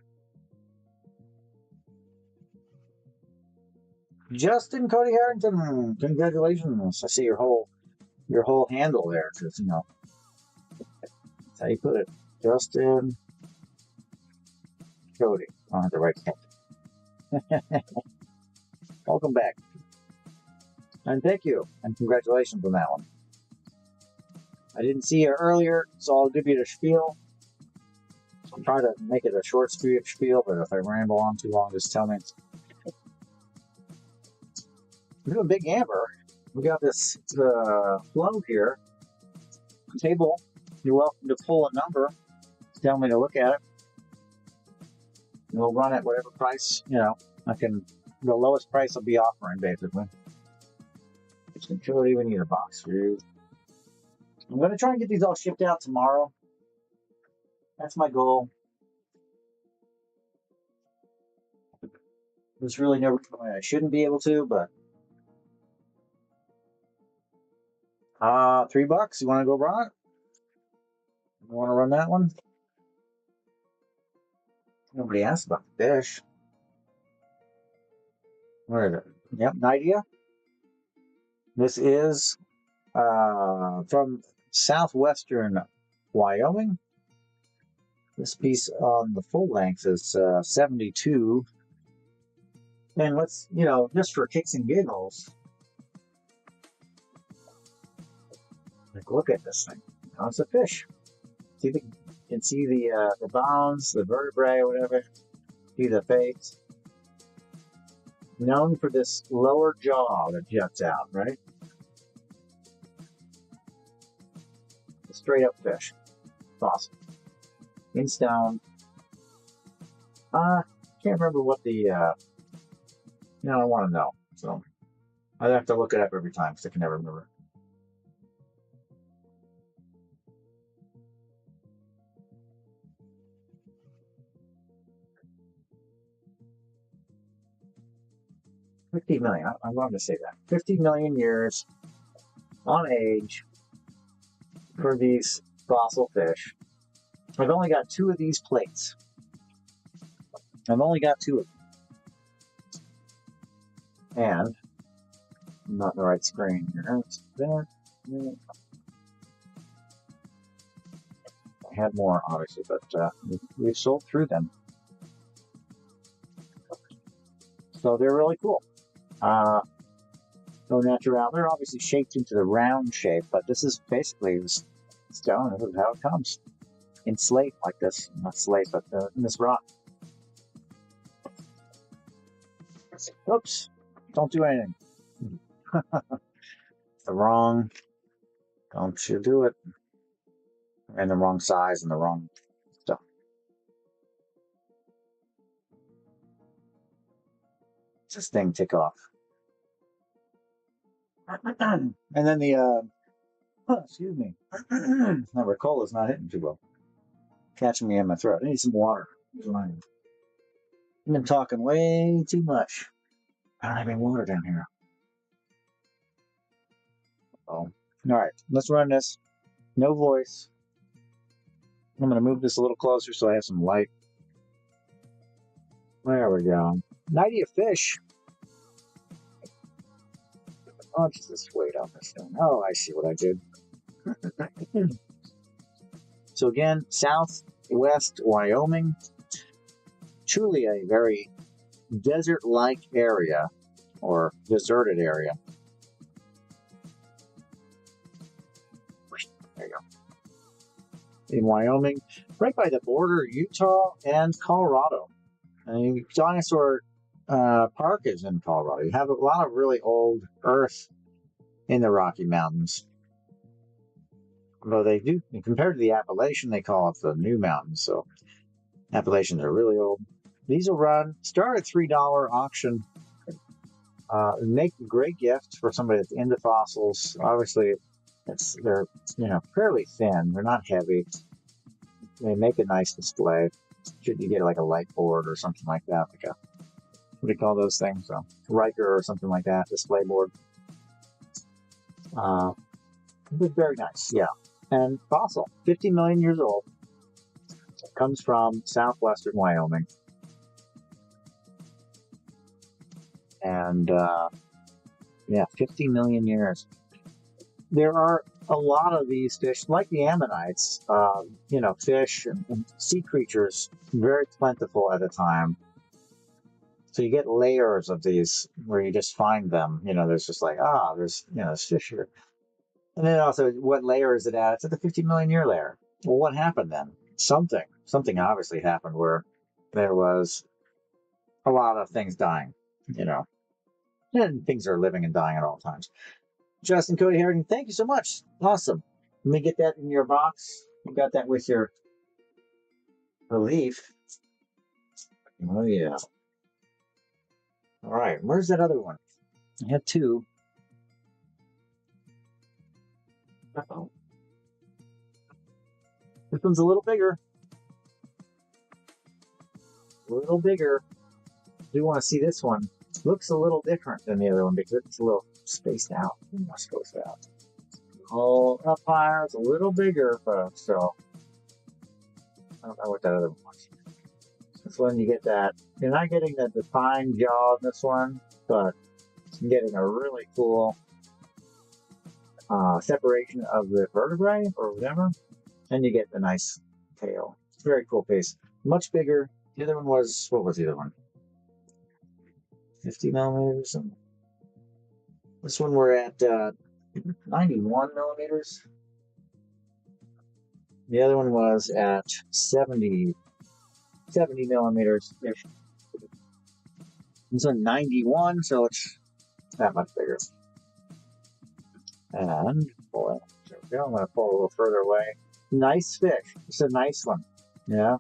Justin, Cody, Harrington, congratulations! I see your whole handle there, because you know that's how you put it. Justin, Cody, on the right hand. Welcome back, and thank you, and congratulations on that one. I didn't see you earlier, so I'll give you the spiel. I'll try to make it a short spiel, but if I ramble on too long, just tell me. We're doing Big Amber. We got this flow here. Table. You're welcome to pull a number. Tell me to look at it. We'll run at whatever price, you know, the lowest price I'll be offering, basically. I'm sure even need a box for you. I'm going to try and get these all shipped out tomorrow. That's my goal. There's really no reason why I shouldn't be able to, but $3. You want to go run it? You want to run that one? Nobody asked about the fish. Where is it? Yep, Nydia. This is from southwestern Wyoming. This piece on the full length is 72. And let's, you know, just for kicks and giggles, like, look at this thing. Now it's a fish. You can see the bones, the vertebrae, whatever. See the face. Known for this lower jaw that juts out, right? A straight up fish. It's awesome. In stone. Can't remember what the, I want to know. So I'd have to look it up every time because I can never remember. $50 million. I'm going to say that. 50 million years on age for these fossil fish. I've only got 2 of these plates. I've only got 2 of them. And I'm not in the right screen here. There. had more, obviously, but we've sold through them. So they're really cool. So natural. They're obviously shaped into the round shape, but this is basically stone. This is how it comes in slate like this. Not slate, but in this rock. Oops! Don't do anything. The wrong. Don't you do it? And the wrong size and the wrong stuff. What's this thing tick off? And then the excuse me. My Ricola's not hitting too well. Catching me in my throat. I need some water. I've been talking way too much. I don't have any water down here. Oh. Alright, let's run this. No voice. I'm going to move this a little closer so I have some light. There we go. Nighty a fish. Oh, just wait on this thing. Oh, I see what I did. So again, southwest Wyoming. Truly a very desert-like area, or deserted area. There you go. In Wyoming, right by the border, Utah and Colorado. And Dinosaur Park is in Colorado. You have a lot of really old earth in the Rocky Mountains. Although they do, compared to the Appalachian, they call it the New Mountains. So Appalachians are really old. These will start at $3 auction. Make a great gift for somebody that's into fossils. Obviously, they're fairly thin. They're not heavy. They make a nice display. Should you get like a light board or something like that, like a what do you call those things? A Riker or something like that, display board. Very nice, yeah. And fossil, 50 million years old. It comes from southwestern Wyoming. And 50 million years. There are a lot of these fish, like the ammonites, fish and sea creatures, very plentiful at the time. So you get layers of these where you just find them. There's just like, there's fish here. And then also, what layer is it at? It's at the 50 million year layer. Well, what happened then? Something obviously happened where there was a lot of things dying, and things are living and dying at all times. Justin Cody Harrington, thank you so much. Awesome. Let me get that in your box. You got that with your relief. Oh, yeah. All right. Where's that other one? I have two. Uh-oh. This one's a little bigger. A little bigger. I do want to see this one. Looks a little different than the other one because it's a little spaced out. Spaced out. Oh, up higher. It's a little bigger, folks. So I don't know what that other one was. This one you get that. You're not getting the defined jaw in this one, but you're getting a really cool separation of the vertebrae or whatever, and you get the nice tail. It's a very cool piece. Much bigger. The other one was, what was the other one? 50 millimeters. And this one we're at 91 millimeters. The other one was at 70 millimeters. This one 91, so it's that much bigger. And boy, there we go. I'm going to pull a little further away. Nice fish. It's a nice one. Yeah.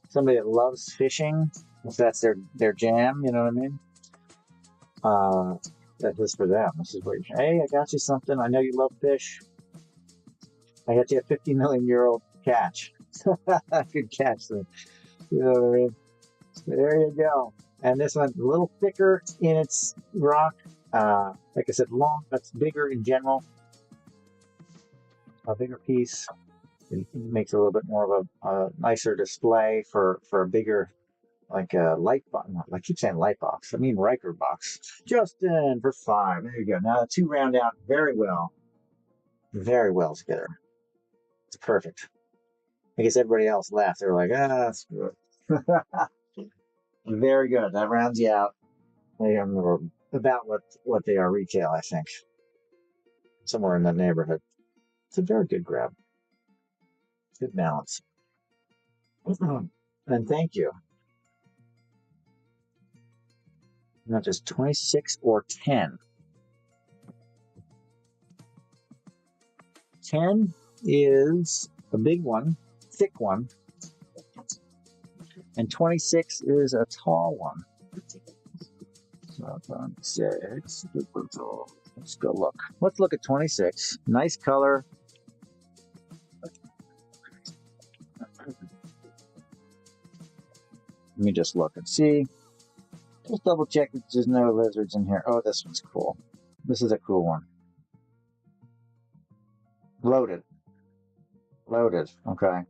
Somebody that loves fishing, if that's their jam, you know what I mean? That is for them. This is what hey, I got you something. I know you love fish. I got you a 50 million year old catch. Good catch, then. You know what I mean? There you go. And this one, a little thicker in its rock. Like I said, long. That's bigger in general. A bigger piece. It makes a little bit more of a nicer display for a bigger, like a light box. I keep saying light box. I mean Riker box. Justin for 5. There you go. Now the two round out very well together. Perfect. I guess everybody else laughed. They were like, ah, screw it. Very good. That rounds you out. They are about what they are retail, I think. Somewhere in that neighborhood. It's a very good grab. Good balance. And thank you. Not just 26 or 10. 10 is a big one, thick one. And 26 is a tall one. So 26. Let's go look. Let's look at 26. Nice color. Let me just look and see. Just double check that there's no lizards in here. Oh, this one's cool. This is a cool one. Loaded. Loaded. Okay.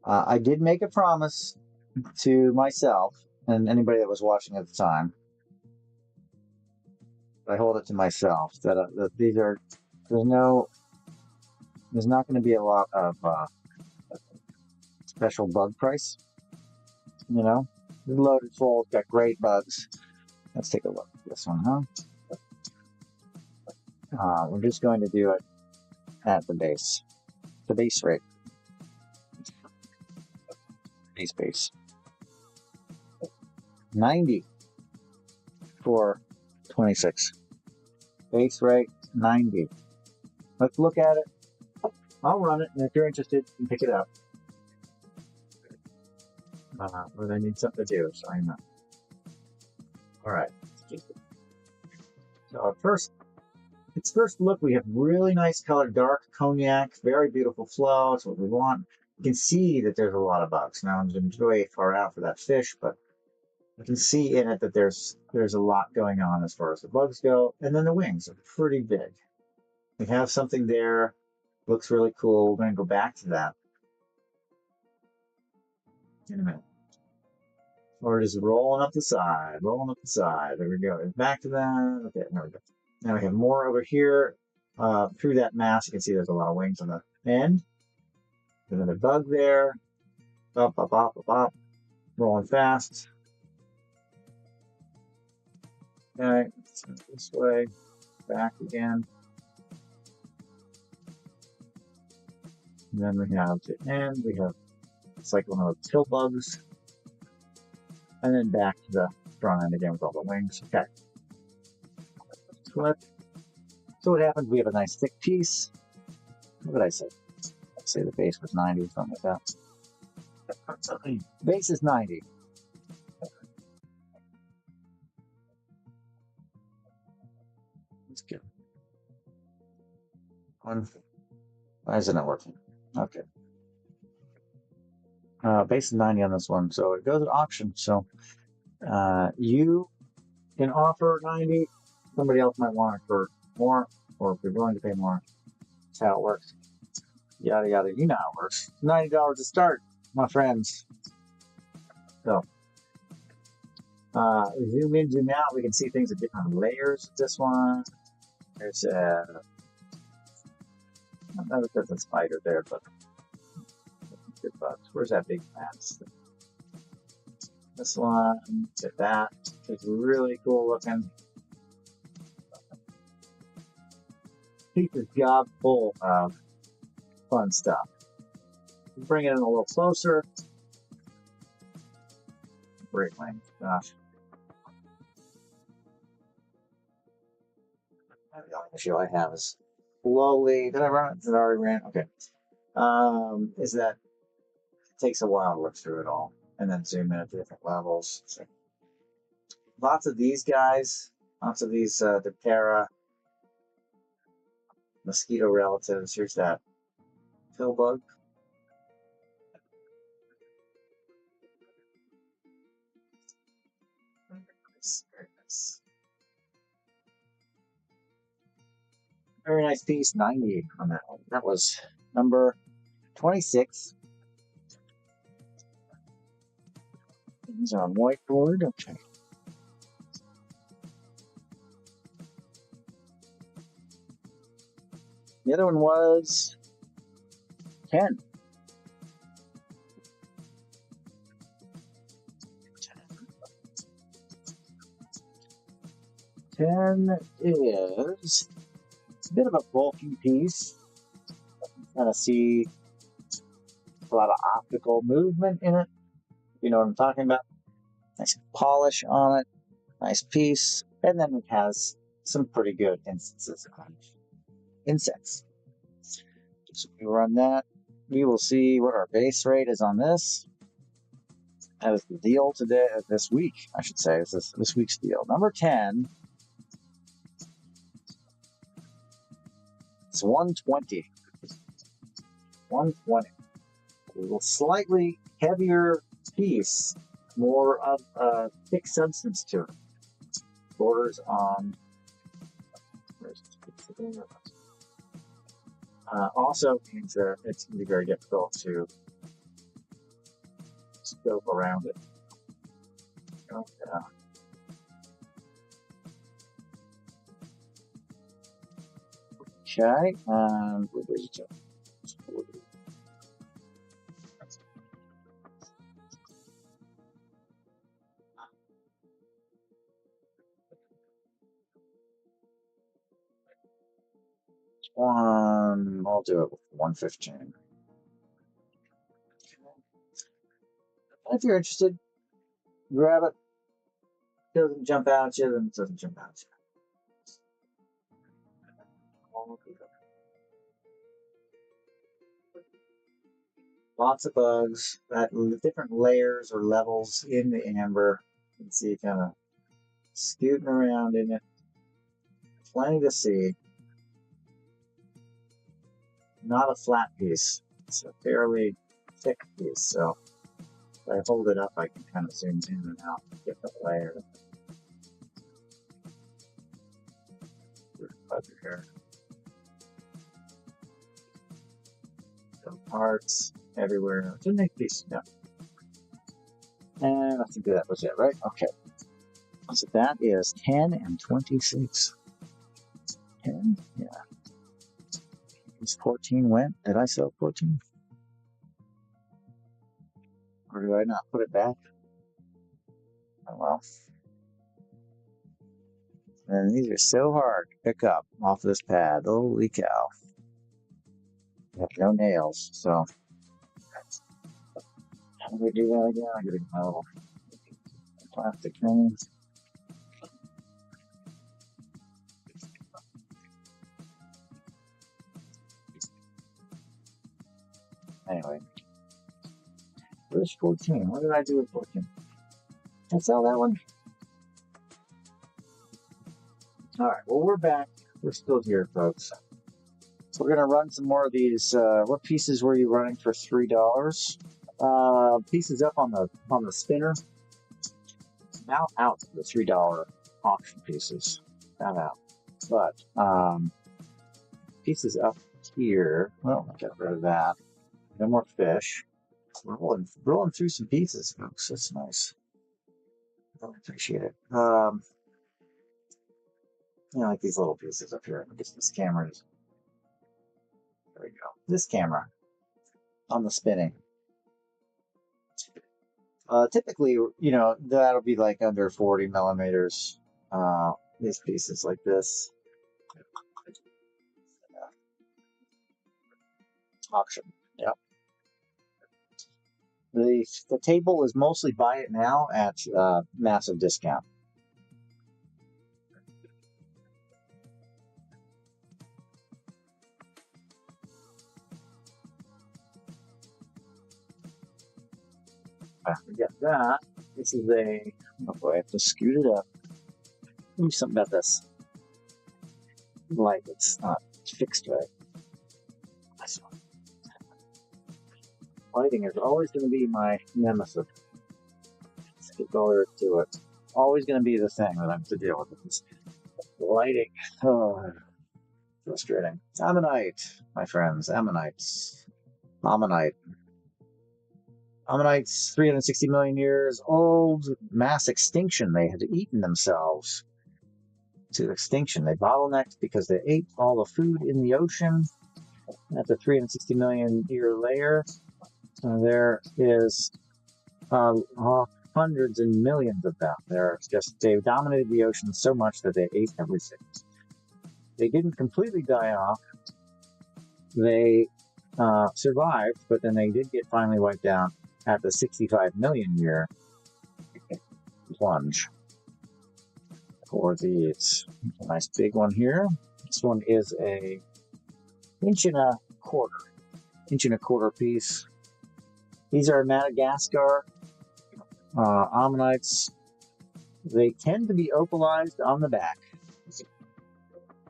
I did make a promise to myself and anybody that was watching at the time. I hold it to myself that these are. There's not going to be a lot of special bug price. You know, loaded full. It's got great bugs. Let's take a look at this one, huh? We're just going to do it at the base rate. Base. 90 for 26. Base rate 90. Let's look at it. I'll run it, and if you're interested, you can pick it up. But I need something to do, so I'm not. All right. So first look, we have really nice color, dark cognac, very beautiful flow. That's what we want. You can see that there's a lot of bugs. Now I'm way far out for that fish, but you can see in it that there's a lot going on as far as the bugs go. And then the wings are pretty big. We have something there. Looks really cool. We're going to go back to that in a minute. Or just rolling up the side. There we go. Back to that. Okay, there we go. Now we have more over here. Through that mass, you can see there's a lot of wings on the end. There's another bug there. Up. Rolling fast. Okay, this way. Back again. And then we have the end. We have it's like one of those tilt bugs. And then back to the front end again with all the wings. Okay. Flip. So what happens? We have a nice thick piece. What did I say? Let's say the base was 90, something like that. Base is 90. Let's get one. Why is it not working? Okay. Base is 90 on this one, so it goes at auction. So you can offer 90. Somebody else might want it for more, or if you're willing to pay more. That's how it works. Yada yada. You know how it works. $90 to start, my friends. So zoom in, zoom out. We can see things at different layers. This one. There's I don't know if there's a spider there, but good bugs. Where's that big mass? This one, to that. It's really cool looking. Piece is job full of fun stuff. Bring it in a little closer. Great length. Gosh. The only issue I have is slowly. Did I run it? Did I already ran? Okay. Is that it takes a while to look through it all and then zoom in at different levels. So, lots of these guys, lots of these Diptera mosquito relatives. Here's that pill bug. Very nice. Very nice piece. 90 on that one. That was number 26. These are on whiteboard. Okay. The other one was 10. 10 is a bit of a bulky piece. Kind of see a lot of optical movement in it. You know what I'm talking about? Nice polish on it, nice piece, and then it has some pretty good instances of insects. So we run that. We will see what our base rate is on this. That was the deal today, this week, I should say. This week's deal. Number 10. It's 120. 120. A little slightly heavier piece, more of a thick substance to it. Borders on. Also means that it's going to be very difficult to scope around it. Okay, and we'll reach it. I'll do it with 115. If you're interested, grab it. If it doesn't jump out at you, then it doesn't jump out at you. Lots of bugs, different layers or levels in the amber. You can see kind of scooting around in it. Plenty to see. Not a flat piece. It's a fairly thick piece, so if I hold it up, I can kind of zoom in and out, get the layer. Here. Some parts everywhere. It's a neat piece. Yeah. And I think that was it, right? Okay. So that is 10 and 26. 10? Yeah. Is 14 went? Did I sell 14? Or do I not put it back? Oh well. And these are so hard to pick up off this pad. Holy cow. I have no nails, so how do we do that again? I gotta go plastic things. Anyway, where's 14? What did I do with 14? Did I sell that one? Alright, well, we're back. We're still here, folks. So we're going to run some more of these. What pieces were you running for $3? Pieces up on the spinner. About out the $3 auction pieces. About out. But pieces up here. Well, I'll get rid of that. No more fish. Rolling through some pieces, folks. That's nice. I appreciate it. Like these little pieces up here. I guess this camera is. There we go. This camera on the spinning. Typically, that'll be like under 40 millimeters. These pieces like this. Auction. Yep. The table is mostly buy it now at massive discount. We got that. This is oh boy, I have to scoot it up. Do something about this light. It's not fixed right. Lighting is always going to be my nemesis. Let's get over to it. Always going to be the thing that I have to deal with. This lighting. Oh, frustrating. Ammonite, my friends. Ammonites. Ammonite. Ammonites, 360 million years old. Mass extinction. They had eaten themselves to extinction. They bottlenecked because they ate all the food in the ocean. That's a 360 million year layer. There is hundreds and millions of them. They've dominated the ocean so much that they ate everything. They didn't completely die off. They survived, but then they did get finally wiped out at the 65 million year plunge for these. A nice big one here. This one is a inch and a quarter piece. These are Madagascar ammonites. They tend to be opalized on the back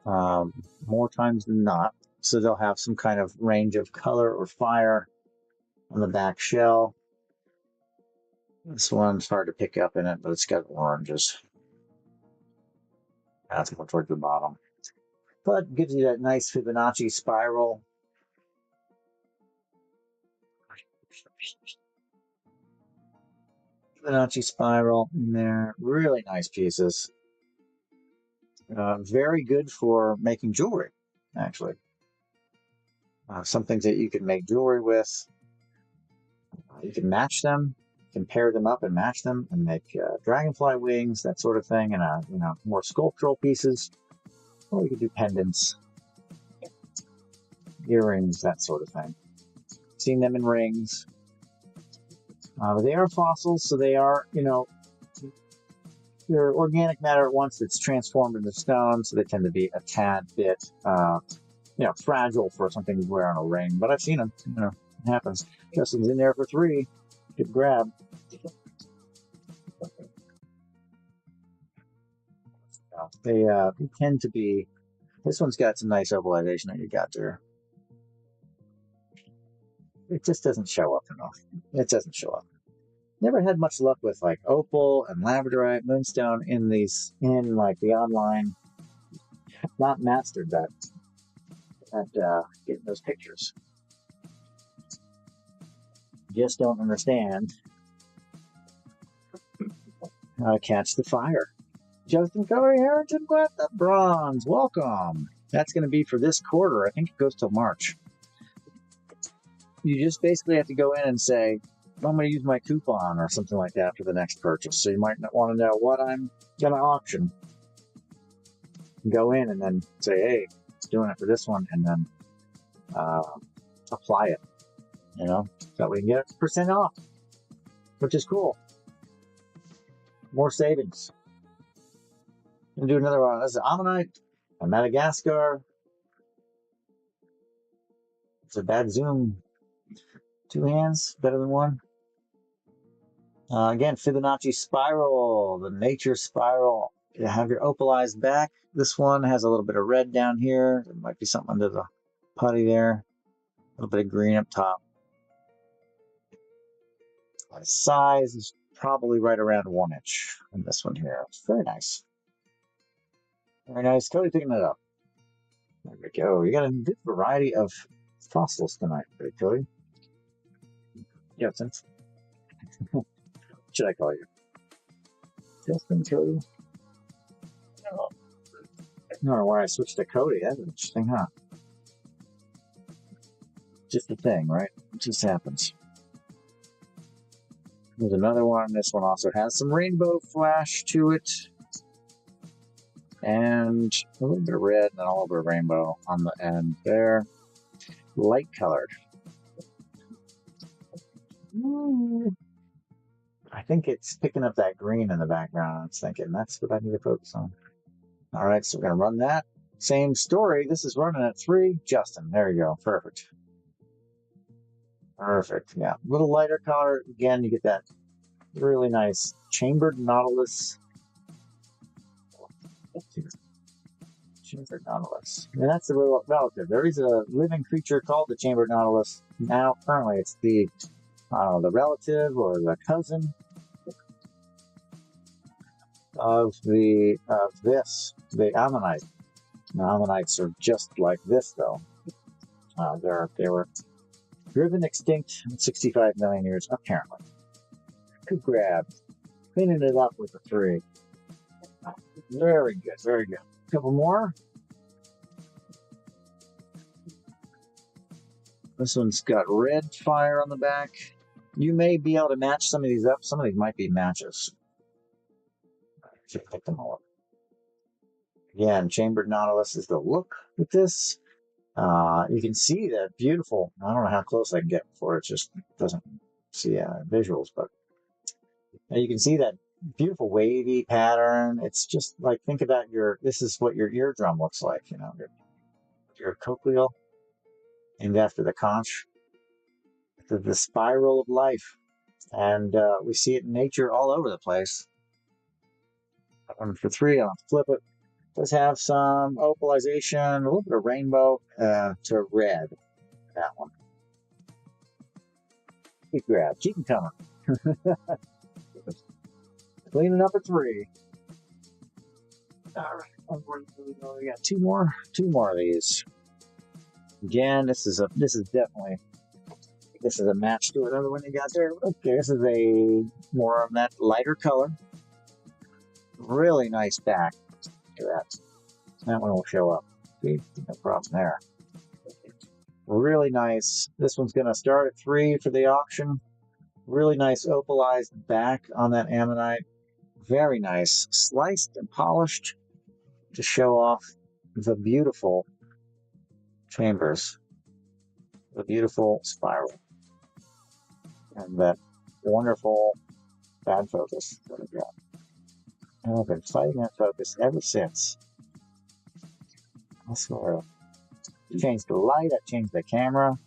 more times than not. So they'll have some kind of range of color or fire on the back shell. This one's hard to pick up in it, but it's got oranges. That's more towards the bottom. But gives you that nice Fibonacci spiral. Fibonacci spiral in there. Really nice pieces. Very good for making jewelry, actually. Some things that you can make jewelry with. You can match them, you can pair them up and match them and make dragonfly wings, that sort of thing, and more sculptural pieces. Or you can do pendants, earrings, that sort of thing. Seen them in rings. They are fossils, so they are, they're organic matter once it's transformed into stone, so they tend to be a tad bit, fragile for something you wear on a ring. But I've seen them, it happens. Justin's in there for 3. Good grab. They tend to be. This one's got some nice ovalization that you got there. It just doesn't show up enough. It doesn't show up. Never had much luck with like opal and labradorite, moonstone in the online. Not mastered that at getting those pictures. Just don't understand how to catch the fire. Justin Cody Harrington got the bronze. Welcome. That's going to be for this quarter. I think it goes till March. You just basically have to go in and say, I'm going to use my coupon or something like that for the next purchase. So you might not want to know what I'm going to auction. Go in and then say, hey, doing it for this one, and then apply it. So we can get % off, which is cool. More savings. I'm going to do another one. This is ammonite, a Madagascar. It's a bad zoom. 2 hands, better than 1. Again, Fibonacci spiral, the nature spiral. You have your opalized back. This one has a little bit of red down here. There might be something under the putty there. A little bit of green up top. The size is probably right around 1 inch in this one here. It's very nice. Very nice. Cody picking it up. There we go. You got a good variety of fossils tonight, Cody. Justin. What should I call you? Justin, Cody? I don't know why I switched to Cody. That's interesting, huh? Just a thing, right? It just happens. There's another one. This one also has some rainbow flash to it. And a little bit of red and then all over rainbow on the end there. Light colored. I think it's picking up that green in the background. I was thinking that's what I need to focus on. All right, so we're going to run that. Same story. This is running at 3. Justin, there you go. Perfect. Perfect. Yeah. A little lighter color. Again, you get that really nice chambered nautilus. Chambered nautilus. And that's the relative. There is a living creature called the chambered nautilus. Now, currently, it's the relative or the cousin of the ammonite. The ammonites are just like this, though. They were driven extinct in 65 million years, apparently. Good grab. Cleaning it up with a 3. Very good, very good. A couple more. This one's got red fire on the back. You may be able to match some of these up. Some of these might be matches. Should pick them all up. Again, chambered nautilus is the look with this. You can see that beautiful. I don't know how close I can get before it just doesn't see visuals, but you can see that beautiful wavy pattern. It's just like, think about this is what your eardrum looks like, you know, your cochleal, named after the conch, the spiral of life. And we see it in nature all over the place. That one for 3, I'll flip it. Does have some opalization, a little bit of rainbow to red. That one. Keep grab, keep them coming. Cleaning up at 3. All right, we got two more of these. Again, this is definitely a match to another one you got there. Okay, this is a more of that lighter color. Really nice back. Look at that. That one will show up. See, no problem there. Really nice. This one's going to start at 3 for the auction. Really nice opalized back on that ammonite. Very nice, sliced and polished to show off the beautiful chambers, the beautiful spiral, and that wonderful bad focus that we got. And I've been fighting that focus ever since. I swear. I changed the light, I changed the camera,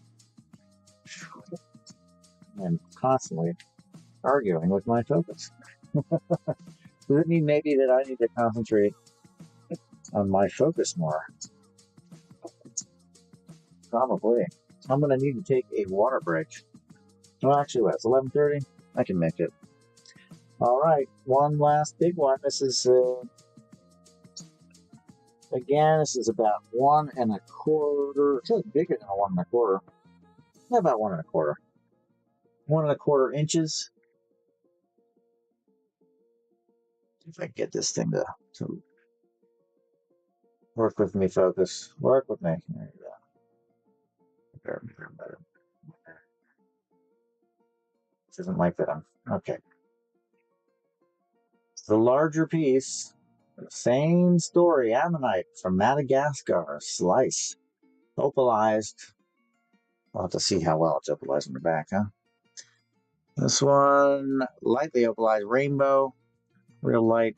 and constantly arguing with my focus. Does it mean maybe that I need to concentrate on my focus more? Probably. I'm going to need to take a water break. Well, actually, it's 11:30. I can make it. All right, one last big one. This is, again, this is about 1 1/4. It's really bigger than a 1 1/4. About 1 1/4. 1 1/4 inches. If I can get this thing to work with me, focus. Work with me. There you go. Better. This isn't like that. Okay. The larger piece, same story, ammonite from Madagascar, slice, opalized. I'll have to see how well it's opalized on the back, huh? This one, lightly opalized rainbow, real light.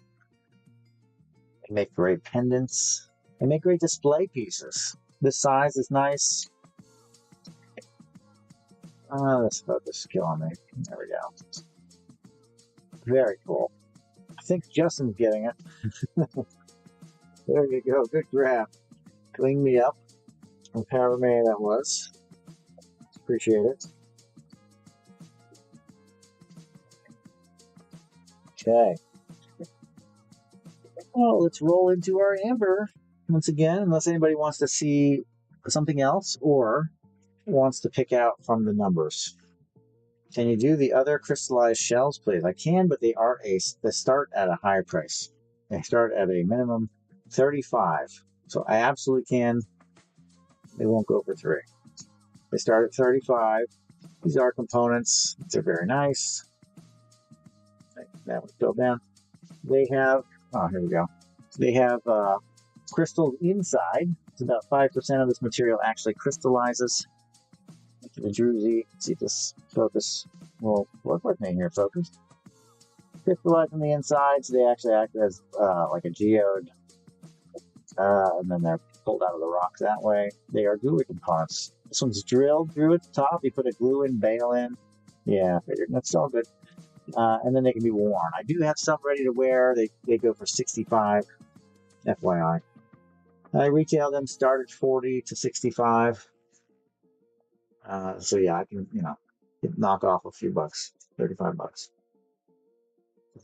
They make great pendants. They make great display pieces. This size is nice. This focus is killing me. There we go. Very cool. I think Justin's getting it. There you go. Good grab. Clean me up. And however many that was. Appreciate it. Okay. Well, let's roll into our amber once again, unless anybody wants to see something else or wants to pick out from the numbers. Can you do the other crystallized shells, please? I can, but they start at a higher price. They start at a minimum 35. So I absolutely can. They won't go for 3. They start at 35. These are components. They're very nice. That would go down. They have, here we go. They have crystals inside. It's about 5% of this material actually crystallizes. The druzy, see this focus will work with me here, focus. Crystallize on the inside, so they actually act as like a geode. And then they're pulled out of the rock that way. They are gluey components. This one's drilled through at the top. You put a glue in, bail in. Yeah, figured. That's all good. And then they can be worn. I do have some ready to wear. They go for 65, FYI. I retail them start at 40 to 65. So yeah, I can, knock off a few bucks, 35 bucks.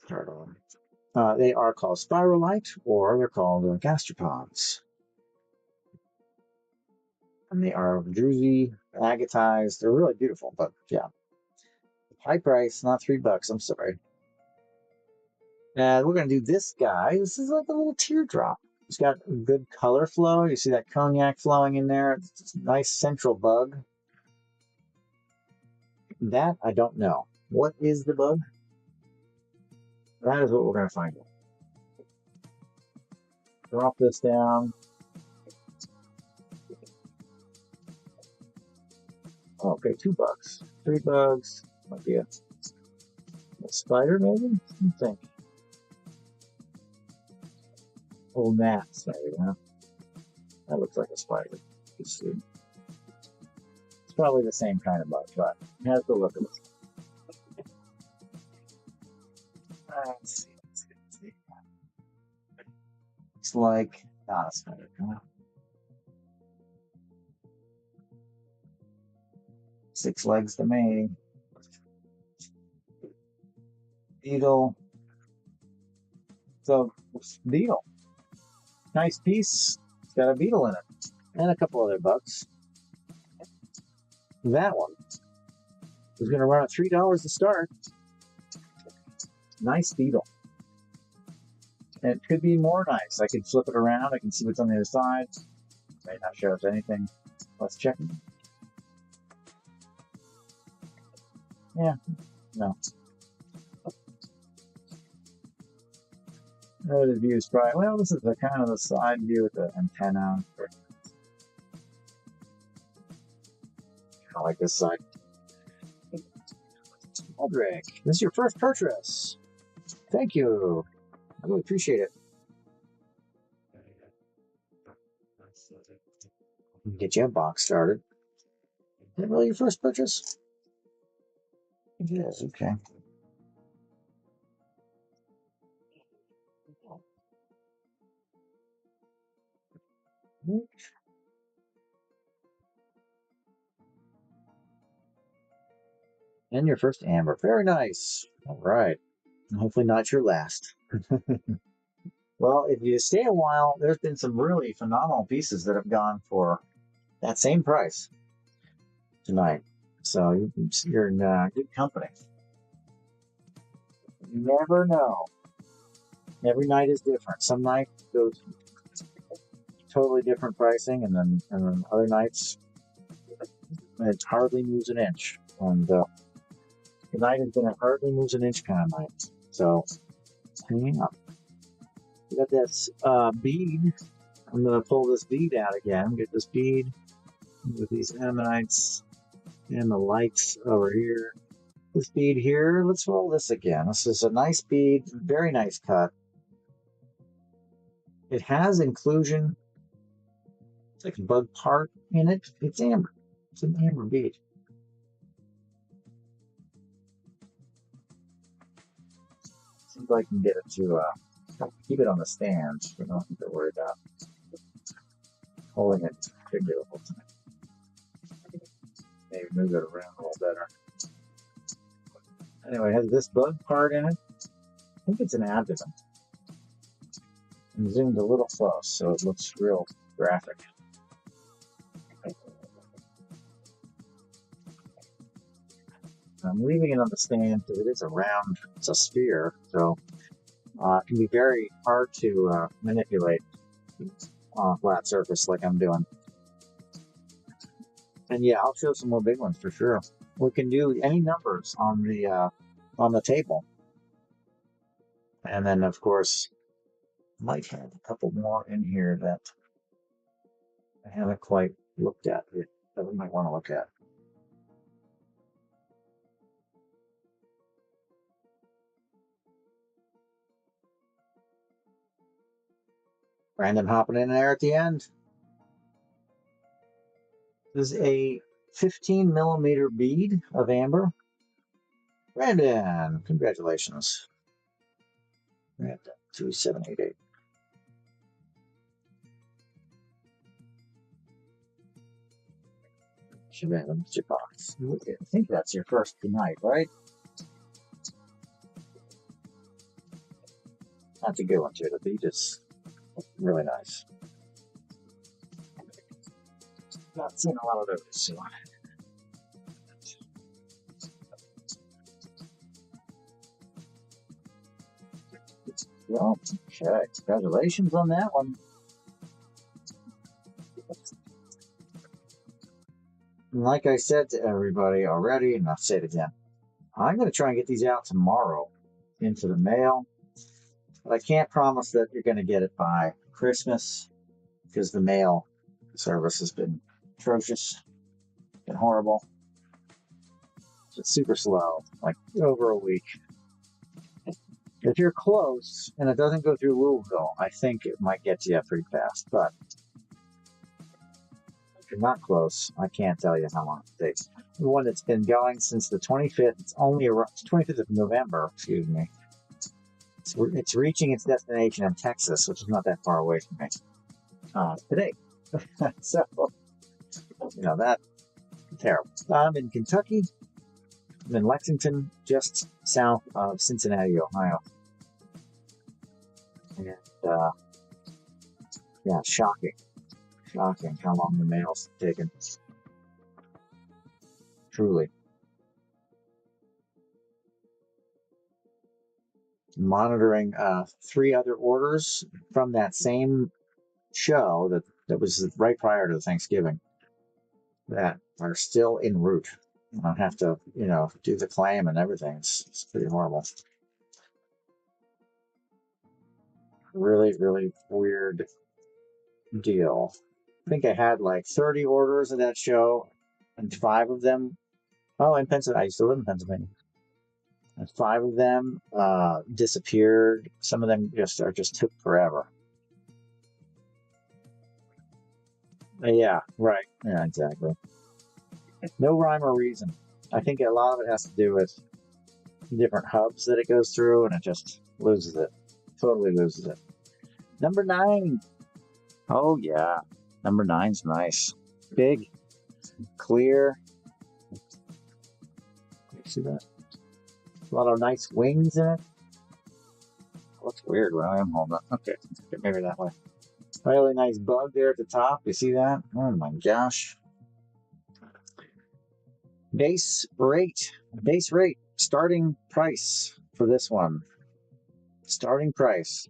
Start on. They are called spiralite, or they're called gastropods. And they are druzy, agatized. They're really beautiful, but yeah. High price, not $3, I'm sorry. And we're going to do this guy. This is like a little teardrop. It's got good color flow. You see that cognac flowing in there. It's a nice central bug. That I don't know. What is the bug? That is what we're going to find out. Drop this down. Oh, okay, 2 bugs. 3 bugs. Might be a spider, maybe? I think. Oh, gnats, maybe, huh? That looks like a spider. Let's see. It's probably the same kind of bug, but it has the look of it. Let's see. Looks like not a spider. Huh? 6 legs to me. Beetle. So, beetle. Nice piece. It's got a beetle in it. And a couple other bugs. That one is going to run at $3 to start. Nice beetle. And it could be more nice. I could flip it around. I can see what's on the other side. May not show us anything. Let's check. Yeah. No. The view is probably, well, this is the kind of the side view with the antenna. I like this side. Aldrich, this is your first purchase. Thank you. I really appreciate it. Get you a box started. Is that really your first purchase? It is, okay. And your first amber. Very nice. All right. Hopefully not your last. Well, if you stay a while, there's been some really phenomenal pieces that have gone for that same price tonight. So you're in good company. You never know. Every night is different. Some night goes totally different pricing, and then other nights it hardly moves an inch. And tonight has been a hardly moves an inch kind of night. So hanging up. We got this bead. I'm going to pull this bead out again. Get this bead with these ammonites and the lights over here. This bead here. Let's roll this again. This is a nice bead. Very nice cut. It has inclusion. It's like a bug part in it. It's amber. It's an amber bead. See if I can get it to keep it on the stand. We don't have to worry about holding it too difficult. Maybe move it around a little better. Anyway, it has this bug part in it. I think it's an abdomen. And zoomed a little close, so it looks real graphic. I'm leaving it on the stand because it is a round, it's a sphere, so it can be very hard to manipulate on a flat surface like I'm doing. And yeah, I'll show some more big ones for sure. We can do any numbers on the table. And then, of course, might have a couple more in here that I haven't quite looked at yet that we might want to look at. Brandon hopping in there at the end. This is a 15 millimeter bead of amber. Brandon, congratulations. Brandon, 2788. What's your box? I think that's your first tonight, right? That's a good one too. The bead is really nice. Not seen a lot of those, so. Well, okay. Congratulations on that one. like I said to everybody already, and I'll say it again, I'm going to try and get these out tomorrow into the mail. But I can't promise that you're going to get it by Christmas because the mail service has been atrocious, been horrible. It's super slow, like over a week. If you're close and it doesn't go through Louisville, I think it might get to you pretty fast. But if you're not close, I can't tell you how long it takes. The one that's been going since the 25th, it's only 25th of November, excuse me. It's reaching its destination in Texas, which is not that far away from me, today. So, that's terrible. I'm in Kentucky. I'm in Lexington, just south of Cincinnati, Ohio. And, shocking how long the mail's taken. Truly. Monitoring 3 other orders from that same show that was right prior to Thanksgiving that are still en route. I have to, do the claim and everything. It's pretty horrible. Really, really weird deal. I think I had like 30 orders at that show, and 5 of them. Oh, in Pennsylvania. I used to live in Pennsylvania. And 5 of them disappeared. Some of them just took forever. Yeah, right. Yeah, exactly. No rhyme or reason. I think a lot of it has to do with different hubs that it goes through, and it just loses it. Totally loses it. Number 9. Oh, yeah. Number 9's nice. Big, clear. See that? A lot of nice wings in it. Looks weird where I am holding it. Okay, maybe that way. Really nice bug there at the top. You see that? Oh my gosh. Base rate. Starting price for this one. Starting price.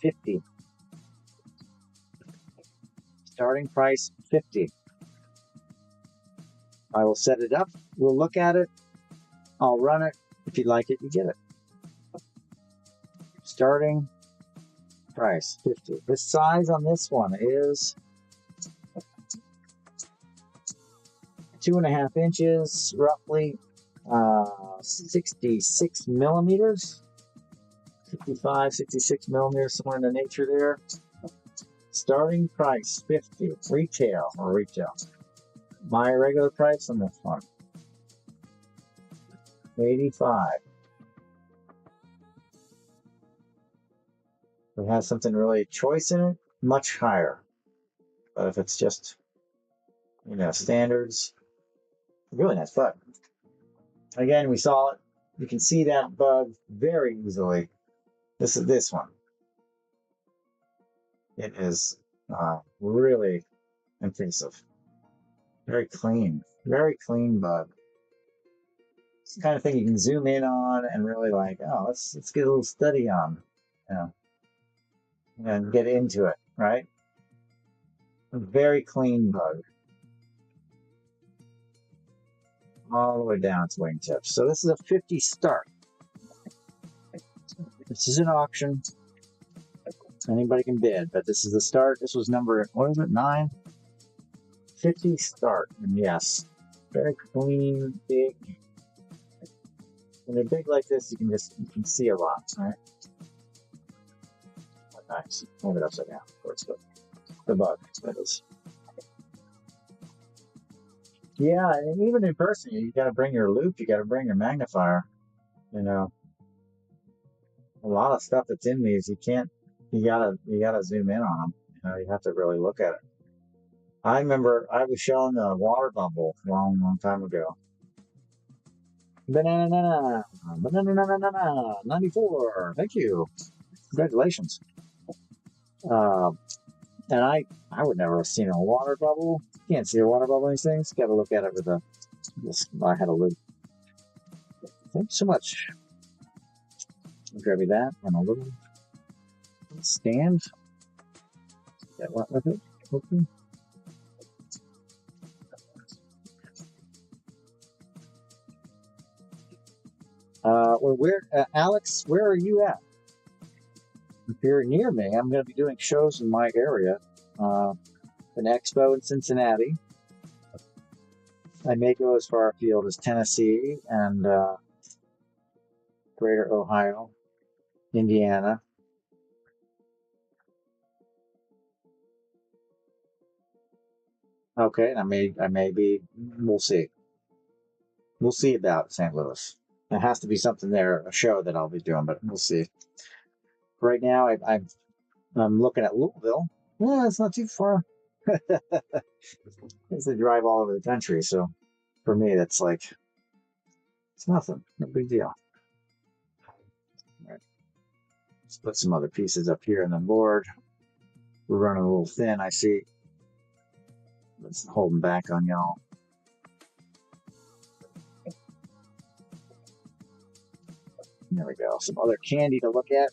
$50. Starting price $50. I will set it up. We'll look at it. I'll run it. If you like it, you get it. Starting price $50. The size on this one is 2.5 inches, roughly 66 millimeters. 55, 66 millimeters, somewhere in the nature there. Starting price $50. Retail. My regular price on this one, $85. If it has something really choice in it, much higher. But if it's just, standards, really nice bug. Again, we saw it. You can see that bug very easily. This is this one. It is really impressive. Very clean bug. It's the kind of thing you can zoom in on and really let's get a little study on, and get into it, right? A very clean bug. All the way down to wingtips. So this is a 50 start. This is an auction. Anybody can bid, but this is the start. This was number, 9? 50 start. And yes, very clean, big. When they're big like this, you can see a lot, right? Oh, nice. Move it upside down. Of course, the bug, that is. Yeah, and even in person, you got to bring your loupe. You got to bring your magnifier. A lot of stuff that's in these, you gotta zoom in on them. You have to really look at it. I remember I was shown a water bubble a long time ago. Banana 94. Thank you. Congratulations. And I would never have seen a water bubble. You can't see a water bubble in these things. Got to look at it with I had a loop. Thank you so much. I'll grab you that and a little stand. Get what with it? Okay. Well, Alex, where are you at? If you're near me, I'm going to be doing shows in my area. An expo in Cincinnati. I may go as far afield as Tennessee and Greater Ohio, Indiana. Okay, I may be. We'll see. We'll see about St. Louis. There has to be something there, a show that I'll be doing, but we'll see. Right now, I'm looking at Louisville. Yeah, it's not too far. It's a drive all over the country, so for me, that's like it's nothing, no big deal. All right, let's put some other pieces up here on the board. We're running a little thin, I see. Let's hold them back on y'all. There we go. Some other candy to look at.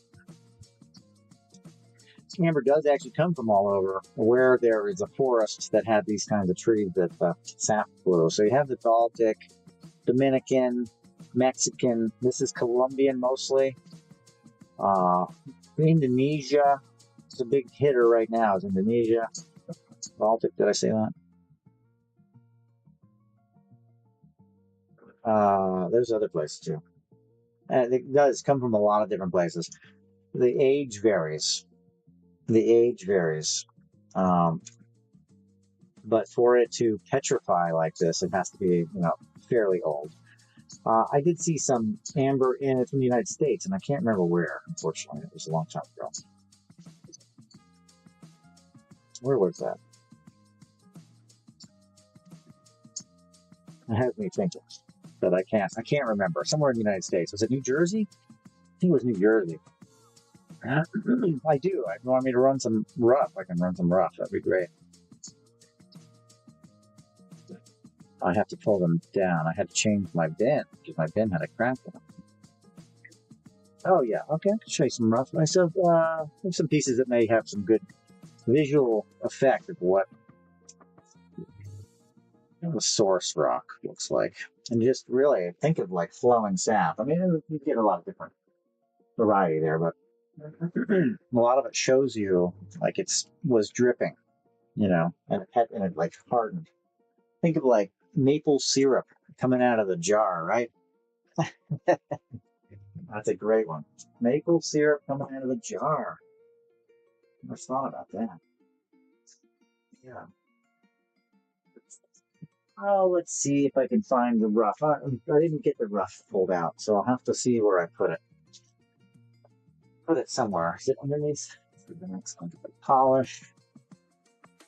Amber does actually come from all over. Where there is a forest that had these kinds of trees that sap blew. So you have the Baltic, Dominican, Mexican. This is Colombian mostly. Indonesia. It's a big hitter right now. Is Indonesia. Baltic, did I say that? There's other places too. And it does come from a lot of different places. The age varies. Um, but for it to petrify like this, it has to be, fairly old. I did see some amber in it from the United States, and I can't remember where, unfortunately. It was a long time ago. Where was that? It has me thinking, but I can't remember. Somewhere in the United States. Was it New Jersey? I think it was New Jersey. I do. If you want me to run some rough, I can run some rough. That'd be great. I have to pull them down. I had to change my bin because my bin had a crack in it. Oh yeah, okay. I can show you some rough. I have some pieces that may have some good visual effect of what the source rock looks like, and just really think of like flowing sap. I mean, you get a lot of different variety there, but a lot of it shows you like was dripping, and it like hardened. Think of like maple syrup coming out of the jar, right? That's a great one. Maple syrup coming out of the jar. Never thought about that. Yeah. Oh, let's see if I can find the rough. I didn't get the rough pulled out, so I'll have to see where I put it. Put it somewhere. Is it underneath? The next one. Polish.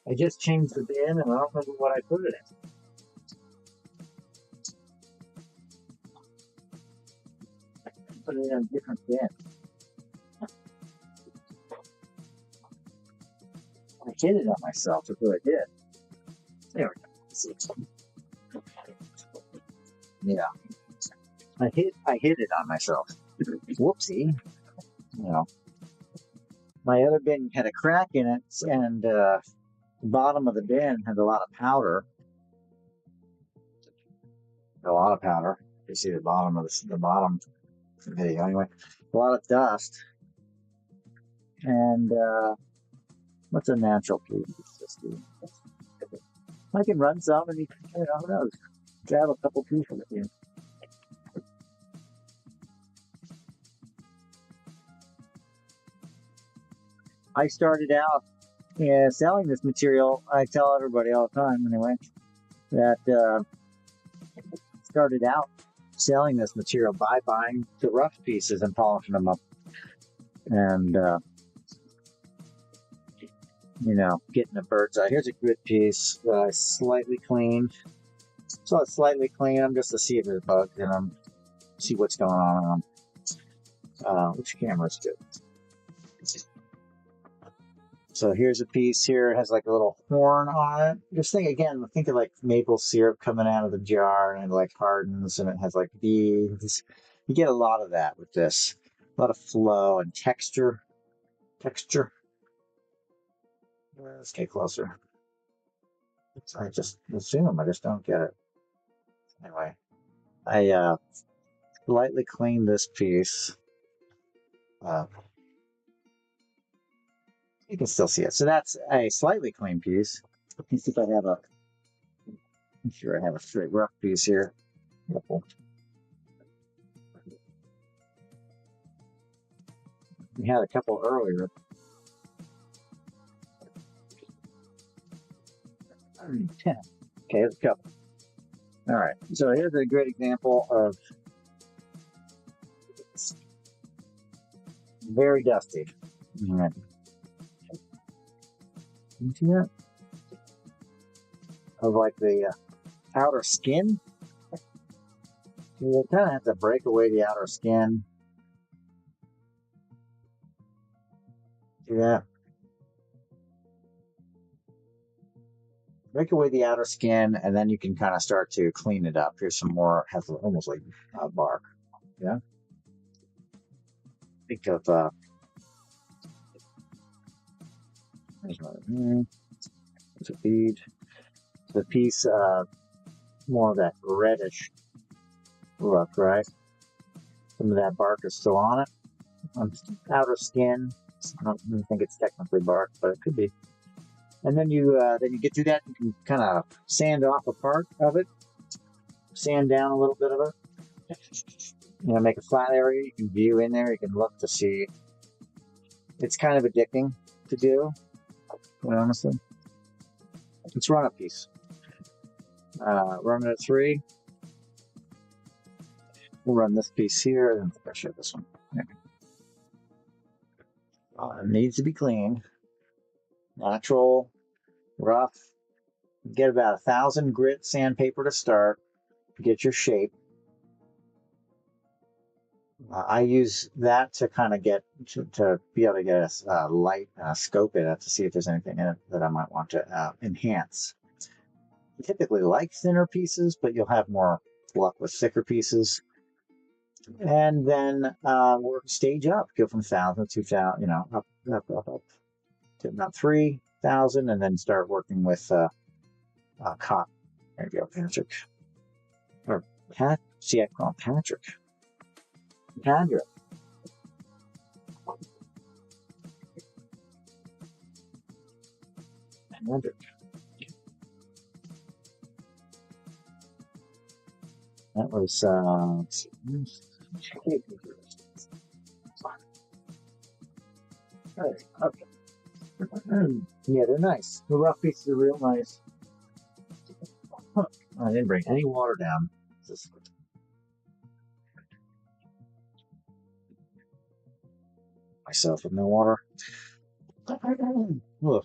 I just changed the bin, and I don't remember what I put it in. Put it in a different bin. I hid it on myself. That's what I did. There we go. Let's see. Yeah. I hid it on myself. Whoopsie. My other bin had a crack in it, and the bottom of the bin had a lot of powder. A lot of powder. You see the bottom of the bottom video anyway. A lot of dust. And what's a natural food? I can run some, and who knows? Grab a couple pieces here. I started out selling this material. I tell everybody all the time, anyway, that started out selling this material by buying the rough pieces and polishing them up, and getting a bird's eye. Here's a good piece that I slightly cleaned. So it's slightly clean. I'm just to see if there's bugs in them, see what's going on in them. Which camera's good? So here's a piece here. It has like a little horn on it. Just think of like maple syrup coming out of the jar, and it like hardens, and it has like beads. You get a lot of that with this. A lot of flow and texture. Let's get closer. I just assume, I just don't get it. Anyway, I lightly cleaned this piece. You can still see it. So that's a slightly clean piece. Let me see if I have a. I'm sure I have a straight rough piece here. We had a couple earlier. Okay, here's a couple. All right, so here's a great example of very dusty. All right. You see that? Of like the outer skin. You kind of have to break away the outer skin. See that? Break away the outer skin, and then you can kind of start to clean it up. Here's some more, has almost like bark. Yeah. Think of there's a bead. The piece more of that reddish look, right? Some of that bark is still on it. On outer skin. I don't even think it's technically bark, but it could be. And then you get through that. You can kind of sand off a part of it, sand down a little bit of it. You know, make a flat area. You can view in there. You can look to see. It's kind of addicting to do, quite honestly. Let's run a piece. Run it at 3. We'll run this piece here, and I'll show this one. It needs to be clean, natural, rough. Get about 1,000 grit sandpaper to start. Get your shape. I use that to kind of get to be able to get a light scope in it to see if there's anything in it that I might want to enhance. I typically like thinner pieces, but you'll have more luck with thicker pieces. And then work stage up, go from 1,000 to 2,000, you know, up to about 3,000, and then start working with cotton. There you go, Patrick. Or Pat. See, I call him Patrick. Patrick. Patrick. That was okay. Yeah, they're nice. The rough pieces are real nice. Huh. I didn't bring any water down. Just myself with no water. We'll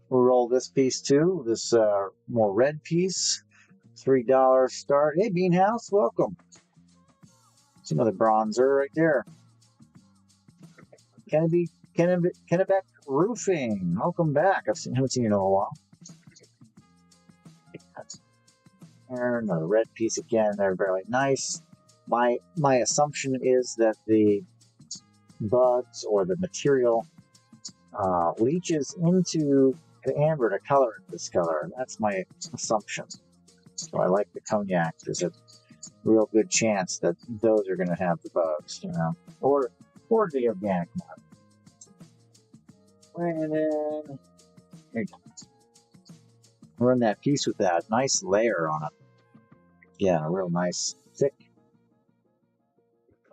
roll this piece too. This more red piece. $3 start. Hey, Bean House, welcome. It's another bronzer right there. Kennebec Roofing. Welcome back. Haven't seen you in a while. Another red piece again. They're very nice. My assumption is that the bugs or the material leaches into the amber to color it this color. That's my assumption. So I like the cognac. There's a real good chance that those are going to have the bugs, you know, or the organic one. And then there you go. Run that piece with that nice layer on it. Yeah, a real nice thick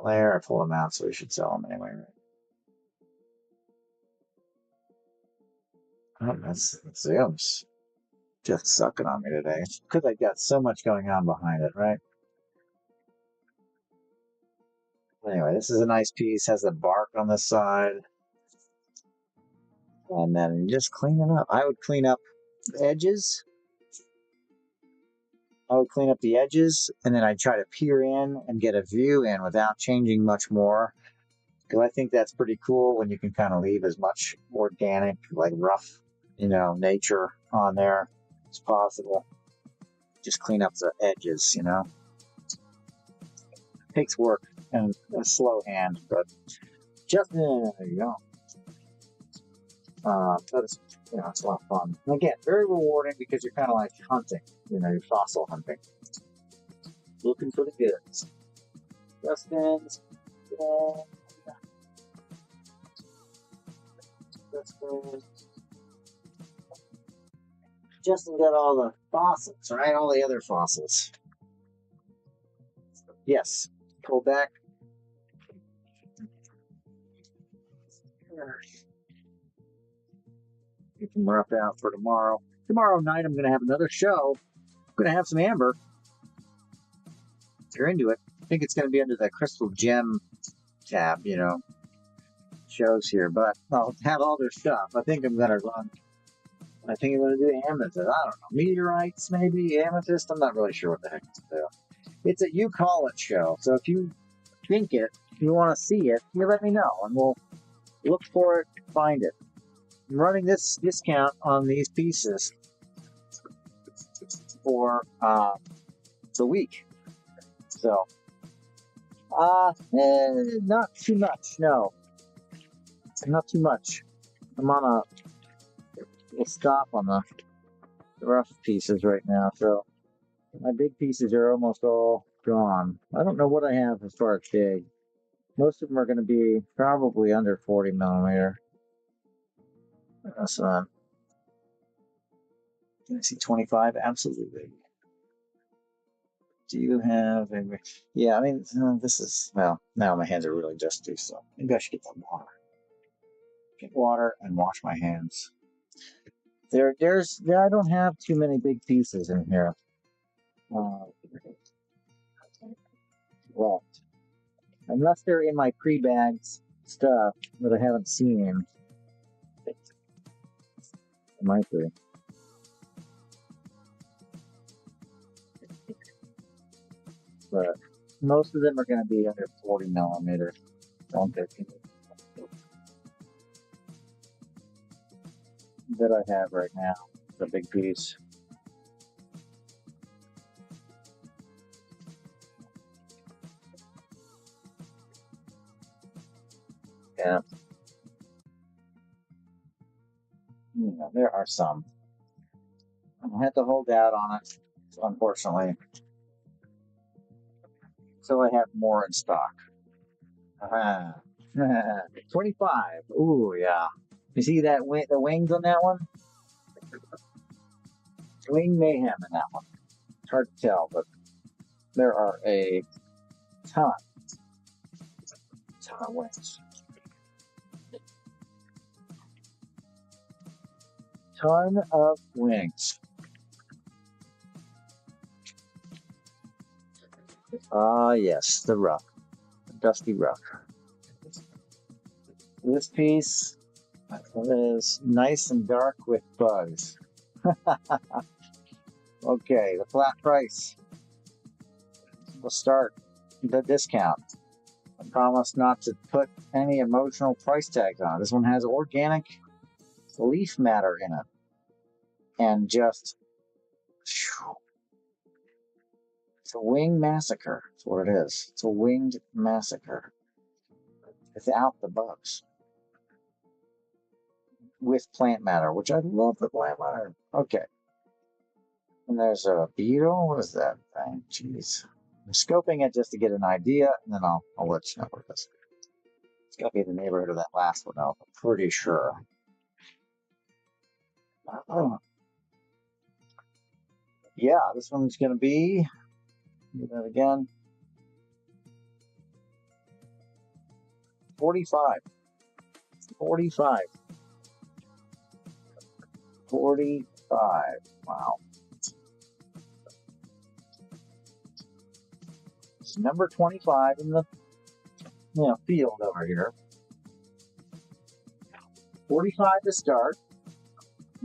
layer. I pull them out, so we should sell them anyway. Right? Oh, that's Zoom's just sucking on me today because I got so much going on behind it, right? Anyway, this is a nice piece. Has the bark on the side. And then just clean it up. I would clean up the edges. I would clean up the edges, and then I'd try to peer in and get a view in without changing much more. Because I think that's pretty cool when you can kind of leave as much organic, like rough, you know, nature on there as possible. Just clean up the edges, you know. It takes work and a slow hand, but just there you go. That is, it's a lot of fun. And again, very rewarding because you're kind of like hunting, you're fossil hunting. Looking for the goods. Justin's, Justin got all the fossils, right? All the other fossils. Yes. Pull back. Get some rough out for tomorrow. Tomorrow night, I'm going to have another show. I'm going to have some amber. If you're into it, I think it's going to be under the Crystal Gem tab, shows here. But I'll have all their stuff. I think I'm going to do amethyst. I don't know. Meteorites, maybe? Amethyst? I'm not really sure what the heck to do. It's a You Call It show. So if you think it, if you want to see it, you let me know. And we'll look for it, find it. I'm running this discount on these pieces for the week. So, not too much, no. Not too much. We'll stop on the rough pieces right now. So, my big pieces are almost all gone. I don't know what I have as far as big. Most of them are going to be probably under 40 millimeter. So, can I see 25? Absolutely. Do you have a... Yeah, I mean, this is... Well, now my hands are really dusty, so maybe I should get some water. Get water and wash my hands. I don't have too many big pieces in here. Left. Unless they're in my pre-bagged stuff that I haven't seen. It might be. But most of them are going to be under 40 millimeter. That I have right now. The big piece. Yeah. There are some. I had to hold out on it, unfortunately. So I have more in stock. 25. Ooh, yeah. You see that the wings on that one? Wing mayhem in that one. It's hard to tell, but there are a ton of wings. Ton of wings. Yes, the rough. The dusty rough. This piece is nice and dark with bugs. Okay, the flat price. We'll start the discount. I promise not to put any emotional price tags on it. This one has organic leaf matter in it. And just... It's a wing massacre. That's what it is. It's a winged massacre. Without the bugs. With plant matter, which I love the plant matter. Okay. And there's a beetle. What is that thing? Jeez. I'm scoping it just to get an idea, and then I'll let you know what it is. It's got to be in the neighborhood of that last one, though. I'm pretty sure. Yeah, this one's going to be... Do that again. 45. 45. 45. Wow. It's number 25 in the field over here. 45 to start.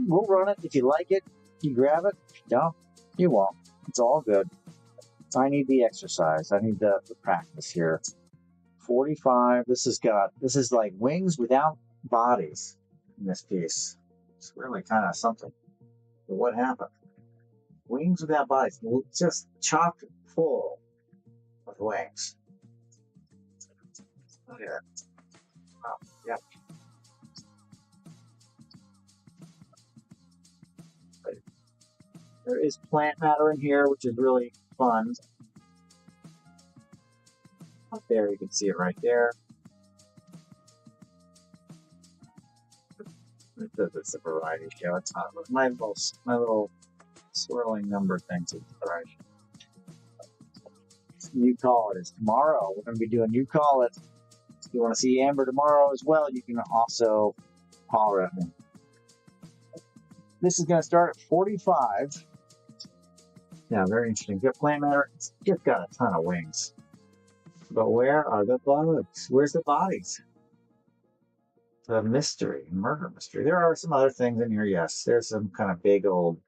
We'll run it. If you like it, you grab it. If you don't, you won't. It's all good. I need the exercise. I need the practice here. 45. This is like wings without bodies in this piece. It's really kind of something. But what happened? Wings without bodies. Just chock full of wings. Here. Oh, yep. There is plant matter in here, which is really fun. Up there, you can see it right there. It's a variety show. It's not my little swirling number thing to the variety. You Call It is tomorrow. We're going to be doing You Call It. If you want to see Amber tomorrow as well, you can also holler at me. This is going to start at 45. Yeah, very interesting. Good plant matter. It's just got a ton of wings. But where are the bugs? Where's the bodies? The mystery, murder mystery. There are some other things in here, yes. There's some kind of big old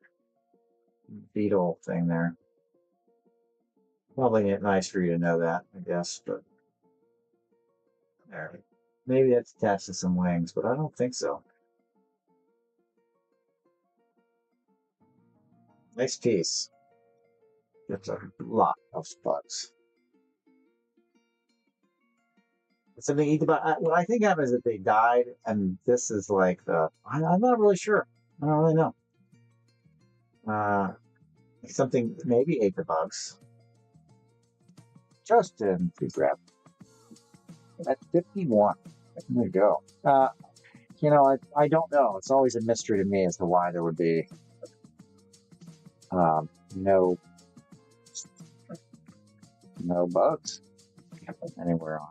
beetle thing there. Probably nice for you to know that, I guess, but there. Maybe that's attached to some wings, but I don't think so. Nice piece. There's a lot of bugs. Something eat about. What I think happens is that they died, and this is like the. I'm not really sure. I don't really know. Something maybe ate the bugs. Justin, good grab. That's 51. There you go. I don't know. It's always a mystery to me as to why there would be no bugs anywhere on,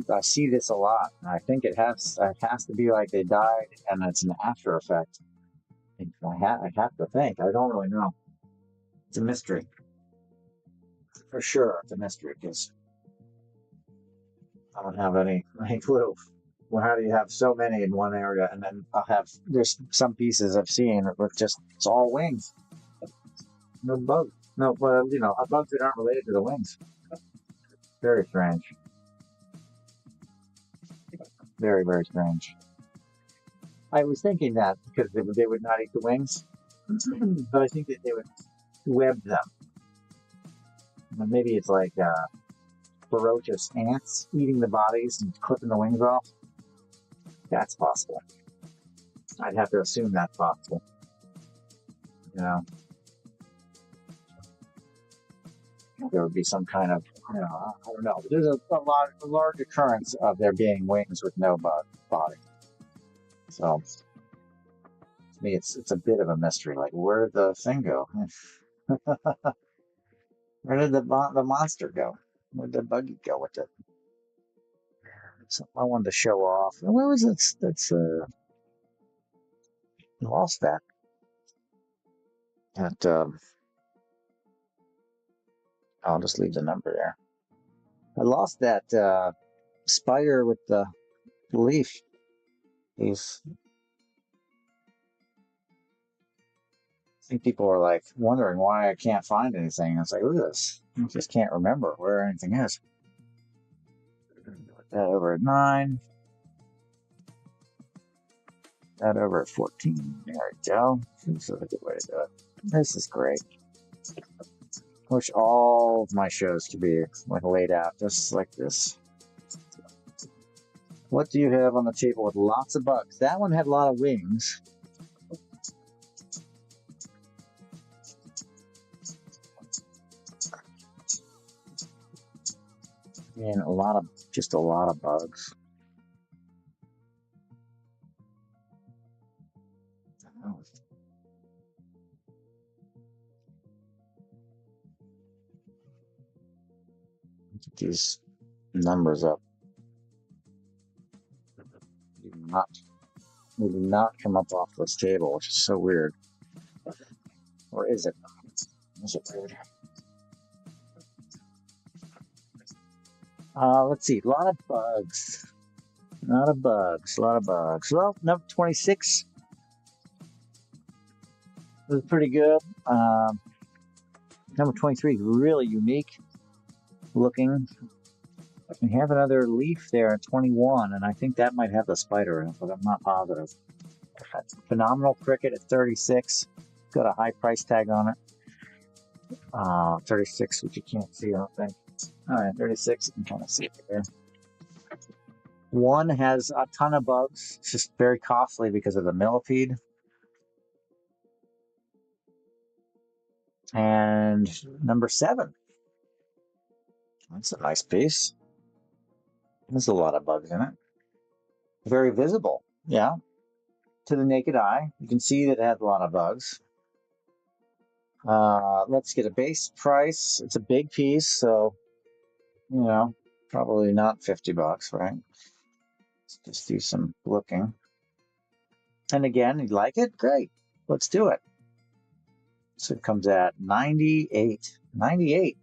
I see this a lot. I think it has to be like they died and it's an after effect. I have to think. I don't really know. It's a mystery. For sure, it's a mystery because I don't have any clue. Well, how do you have so many in one area and then there's some pieces I've seen with it's all wings. No bugs. No, well, bugs that aren't related to the wings. Very strange. Very, very strange. I was thinking that because they would not eat the wings, but I think that they would web them. Maybe it's like ferocious ants eating the bodies and clipping the wings off. That's possible. I'd have to assume that's possible. There would be some kind of, I don't know. There's a large occurrence of there being wings with no body. So, to me, it's a bit of a mystery. Like, where did the thing go? Where did the monster go? Where did the buggy go with it? So I wanted to show off. Where was it? Lost that. I'll just leave the number there. I lost that spider with the leaf. I think people are like wondering why I can't find anything. It's like, look at this. I just can't remember where anything is. Put that over at 9. That over at 14. There we go. This is a good way to do it. This is great. I wish all of my shows could be laid out just like this. What do you have on the table with lots of bugs? That one had a lot of wings. And a lot of bugs. Get these numbers up. We do not come up off this table, which is so weird. Or is it? Is it weird? Let's see. A lot of bugs. A lot of bugs. Well, number 26 was pretty good. Number 23 is really unique looking. We have another leaf there at 21, and I think that might have the spider in it, but I'm not positive. Phenomenal cricket at 36. Got a high price tag on it. 36, which you can't see, I don't think. All right, 36, you can kind of see it there. One has a ton of bugs. It's just very costly because of the millipede. And number 7. That's a nice piece. There's a lot of bugs in it. Very visible. Yeah. To the naked eye, you can see that it has a lot of bugs. Let's get a base price. It's a big piece, so, probably not $50, right? Let's just do some looking. And again, you like it? Great. Let's do it. So it comes at 98. 98.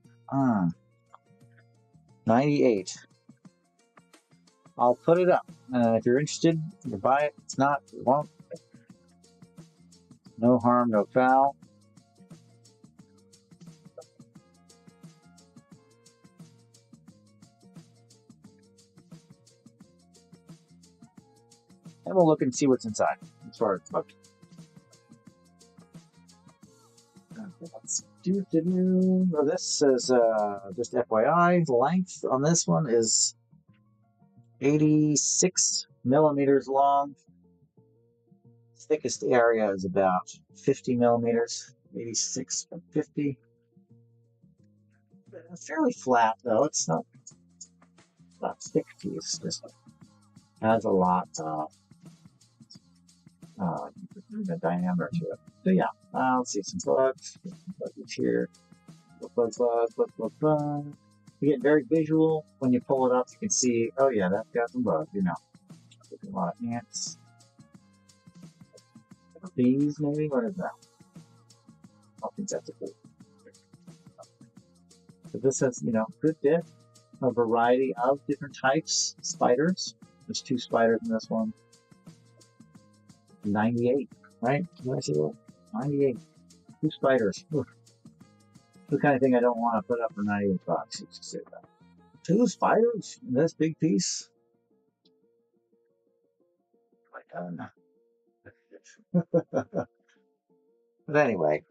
98. I'll put it up. If you're interested, you buy it. If not, you won't. No harm, no foul. And we'll look and see what's inside as far as smoking. Let's do. Well, this is just FYI. The length on this one is 86 millimeters long. Thickest area is about 50 millimeters. 86 and 50. It's fairly flat though. It's not thick piece. Just has a lot of the diameter to it. So yeah, let's see some bugs. Bugs here. Bug. You get very visual when you pull it up. You can see, oh yeah, that's got some bugs. A lot of ants. Bees, maybe. What is that? I think that's a good. So this has, good bit, a variety of different types. Spiders. There's 2 spiders in this one. 98, right? Did I say that? 98. 2 spiders. Oof. The kind of thing I don't want to put up for $98. You should say that. 2 spiders in this big piece. But anyway,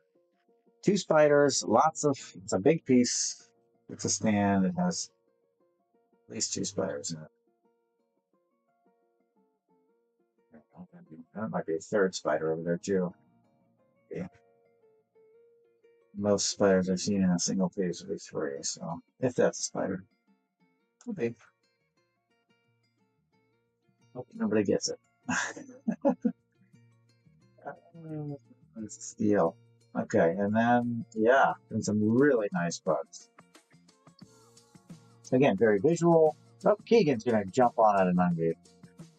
2 spiders, it's a big piece. It's a stand. It has at least 2 spiders in it. That might be a 3rd spider over there too. Okay. Most spiders I've seen in a single piece would be 3, so if that's a spider, could be. Hope nobody gets it. It's steel. Okay, and then and some really nice bugs. Again, very visual. Oh, Keegan's gonna jump on at a 98.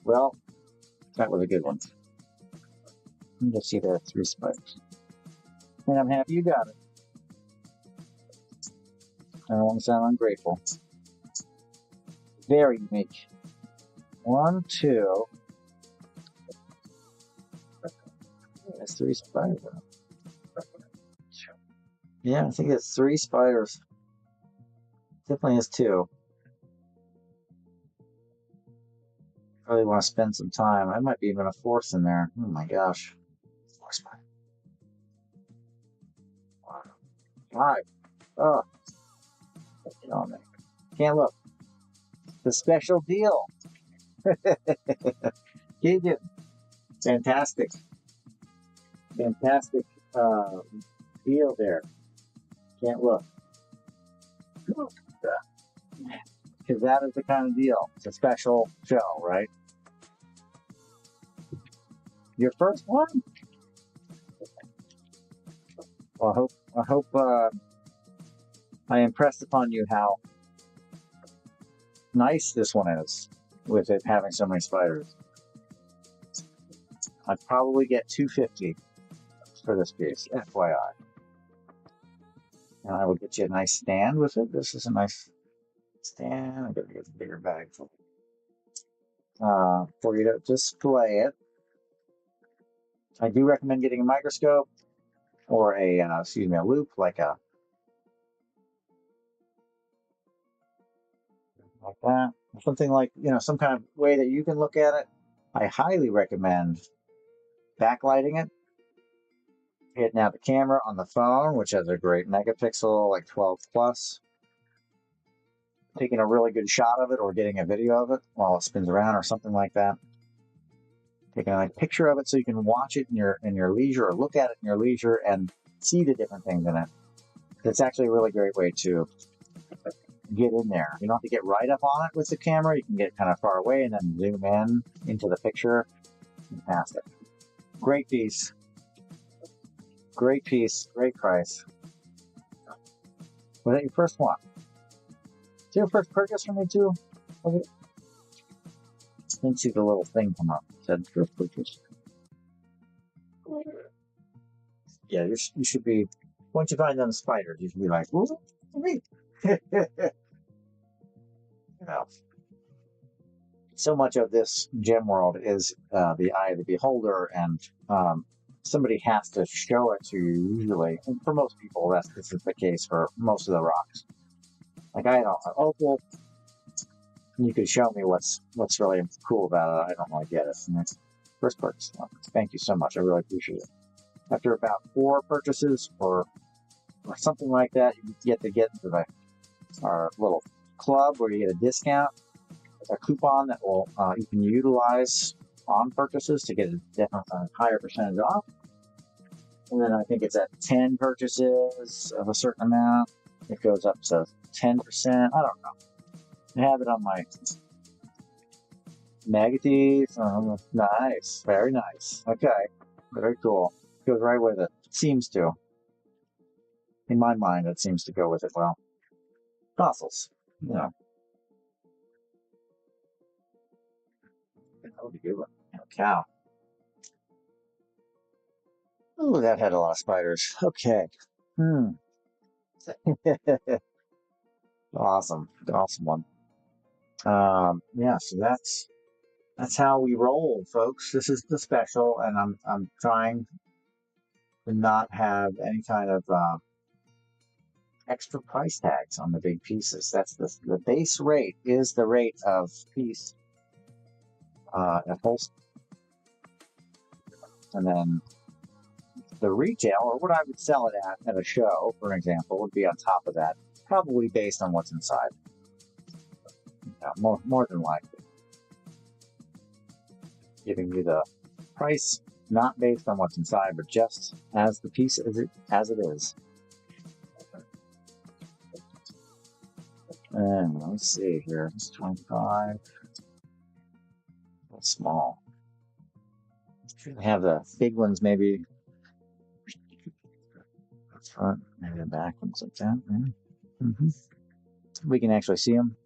Well, that was a good one. Let's see, there are 3 spiders. And I'm happy you got it. I don't want to sound ungrateful. Very unique. 1, 2. That's 3 spiders. Yeah, I think it's 3 spiders. Definitely has 2. Really want to spend some time. I might be even a 4th in there. Oh my gosh. 4 spiders. 5. Oh. Can't look. The special deal. Keegan. Fantastic. Fantastic deal there. Can't look. Because that is the kind of deal. It's a special show, right? Your first one? Well, I hope I impressed upon you how nice this one is with it having so many spiders. I'd probably get $250 for this piece, FYI. And I will get you a nice stand with it. This is a nice stand. I'm going to get a bigger bag for you to display it. I do recommend getting a microscope or a loupe, like that. Something like, some kind of way that you can look at it. I highly recommend backlighting it. Hitting out the camera on the phone, which has a great megapixel, like 12 plus. taking a really good shot of it or getting a video of it while it spins around or something like that. Taking a picture of it so you can watch it in your leisure or look at it in your leisure and see the different things in it. It's actually a really great way to get in there. You don't have to get right up on it with the camera. You can get kind of far away and then zoom in into the picture and past it. Great piece. Great piece. Great price. Was that your first one? Is your first purchase from me too? Didn't see the little thing come up. It said first purchase. Yeah, you should be. Once you find them spiders, you should be like, "Who's me?" You know, so much of this gem world is the eye of the beholder, and somebody has to show it to you. Usually, and for most people, this is the case for most of the rocks. Like I don't. Oh well, you could show me what's really cool about it. I don't really get it. And that's first purchase. Well, thank you so much. I really appreciate it. After about 4 purchases or something like that, you get into our little club where you get a discount, a coupon that will you can utilize on purchases to get a higher percentage off. And then I think it's at 10 purchases of a certain amount, it goes up to 10%. I don't know. I have it on my Magatees. Nice. Very nice. Okay. Very cool. Goes right with it. Seems to. In my mind, it seems to go with it well. Fossils. You know. That would be a good one. And a cow. Oh, that had a lot of spiders. Okay. Awesome. Awesome one. Yeah, so that's how we roll, folks. This is the special, and I'm trying to not have any kind of extra price tags on the big pieces. That's the base rate is the rate of piece at wholesale, and then the retail, or what I would sell it at a show, for example, would be on top of that, probably based on what's inside. Yeah, more than likely, giving you the price not based on what's inside, but just as the piece as it is. And let's see here. It's 25. That's small. Should have the big ones maybe front, maybe the back ones like that. Yeah. We can actually see them.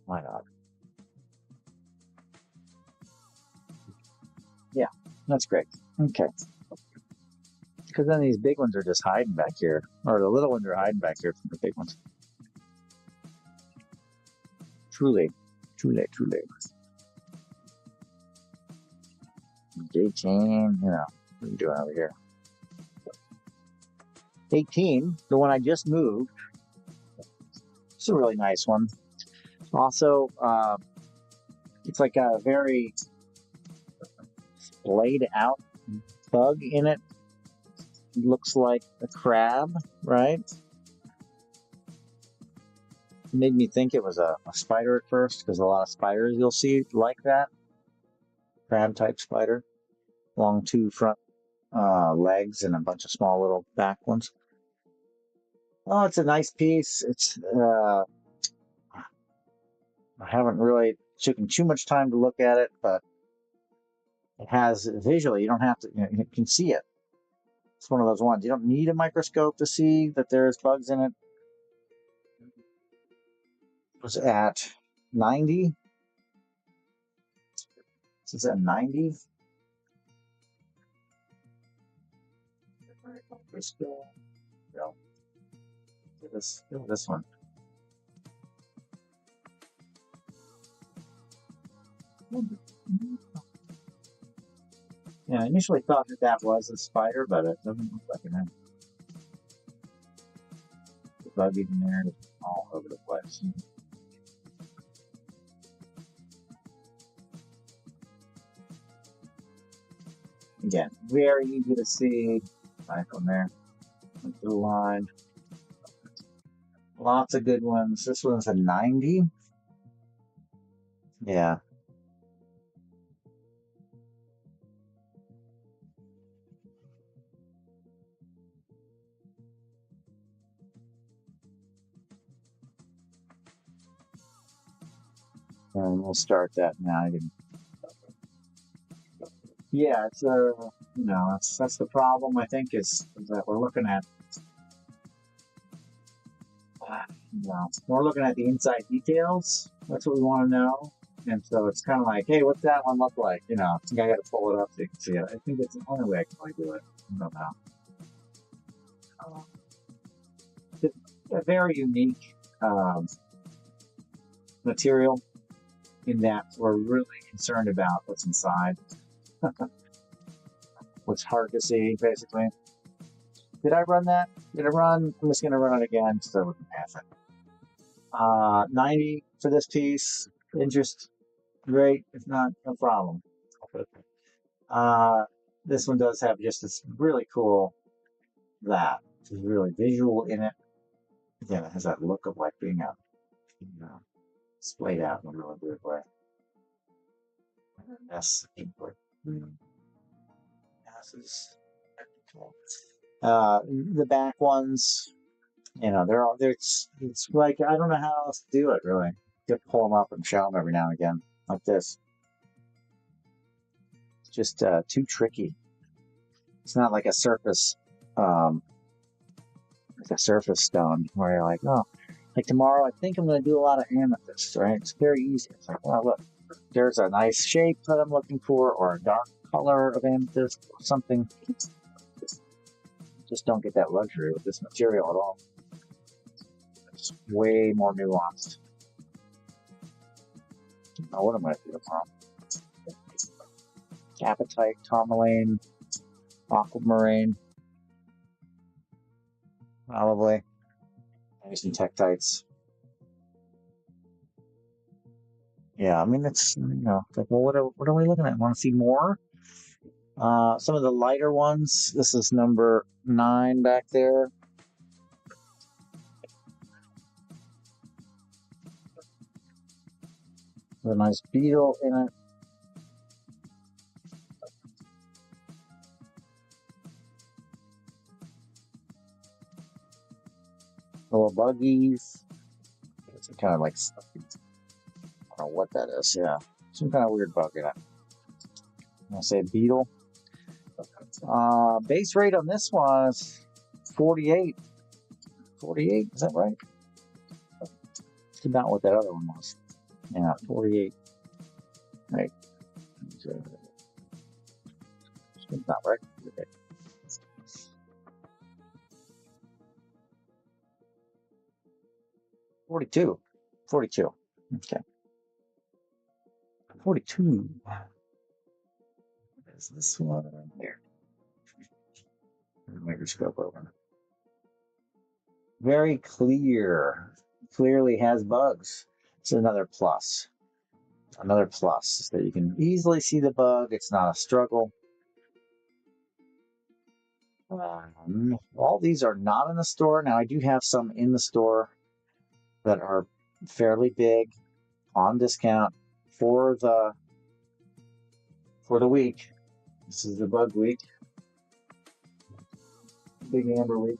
Why not? Yeah, that's great. Okay. Because then these big ones are just hiding back here, or the little ones are hiding back here from the big ones. Truly. 18, you know, what are you doing over here? 18, the one I just moved. It's a really nice one. Also, it's like a very laid out bug in it. Looks like a crab, right? It made me think it was a spider at first, because a lot of spiders you'll see like that. Crab type spider. Long 2 front legs and a bunch of small little back ones. Oh, it's a nice piece. It's I haven't really taken too much time to look at it, but it has visually, you don't have to, you can see it. It's one of those ones. You don't need a microscope to see that there's bugs in it. It was at 90. This is at 90. Let's go. Get this one. Yeah, I initially thought that was a spider, but it doesn't look like it. The bug in there all over the place. Again, very easy to see. Right from there. The line. Lots of good ones. This one's a 90. Yeah. And we'll start that now. Yeah, it's that's the problem. I think is that we're looking at, we're looking at the inside details. That's what we want to know. And so it's kind of like, hey, what's that one look like? I think I got to pull it up so you can see it. I think it's the only way I can really do it. I don't know. It's a very unique material in that we're really concerned about what's inside, what's hard to see, basically. Did I run that? Did I run? I'm just going to run it again so we can pass it. 90 for this piece. Interest, great. If not, no problem. This one does have just this really cool It's really visual in it. Again, it has that look of like being splayed out in a really weird way. Yes. The back ones, they're all it's like I don't know how else to do it really. You have to pull them up and show them every now and again, like this. It's just too tricky. It's not like a surface stone where you're like, oh, like tomorrow I think I'm going to do a lot of amethyst, right? It's very easy. It's like, well, look, there's a nice shape that I'm looking for, or a dark color of amethyst, or something. Just don't get that luxury with this material at all. It's way more nuanced. Now, what am I doing wrong? Apatite, tourmaline, aquamarine, probably. Maybe some tektites. Yeah, I mean, it's, like, well, what are we looking at? Want to see more? Some of the lighter ones. This is number 9 back there. There's a nice beetle in it. Little buggies. It's kind of like, I don't know what that is. Yeah, some kind of weird bug in it. I say beetle. Base rate on this one is 48. 48, is that right? It's about what that other one was. Yeah, 48. Right. It's not right. Okay. 42. 42. Okay. 42. Is this one there? Microscope over. Very clear. Clearly has bugs. It's another plus. Another plus is that you can easily see the bug. It's not a struggle. All these are not in the store. Now I do have some in the store that are fairly big on discount for the week. This is the bug week. Big amber week.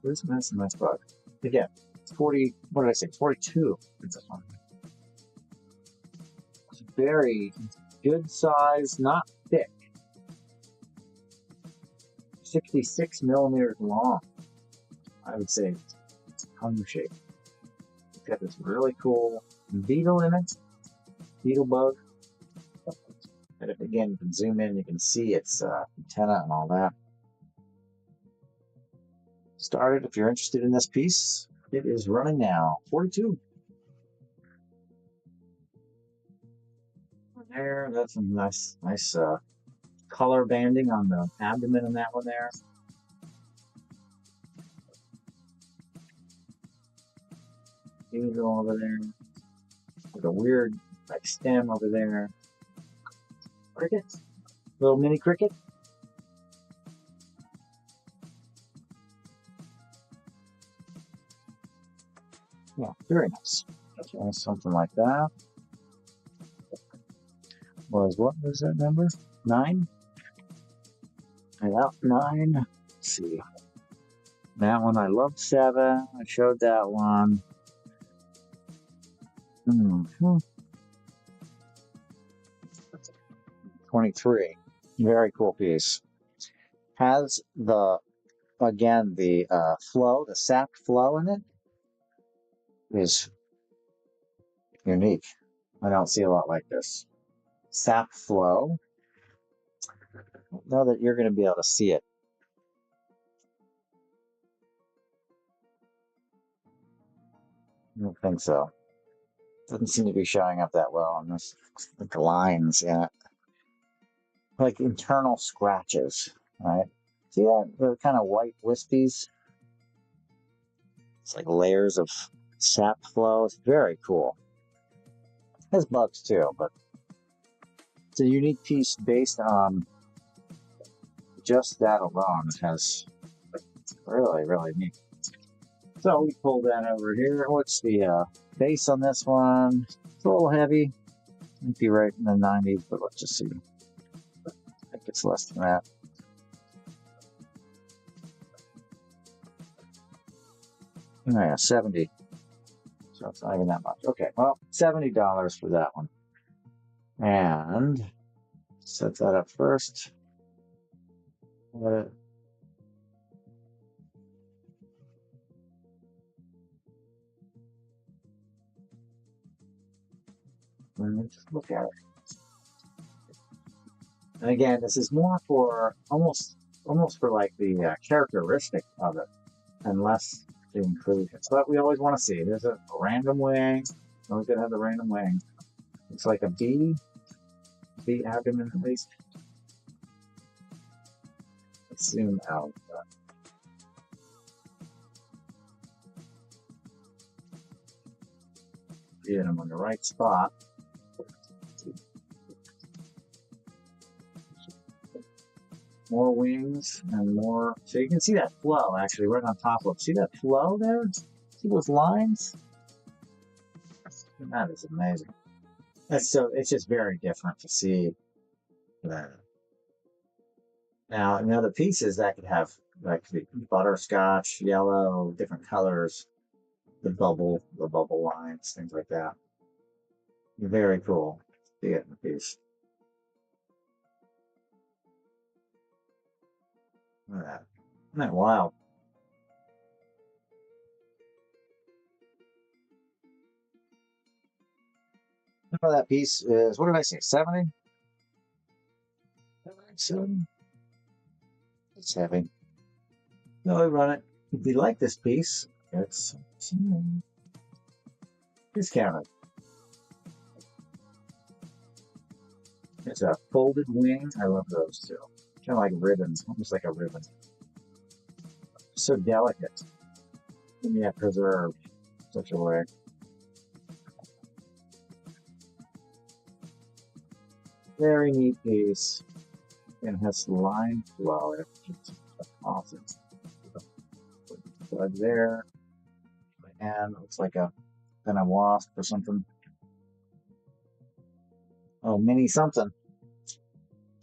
Where's a nice bug? Again, it's 40, what did I say? 42. It's this one. It's very good size, not thick. 66 millimeters long. I would say it's tongue shaped. It's got this really cool beetle in it. Beetle bug. And if again you can zoom in, you can see its antenna and all that. Started. If you're interested in this piece, it is running now. 42. There, that's some nice color banding on the abdomen in that one there. Eagle over there. With a weird like stem over there. Crickets. Little mini cricket. Yeah, very nice. Okay, something like that. What was that number? 9? Yeah, 9. Let's see. That one I loved 7. I showed that one. 23. Very cool piece. Has the again the flow, the sap flow in it is unique. I don't see a lot like this. Sap flow. I don't know that you're going to be able to see it. I don't think so. Doesn't seem to be showing up that well on this. Like lines, yeah. Like internal scratches, right? See that? The kind of white wispies? It's like layers of sap flow. It's very cool. It has bugs too, but it's a unique piece based on just that alone. It has really, really neat. So we pull that over here. What's the base on this one? It's a little heavy. Might be right in the 90s, but let's just see. I think it's less than that. Oh yeah, 70. So it's not even that much. Okay, well, $70 for that one. And set that up first. Let me just look at it. And again, this is more for almost for like the characteristic of it, and less the inclusion. So that we always want to see. There's a random wing. Always gonna have the random wing. It's like a bee abdomen at least. Let's zoom out. Get them on the right spot. More wings and more. So you can see that flow actually right on top of. See that flow there? See those lines? That is amazing. That's so. It's just very different to see that. Now the pieces that could have like the butterscotch, yellow, different colors, the bubble lines, things like that. Very cool. See it in the piece. Look at that. Isn't that wild? That piece is, what did I say, 70? 70? It's heavy. No, we run it. If you like this piece, it's discounted. It's a folded wing. I love those too. Kind of like ribbons, almost like a ribbon. So delicate. And yet preserved such a way. Very neat piece. And has line flow. It's awesome. Plug there. And looks like a kind of wasp or something. Oh, mini something.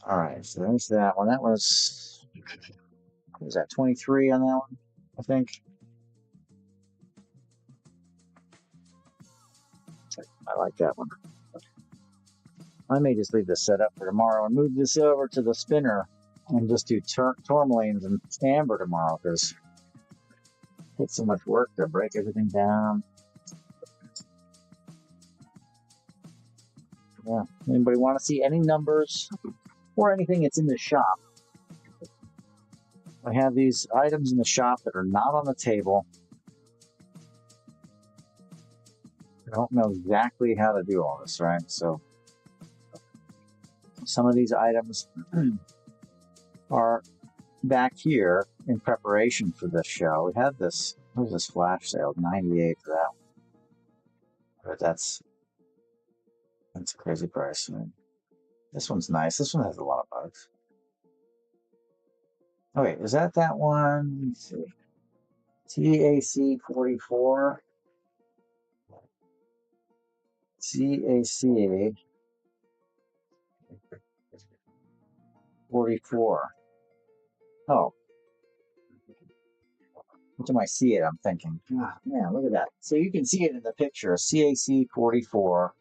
All right, so there's that one. That was that 23 on that one? I think. I like that one. I may just leave this set up for tomorrow and move this over to the spinner and just do tourmalines and amber tomorrow because it's so much work to break everything down. Yeah. Anybody want to see any numbers or anything that's in the shop? I have these items in the shop that are not on the table. I don't know exactly how to do all this, right? So some of these items are back here in preparation for this show. We had this, what was this flash sale? 98 for that one. But that's a crazy price. I mean, this one's nice. This one has a lot of bugs. Oh wait, is that one? Let's see. TAC 44. CAC 44. Oh, what do I see it? I'm thinking. Ah, man, look at that. So you can see it in the picture. CAC 44.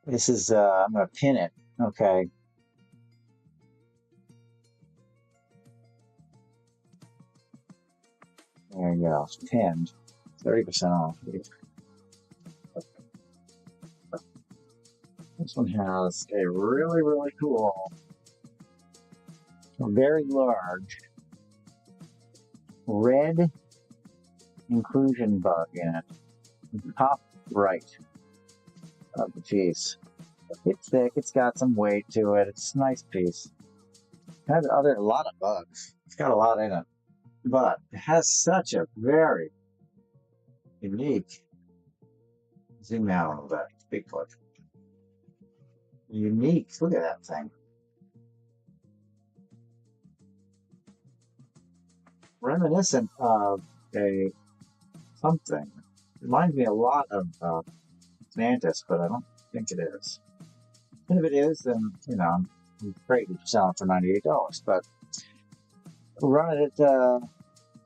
This is, I'm going to pin it. Okay. There you go. It's pinned. 30% off. This one has a really, really cool, very large red inclusion bug in it. Top right of the piece. It's thick. It's got some weight to it. It's a nice piece. It has a lot of bugs. It's got a lot in it. But it has such a very unique, zoom out a little bit, big foot. Unique, look at that thing. Reminiscent of a something. Reminds me a lot of Mantis, but I don't think it is. And if it is, then, you know, I'm afraid to sell it for $98. But we'll run it at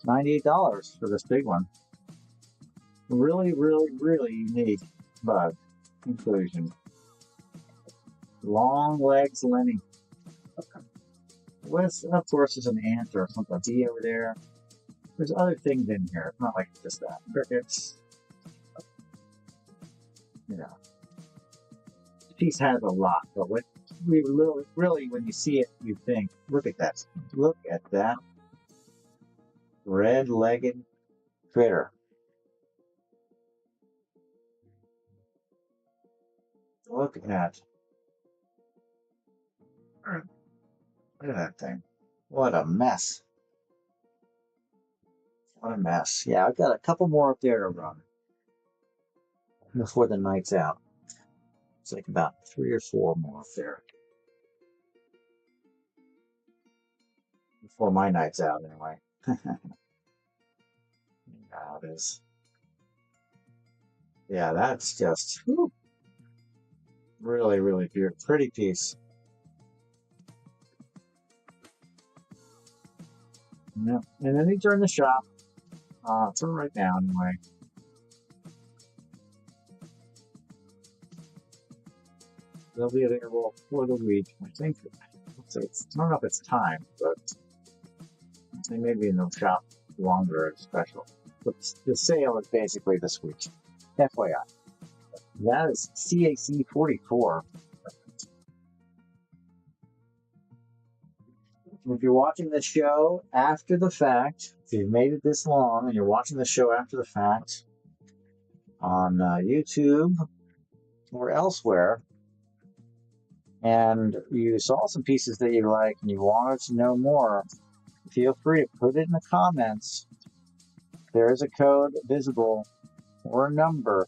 $98 for this big one. Really, really, really unique bug inclusion. Long legs Lenny. With, of course, there's an ant or something, a bee over there. There's other things in here. It's not like just that. Crickets. You know. This piece has a lot, but what we really, when you see it, you think, look at that. Look at that red-legged critter. Look at that. Look at that thing. What a mess. What a mess. Yeah, I've got a couple more up there to run before the night's out. It's like about 3 or 4 more up there. Before my night's out, anyway. Yeah, it is. Yeah, that's just whew, really, really beautiful. Pretty piece. Yep. And then these are in the shop. For right now, anyway. They'll be available for the week. I think. So I don't know if it's time, but they may be in the shop longer and special. But the sale is basically this week. FYI. That is CAC 44. If you're watching the show after the fact, if you've made it this long and you're watching the show after the fact on YouTube or elsewhere, and you saw some pieces that you like and you wanted to know more, feel free to put it in the comments. There is a code visible or a number.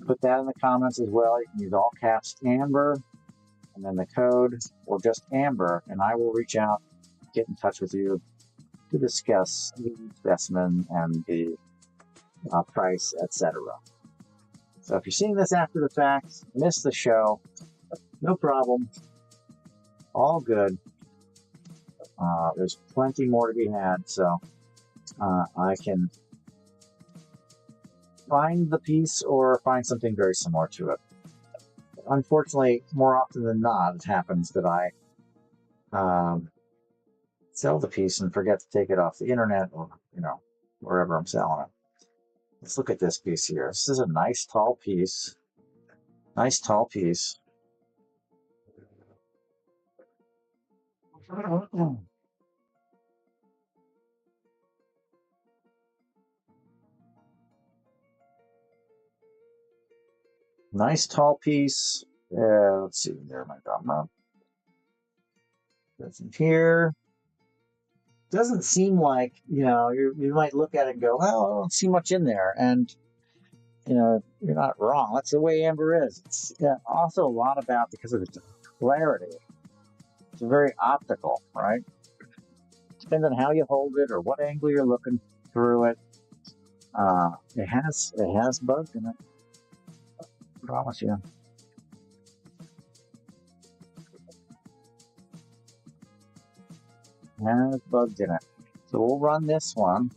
Put that in the comments as well. You can use all caps Amber and then the code or just Amber, and I will reach out, get in touch with you to discuss the specimen and the price, etc. So if you're seeing this after the fact, missed the show, no problem. All good. There's plenty more to be had, so I can find the piece or find something very similar to it. Unfortunately, more often than not, it happens that I sell the piece and forget to take it off the internet or, you know, wherever I'm selling it. Let's look at this piece here. This is a nice tall piece. Nice tall piece. Nice tall piece. Let's see. There, my thumb. That's in here. Doesn't seem like, you know, you might look at it and go, well, I don't see much in there. And, you know, you're not wrong. That's the way amber is. It's also a lot about because of its clarity. It's very optical, right? Depends on how you hold it or what angle you're looking through it. It has bugs in it. promise you. Has bugs in it. So we'll run this one.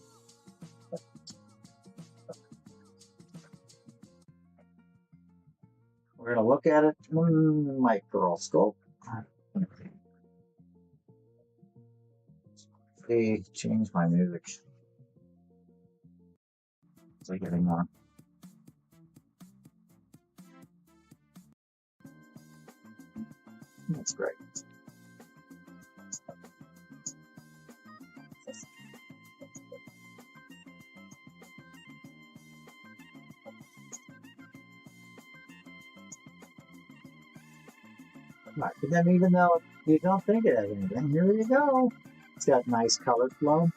We're going to look at it in the microscope. Hey, change my music. It's like getting on. That's great. Right, but then even though you don't think it has anything, here you go. It's got nice color flow.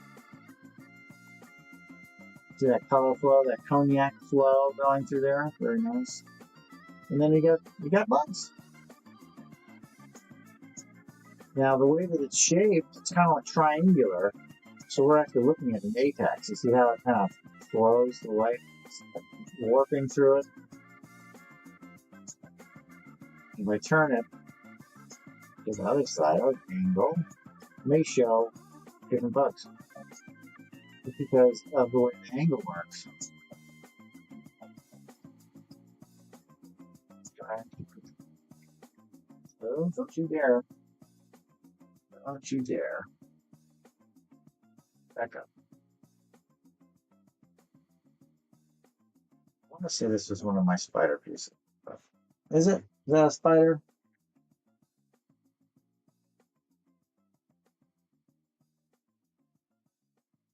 See that color flow, that cognac flow going through there? Very nice. And then you got bugs. Now the way that it's shaped, it's kind of like triangular. So we're actually looking at an apex. You see how it kind of flows, the light warping through it? If I turn it to the other side of the angle, it may show different bugs. It's because of the way the angle works. So don't you dare. Don't you dare. Back up. I want to say this was one of my spider pieces. Is it? Is that a spider?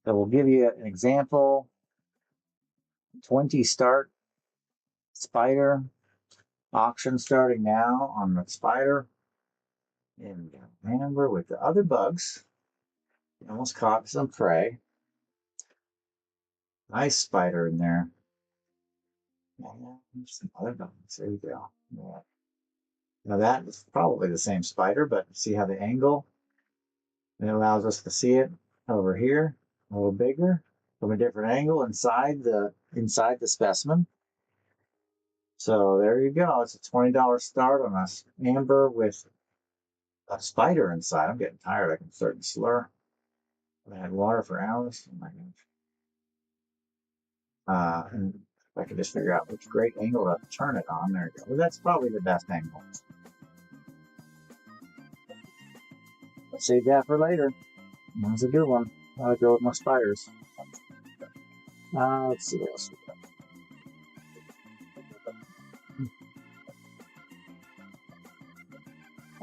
So we'll give you an example. 20 start spider. Auction starting now on the spider. And remember with the other bugs. You almost caught some prey. Nice spider in there. And some other bugs. There you go. Yeah. Now that is probably the same spider, but see how the angle, it allows us to see it over here, a little bigger, from a different angle inside the specimen. So there you go. It's a $20 start on a amber with a spider inside. I'm getting tired. I can start to slur. I had water for hours. Oh my gosh. And if I could just figure out which great angle to turn it on, there you go. Well, that's probably the best angle. Let's save that for later. That was a good one. I'll go with my spiders. Let's see what else we got.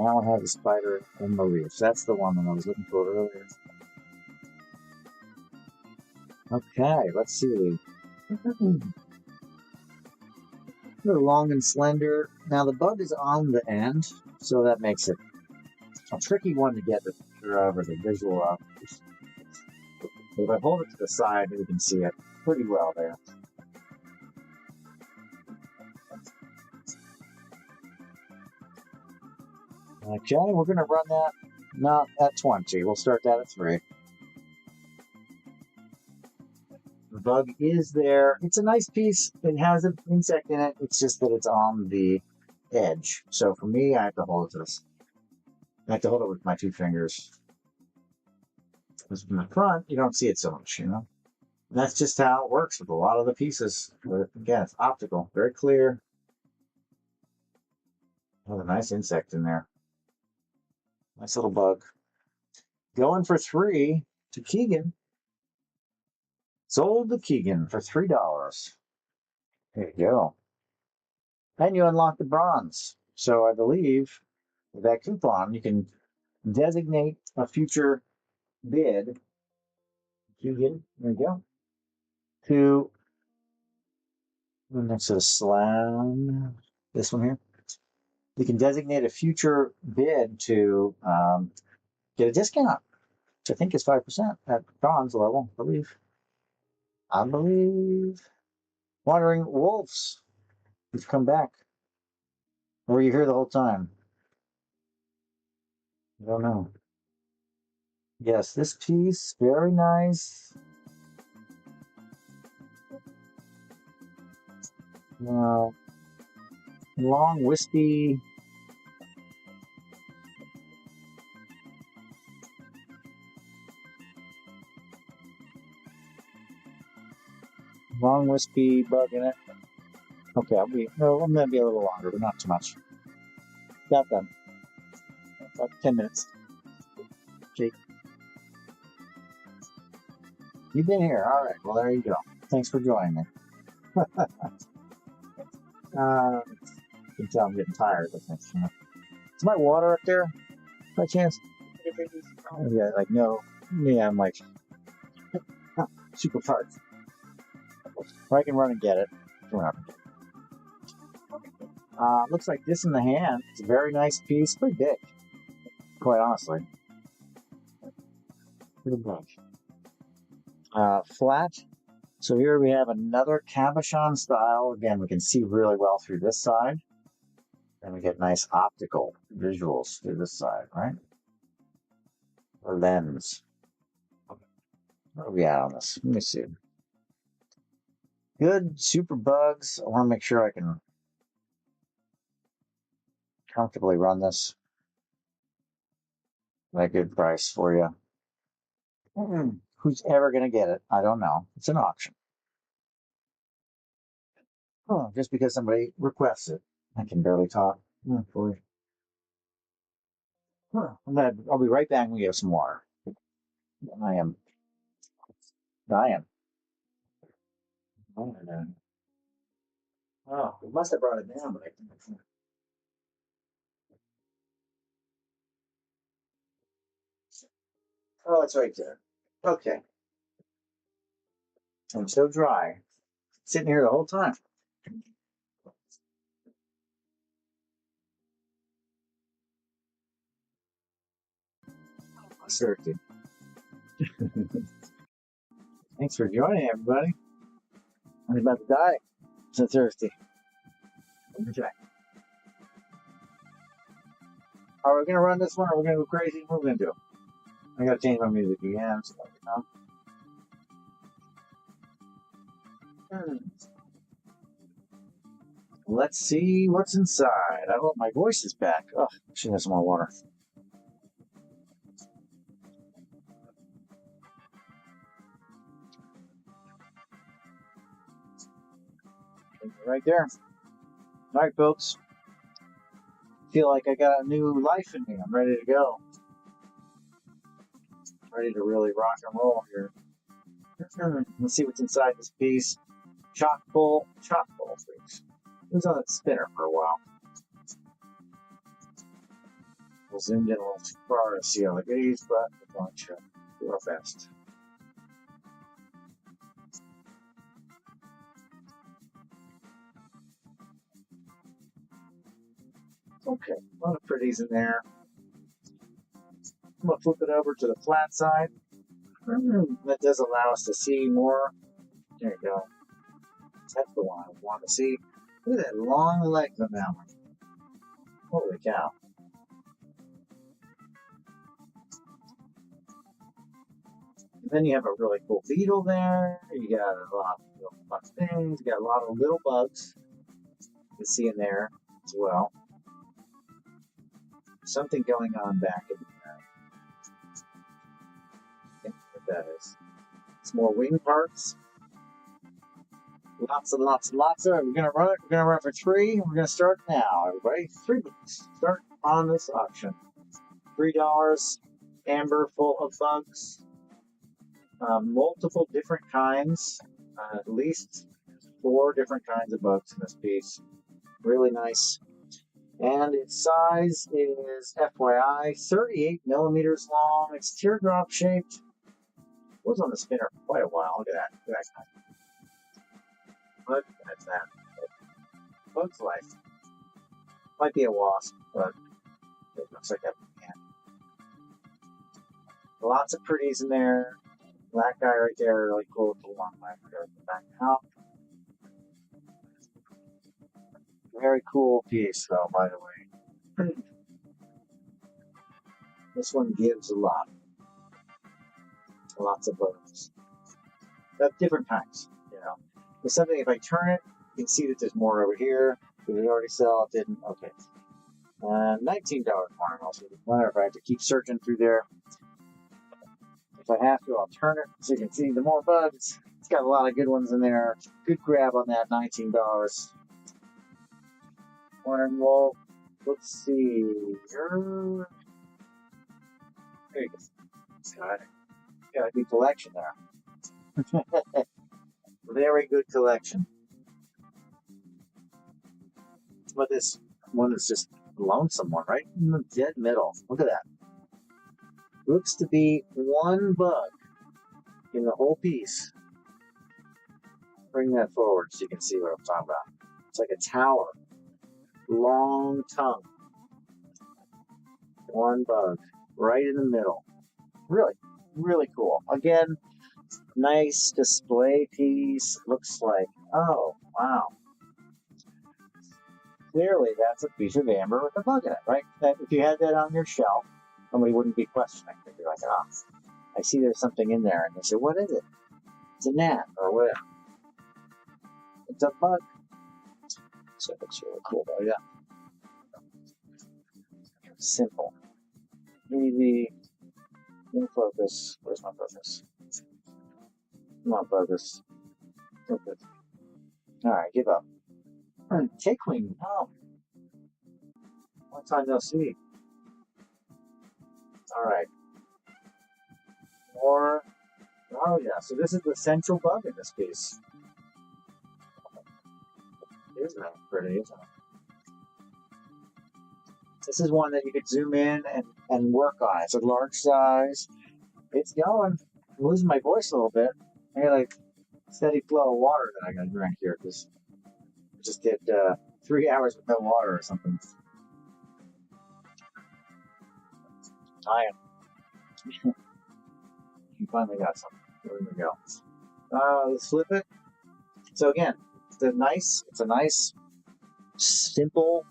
I don't have the spider in the leaves. That's the one that I was looking for earlier. Okay, let's see. They're long and slender. Now the bug is on the end, so that makes it a tricky one to get the picture of or the visual of. If I hold it to the side, we can see it pretty well there. Okay, we're going to run that not at 20. We'll start that at 3. The bug is there. It's a nice piece. It has an insect in it. It's just that it's on the edge. So for me, I have to hold it to this. I have to hold it with my 2 fingers. Because from the front, you don't see it so much, you know? And that's just how it works with a lot of the pieces. But again, it's optical, very clear. Oh, a nice insect in there. Nice little bug. Going for 3 to Keegan. Sold to Keegan for $3. There you go. And you unlock the bronze. So I believe with that coupon, you can designate a future bid. Keegan, there you go. To next to the slam, this one here. You can designate a future bid to get a discount, which I think is 5% at bronze level, I believe. Wandering Wolves, you've come back. Or were you here the whole time? I don't know. Yes, this piece, very nice. long, wispy. Long, wispy bug in it. Okay, I'm gonna be a little longer, but not too much. Got done. About 10 minutes. Jake, you've been here. All right. Well, there you go. Thanks for joining me. You can tell I'm getting tired of this. You know. Is my water up there by chance? Yeah, like no. Yeah, I'm like super tired. Or I can run and get it. Whatever. Looks like this in the hand. It's a very nice piece. Pretty big, quite honestly. Pretty big. Flat. So here we have another cabochon style. Again, we can see really well through this side. And we get nice optical visuals through this side, right? Or lens. Where are we at on this? Let me see. Good super bugs. I want to make sure I can comfortably run this at a good price for you. Who's ever going to get it? I don't know. It's an auction. Oh, just because somebody requests it. I can barely talk. Boy. I'll be right back when we have some water. I am dying. Oh, we must have brought it down, but I think. Oh, it's right there. Okay. I'm so dry. Sitting here the whole time. Thirsty. Thanks for joining, everybody. I'm about to die. So thirsty. Okay. Are we gonna run this one or are we gonna go crazy? What are we gonna do? I gotta change my music again, so you know. Let's see what's inside. I hope my voice is back. Oh, I should have some more water. Right there. All right, folks. Feel like I got a new life in me. I'm ready to go. Ready to really rock and roll here. Let's see what's inside this piece. Chock full, please. It was on its spinner for a while. We'll zoom in a little too far to see how it is, but we're going to do our best. Okay, a lot of pretties in there. I'm going to flip it over to the flat side. That does allow us to see more. There you go. That's the one I want to see. Look at that long leg on that one. Holy cow. And then you have a really cool beetle there. You got a lot of things. You got a lot of little bugs you can see in there as well. Something going on back in there. I think what that is. It's more wing parts. Lots and lots and lots of it. We're gonna run it. We're gonna run it for 3. We're gonna start now, everybody. $3. Start on this auction. $3. Amber full of bugs. Multiple different kinds. At least 4 different kinds of bugs in this piece. Really nice. And its size is, FYI, 38 millimeters long. It's teardrop shaped. It was on the spinner for quite a while. Look at that. Look at that. Look at that. Bug's life. Might be a wasp, but it looks like a ant. Lots of pretties in there. Black guy right there, really cool with the long leg there in the back out. Very cool piece, though, by the way. This one gives a lot. Lots of bugs. But different kinds, you know. There's something, if I turn it, you can see that there's more over here. Did it already sell? It didn't. Okay. $19 corn. Also, wonder if I have to keep searching through there. If I have to, I'll turn it so you can see the more bugs. It's got a lot of good ones in there. Good grab on that $19. Corn roll. Let's see. There you go. Got a good collection there. Very good collection. But this one is just a lonesome one, right in the dead middle. Look at that. Looks to be one bug in the whole piece. Bring that forward so you can see what I'm talking about. It's like a tower. Long tongue. One bug right in the middle. Really, really cool. Again, nice display piece. Looks like, oh, wow. Clearly, that's a piece of amber with a bug in it, right? That if you had that on your shelf, somebody wouldn't be questioning. They'd be like, oh, I see there's something in there. And they say, what is it? It's a gnat or whatever. It's a bug. So it's really cool, though, yeah. Simple. Easy. In focus. Where's my focus? Come on, focus. Focus. Alright, give up. Tickling. Oh. Long time no see. Alright. More. Oh, yeah. So this is the central bug in this piece. Isn't that pretty, isn't it? This is one that you could zoom in and work on. It's a large size. It's going. I'm losing my voice a little bit. I got like steady flow of water that I got to drink here because I just did 3 hours with no water or something. I am. You finally got something. There we go. Let's flip it. So again, it's a nice, simple,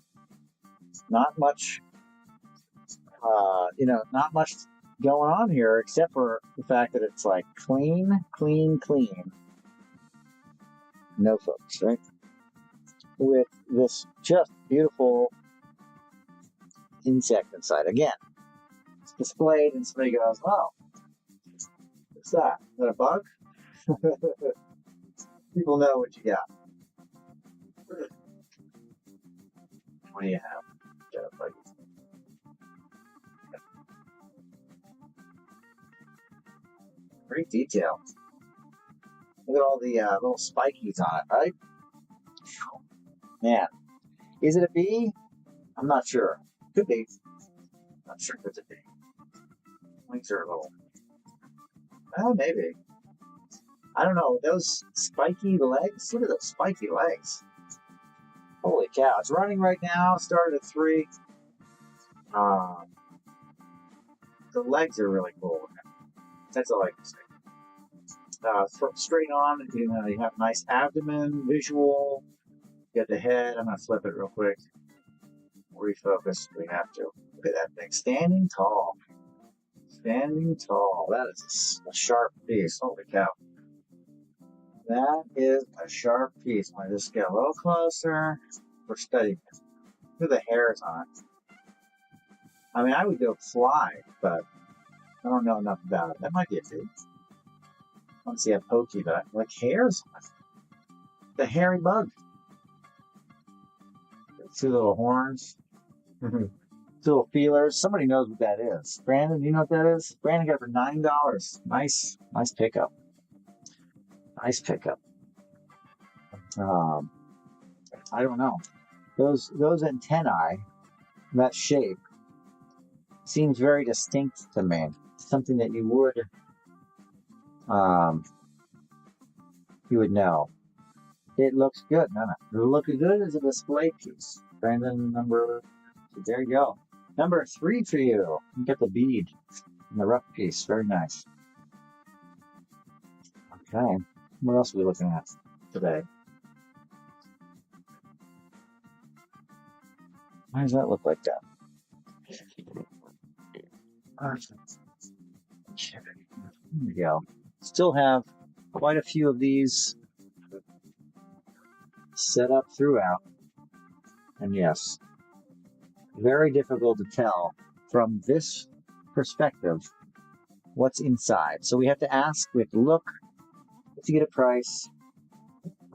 not much, not much going on here except for the fact that it's like clean. No focus, right? With this just beautiful insect inside. Again, it's displayed and somebody goes, oh, what's that? Is that a bug? People know what you got. What do you have? Got a bug. Great detail. Look at all the little spikies on it, right? Man, is it a bee? I'm not sure. Could be. Not sure if it's a bee. Wings are a little. Oh, maybe. I don't know. Those spiky legs. Look at those spiky legs. Holy cow! It's running right now. Started at 3. The legs are really cool. That's all I can say. Straight on, you have a nice abdomen visual. You got the head. I'm going to flip it real quick. Refocus if we have to. Look at that thing. Standing tall. Standing tall. That is a sharp piece. Holy cow. That is a sharp piece. Let me just get a little closer. We're studying it. Look at the hairs on it. I mean, I would go fly, but I don't know enough about it. That might be a big. I don't see a pokey, but like hairs on it. The hairy bug. 2 little horns. 2 little feelers. Somebody knows what that is. Brandon, do you know what that is? Brandon got it for $9. Nice pickup. Nice pickup. I don't know. Those antennae, that shape, seems very distinct to me. Something that you would know. It looks good, doesn't it? It looks good as a display piece. Brandon, there you go. Number 3 for you. You get the bead and the rough piece. Very nice. Okay. What else are we looking at today? Why does that look like that? There we go. Still have quite a few of these set up throughout. And yes, very difficult to tell from this perspective what's inside. So we have to ask, we have to look to get a price.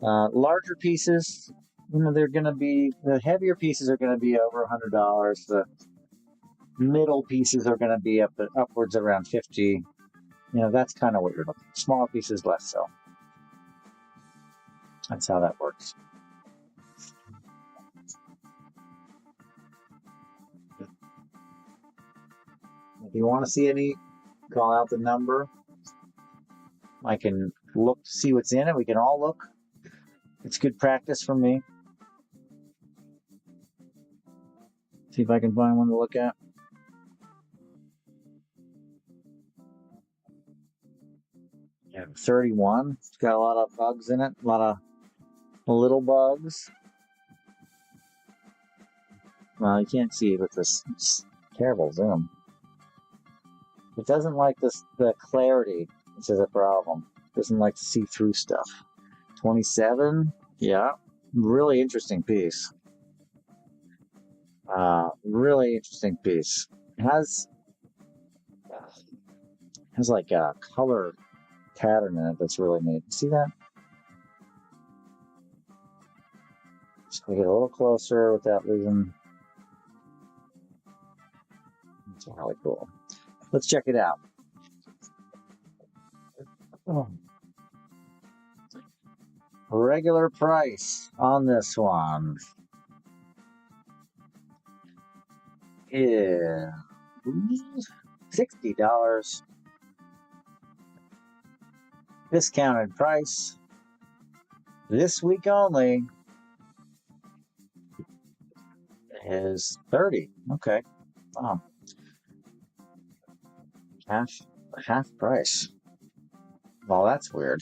Larger pieces, they're going to be, the heavier pieces are going to be over $100. The middle pieces are going to be upwards around 50. That's kind of what you're looking at. Smaller pieces, less so. That's how that works. If you want to see any, call out the number. I can look to see what's in it. We can all look. It's good practice for me. See if I can find one to look at. Yeah, 31. It's got a lot of bugs in it. A lot of little bugs. Well, you can't see it with this terrible zoom. It doesn't like the clarity, which is a problem. It doesn't like to see through stuff. 27, yeah, really interesting piece. Really interesting piece. It has like a color pattern in it that's really neat. See that? Just gonna get a little closer without losing. It's really cool. Let's check it out. Oh. Regular price on this one is $60. Discounted price this week only is $30. Okay. Oh. Half price. Well, that's weird.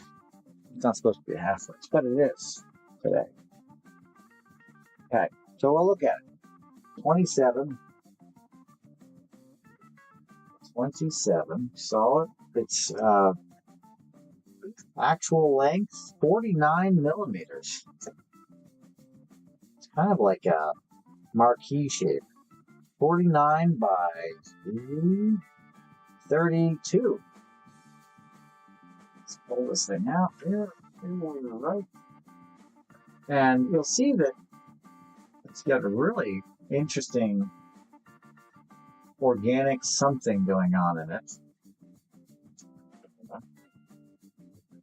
It's not supposed to be a half price, but it is today. Okay, so we'll look at it. 27. Saw it. It's actual length 49 millimeters. It's kind of like a marquee shape. 49 by 32. Let's pull this thing out here. Right. And you'll see that it's got a really interesting organic something going on in it.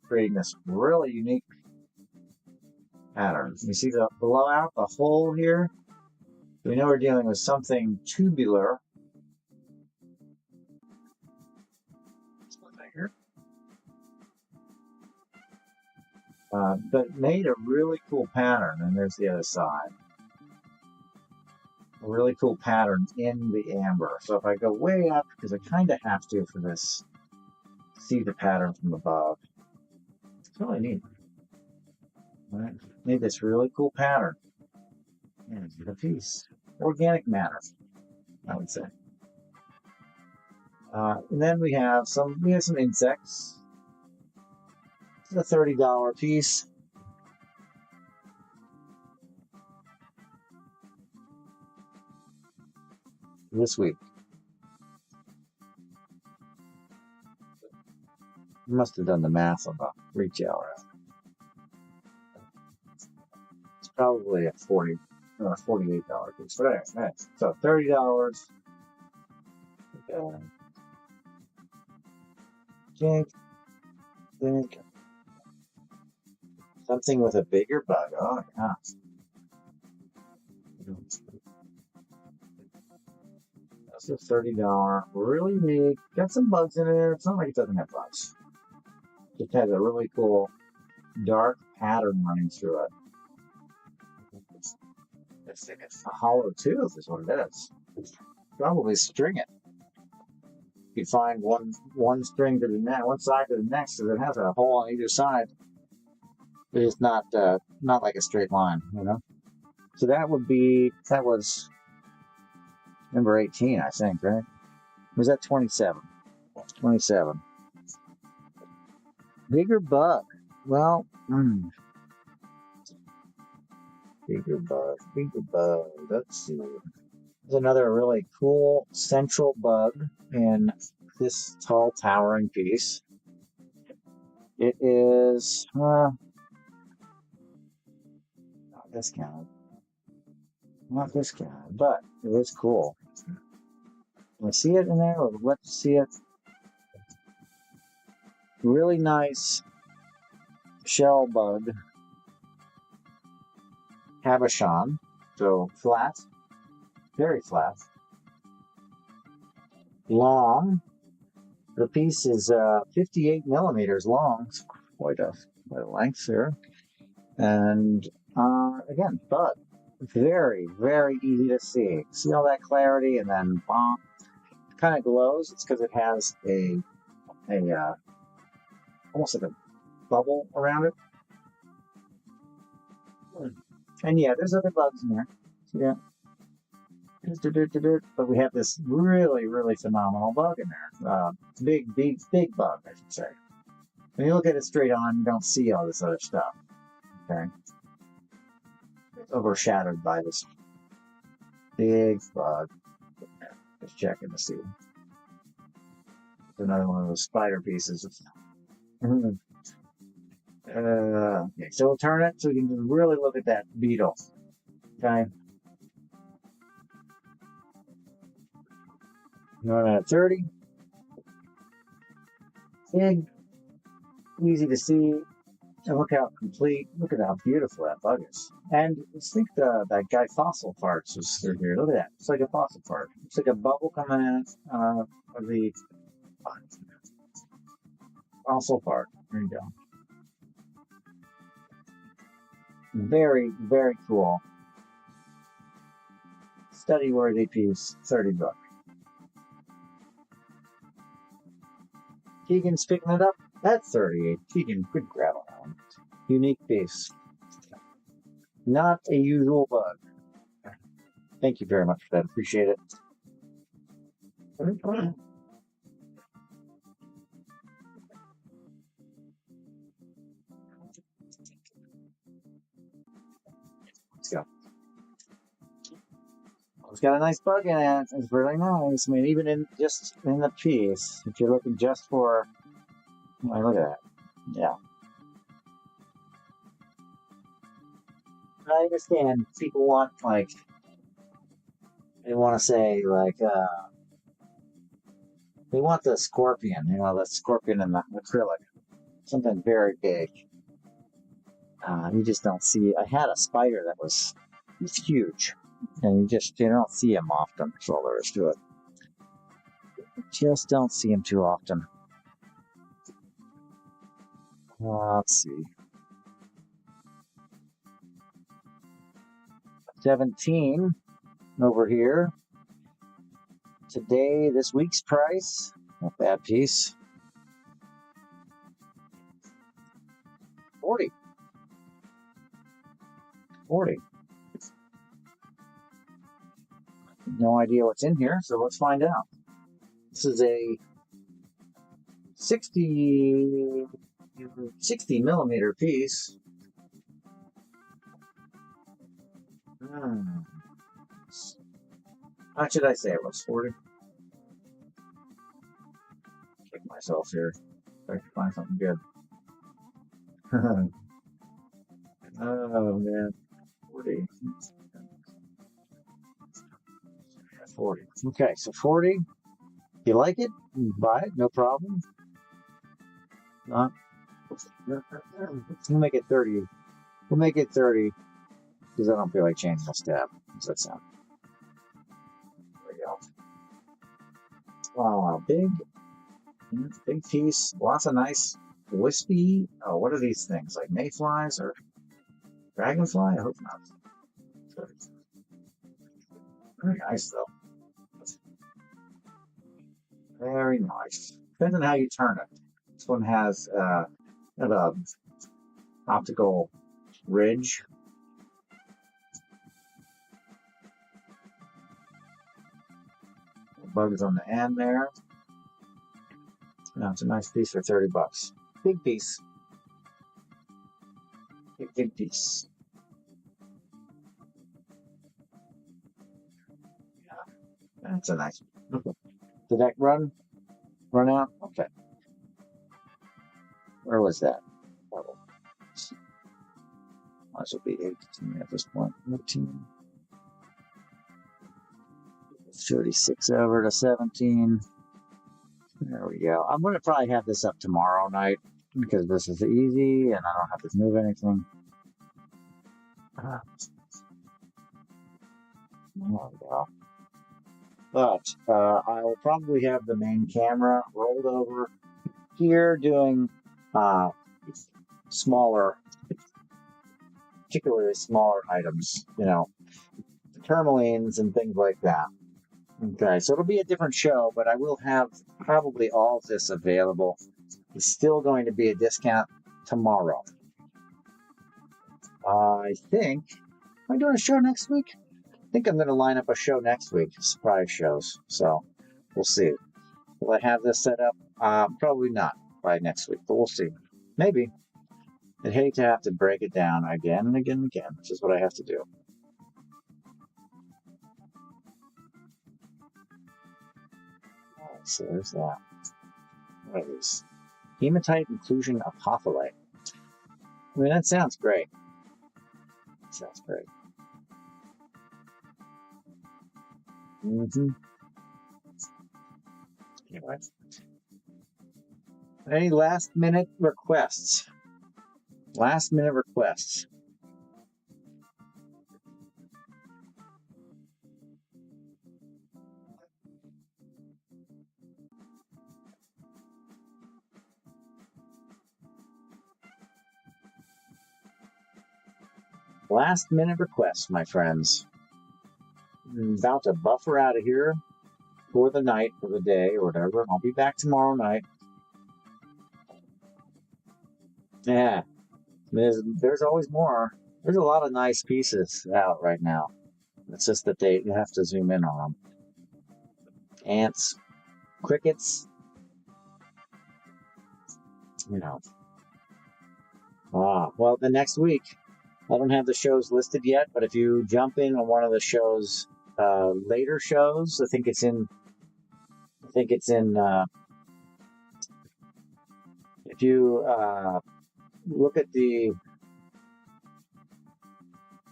Creating this really unique pattern. You see the blowout, the hole here? We know we're dealing with something tubular. But made a really cool pattern, and there's the other side. A really cool pattern in the amber. So if I go way up, because I kind of have to for this, see the pattern from above. It's really neat. All right. Made this really cool pattern. And the piece. Organic matter, I would say. And then we have some insects. It's a $30 piece. This week. Must have done the math on the retail. It's probably a $48 piece. But anyway, so $30. Think. Something with a bigger bug. Oh, yeah. That's a $30. Really neat. Got some bugs in it. It's not like it doesn't have bugs. It has a really cool dark pattern running through it. It's a hollow tooth is what it is. Probably string it. You find one string to the next, one side to the next, because it has a hole on either side. It's not like a straight line, So that was number 18, I think, right? Or was that 27? 27. Bigger bug. Well, Bigger bug, bigger bug. Let's see. There's another really cool central bug in this tall, towering piece. It is, not this kind. Not this kind, but it is cool. Can I see it in there, or let's see it? Really nice shell bug. Cabochon. So flat. Very flat. Long. The piece is 58 millimeters long. It's quite a length there. And again, bug. Very, very easy to see. See all that clarity, and then it kind of glows. It's because it has a almost like a bubble around it. And yeah, there's other bugs in there. Yeah. But we have this really, really phenomenal bug in there. Big bug, I should say. When you look at it straight on, you don't see all this other stuff. Okay. It's overshadowed by this big bug. Just checking to see. It's another one of those spider pieces. Okay, so we'll turn it so we can really look at that beetle. Okay. Going at 30. Big, easy to see. And look how complete, look at how beautiful that bug is. And I think that guy Fossil Parts is through here. Look at that. It's like a fossil part. It's like a bubble coming in of the fossil part. There you go. Very, very cool. Study worthy piece, $30. Keegan's picking it up. That's 38. Keegan, good grab on that one. Unique piece. Not a usual bug. Thank you very much for that. Appreciate it. Let's go. It's got a nice bug in it. It's really nice. I mean, even in the piece, if you're looking just for, well, look at that. Yeah. I understand people want, like, they want to say, like, they want the scorpion, the scorpion in the acrylic. Something very big. You just don't see. I had a spider that was huge. And you don't see him often. That's all there is to it. Just don't see him too often. Let's see. 17 over here. Today, this week's price. Not bad piece. 40. 40. No idea what's in here, so let's find out. This is a 60 millimeter piece. How should I say it was 40? Kick myself here. Try to find something good. Oh man, 40. 40. Okay, so 40. You like it? You buy it, no problem. Not. We'll make it 30. We'll make it 30 because I don't feel like changing the stab. Does that sound? There we go. Wow, big piece. Lots of nice wispy. Oh, what are these things? Like mayflies or dragonfly? I hope not. Very nice though. Very nice. Depends on how you turn it. This one has an optical ridge. Bugs on the end there. No, it's a nice piece for $30. Big piece. Big piece. That's a nice one. Okay. Did that run out? Okay. Where was that? Oh, might as well be 18 at this point. 18. 36 over to 17. There we go. I'm going to probably have this up tomorrow night because this is easy and I don't have to move anything. There we go. But I will probably have the main camera rolled over here doing smaller, particularly smaller items, tourmalines and things like that. Okay, so it'll be a different show, but I will have probably all of this available. It's still going to be a discount tomorrow. I think, am I doing a show next week? I think I'm going to line up a show next week, surprise shows. So we'll see. Will I have this set up? Probably not by next week, but we'll see. Maybe. I'd hate to have to break it down again and again and again, which is what I have to do. So there's that. What are these? Hematite inclusion apophyllite. I mean, that sounds great. Sounds great. Anyway. Any last minute requests? Last minute requests. Last minute requests, my friends. I'm about to buffer out of here for the night, for the day, or whatever. I'll be back tomorrow night. Yeah, there's always more. There's a lot of nice pieces out right now. It's just that you have to zoom in on them. Ants, crickets, well, the next week, I don't have the shows listed yet, but if you jump in on one of the shows, later shows, I think it's in, if you look at the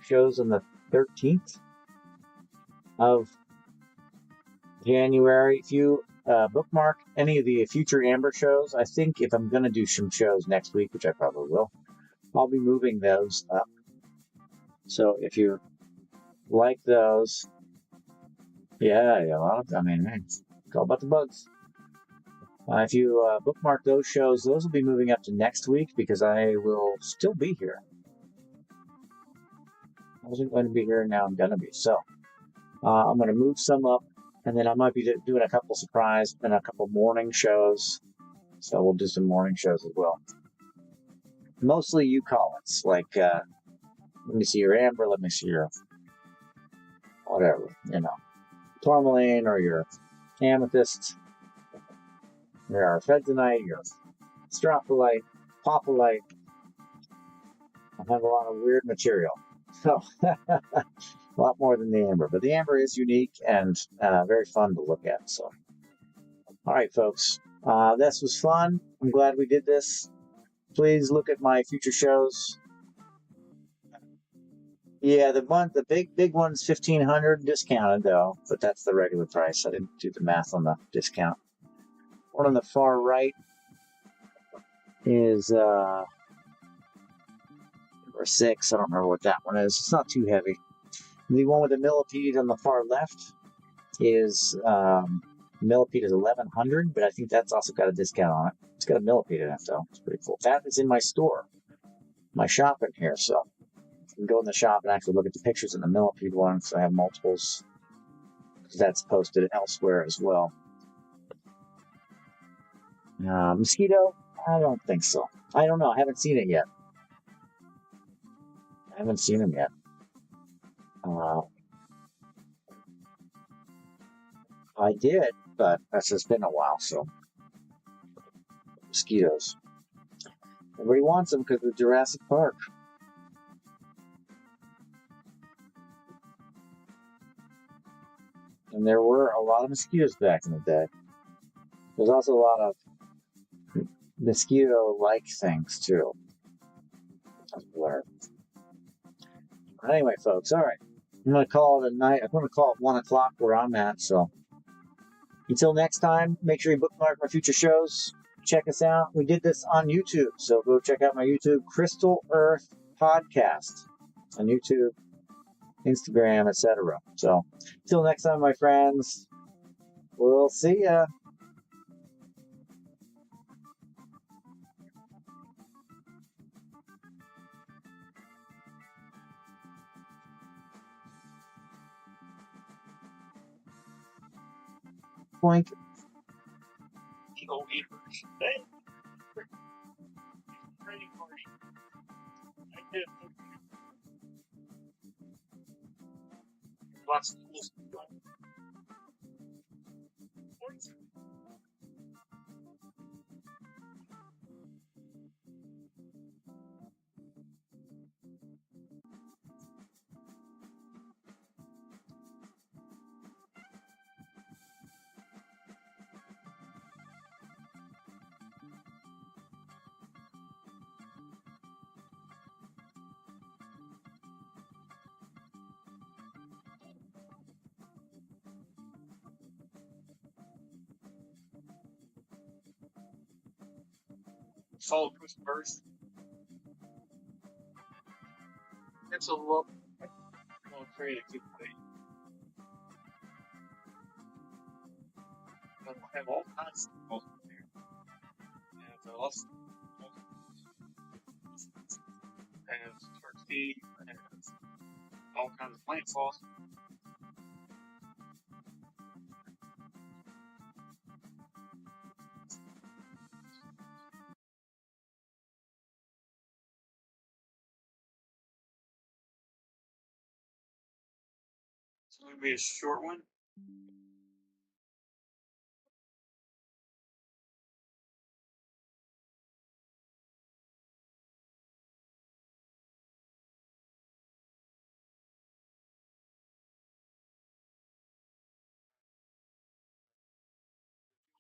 shows on the 13th of January, if you bookmark any of the future Amber shows, I think if I'm going to do some shows next week, which I probably will, I'll be moving those up. So if you like those, it's all about the bugs. If you bookmark those shows, those will be moving up to next week because I will still be here. I wasn't going to be here, now I'm going to be. So I'm going to move some up, and then I might be doing a couple surprise and a couple morning shows. So we'll do some morning shows as well. Mostly you call-ins, like let me see your amber, let me see your whatever, tourmaline or your amethyst, your arfedonite, your strophyllite, populite. I have a lot of weird material, so a lot more than the amber, but the amber is unique and very fun to look at. So, all right, folks, this was fun. I'm glad we did this. Please look at my future shows. Yeah, the big one's $1,500 discounted though, but that's the regular price. I didn't do the math on the discount. One on the far right is number 6. I don't remember what that one is. It's not too heavy. The one with the millipede on the far left is millipede is $1,100, but I think that's also got a discount on it. It's got a millipede in it though. It's pretty cool. That is in my store, my shop in here. So you can go in the shop and actually look at the pictures in the millipede one. So I have multiples. That's posted elsewhere as well. Mosquito? I don't think so. I don't know. I haven't seen it yet. I haven't seen him yet. I did, but that's just been a while, so. Mosquitoes. Everybody wants them because of Jurassic Park. And there were a lot of mosquitoes back in the day. There's also a lot of mosquito-like things too. Anyway, folks, all right. I'm going to call it a night. I'm going to call it 1 o'clock where I'm at. So until next time, make sure you bookmark my future shows. Check us out. We did this on YouTube. So go check out my YouTube, Crystal Earth Podcast on YouTube, Instagram, etc. So until next time, my friends, we'll see ya. Boink. The old eaters. Hey. Training party. I did. Lots of cool stuff. Solid twist first. It's a little creative thing. But we'll have all kinds of both there. And also has turkey, has all kinds of plant sauce. So it'll be a short one.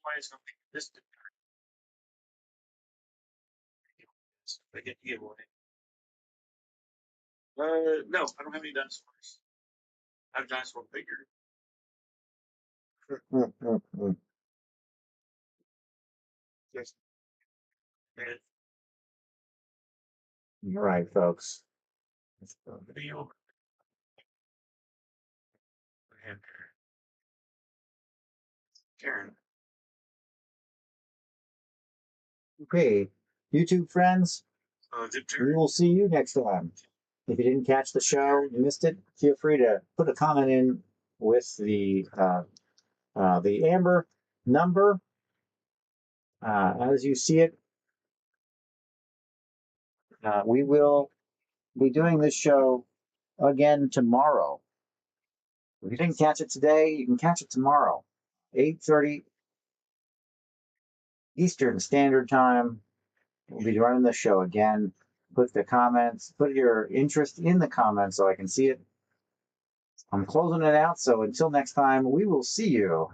Why is going to be this different? I get to give away. No, I don't have any dinosaurs. I have a dinosaur figure. Yes. All right, folks. Let's go video. Karen. Okay, YouTube friends, we will see you next time. If you didn't catch the show, you missed it, feel free to put a comment in with the Amber number as you see it. We will be doing this show again tomorrow. If you didn't catch it today, you can catch it tomorrow, 8:30 Eastern Standard Time. We'll be running the show again. Put the comments, put your interest in the comments so I can see it. I'm closing it out, so until next time, we will see you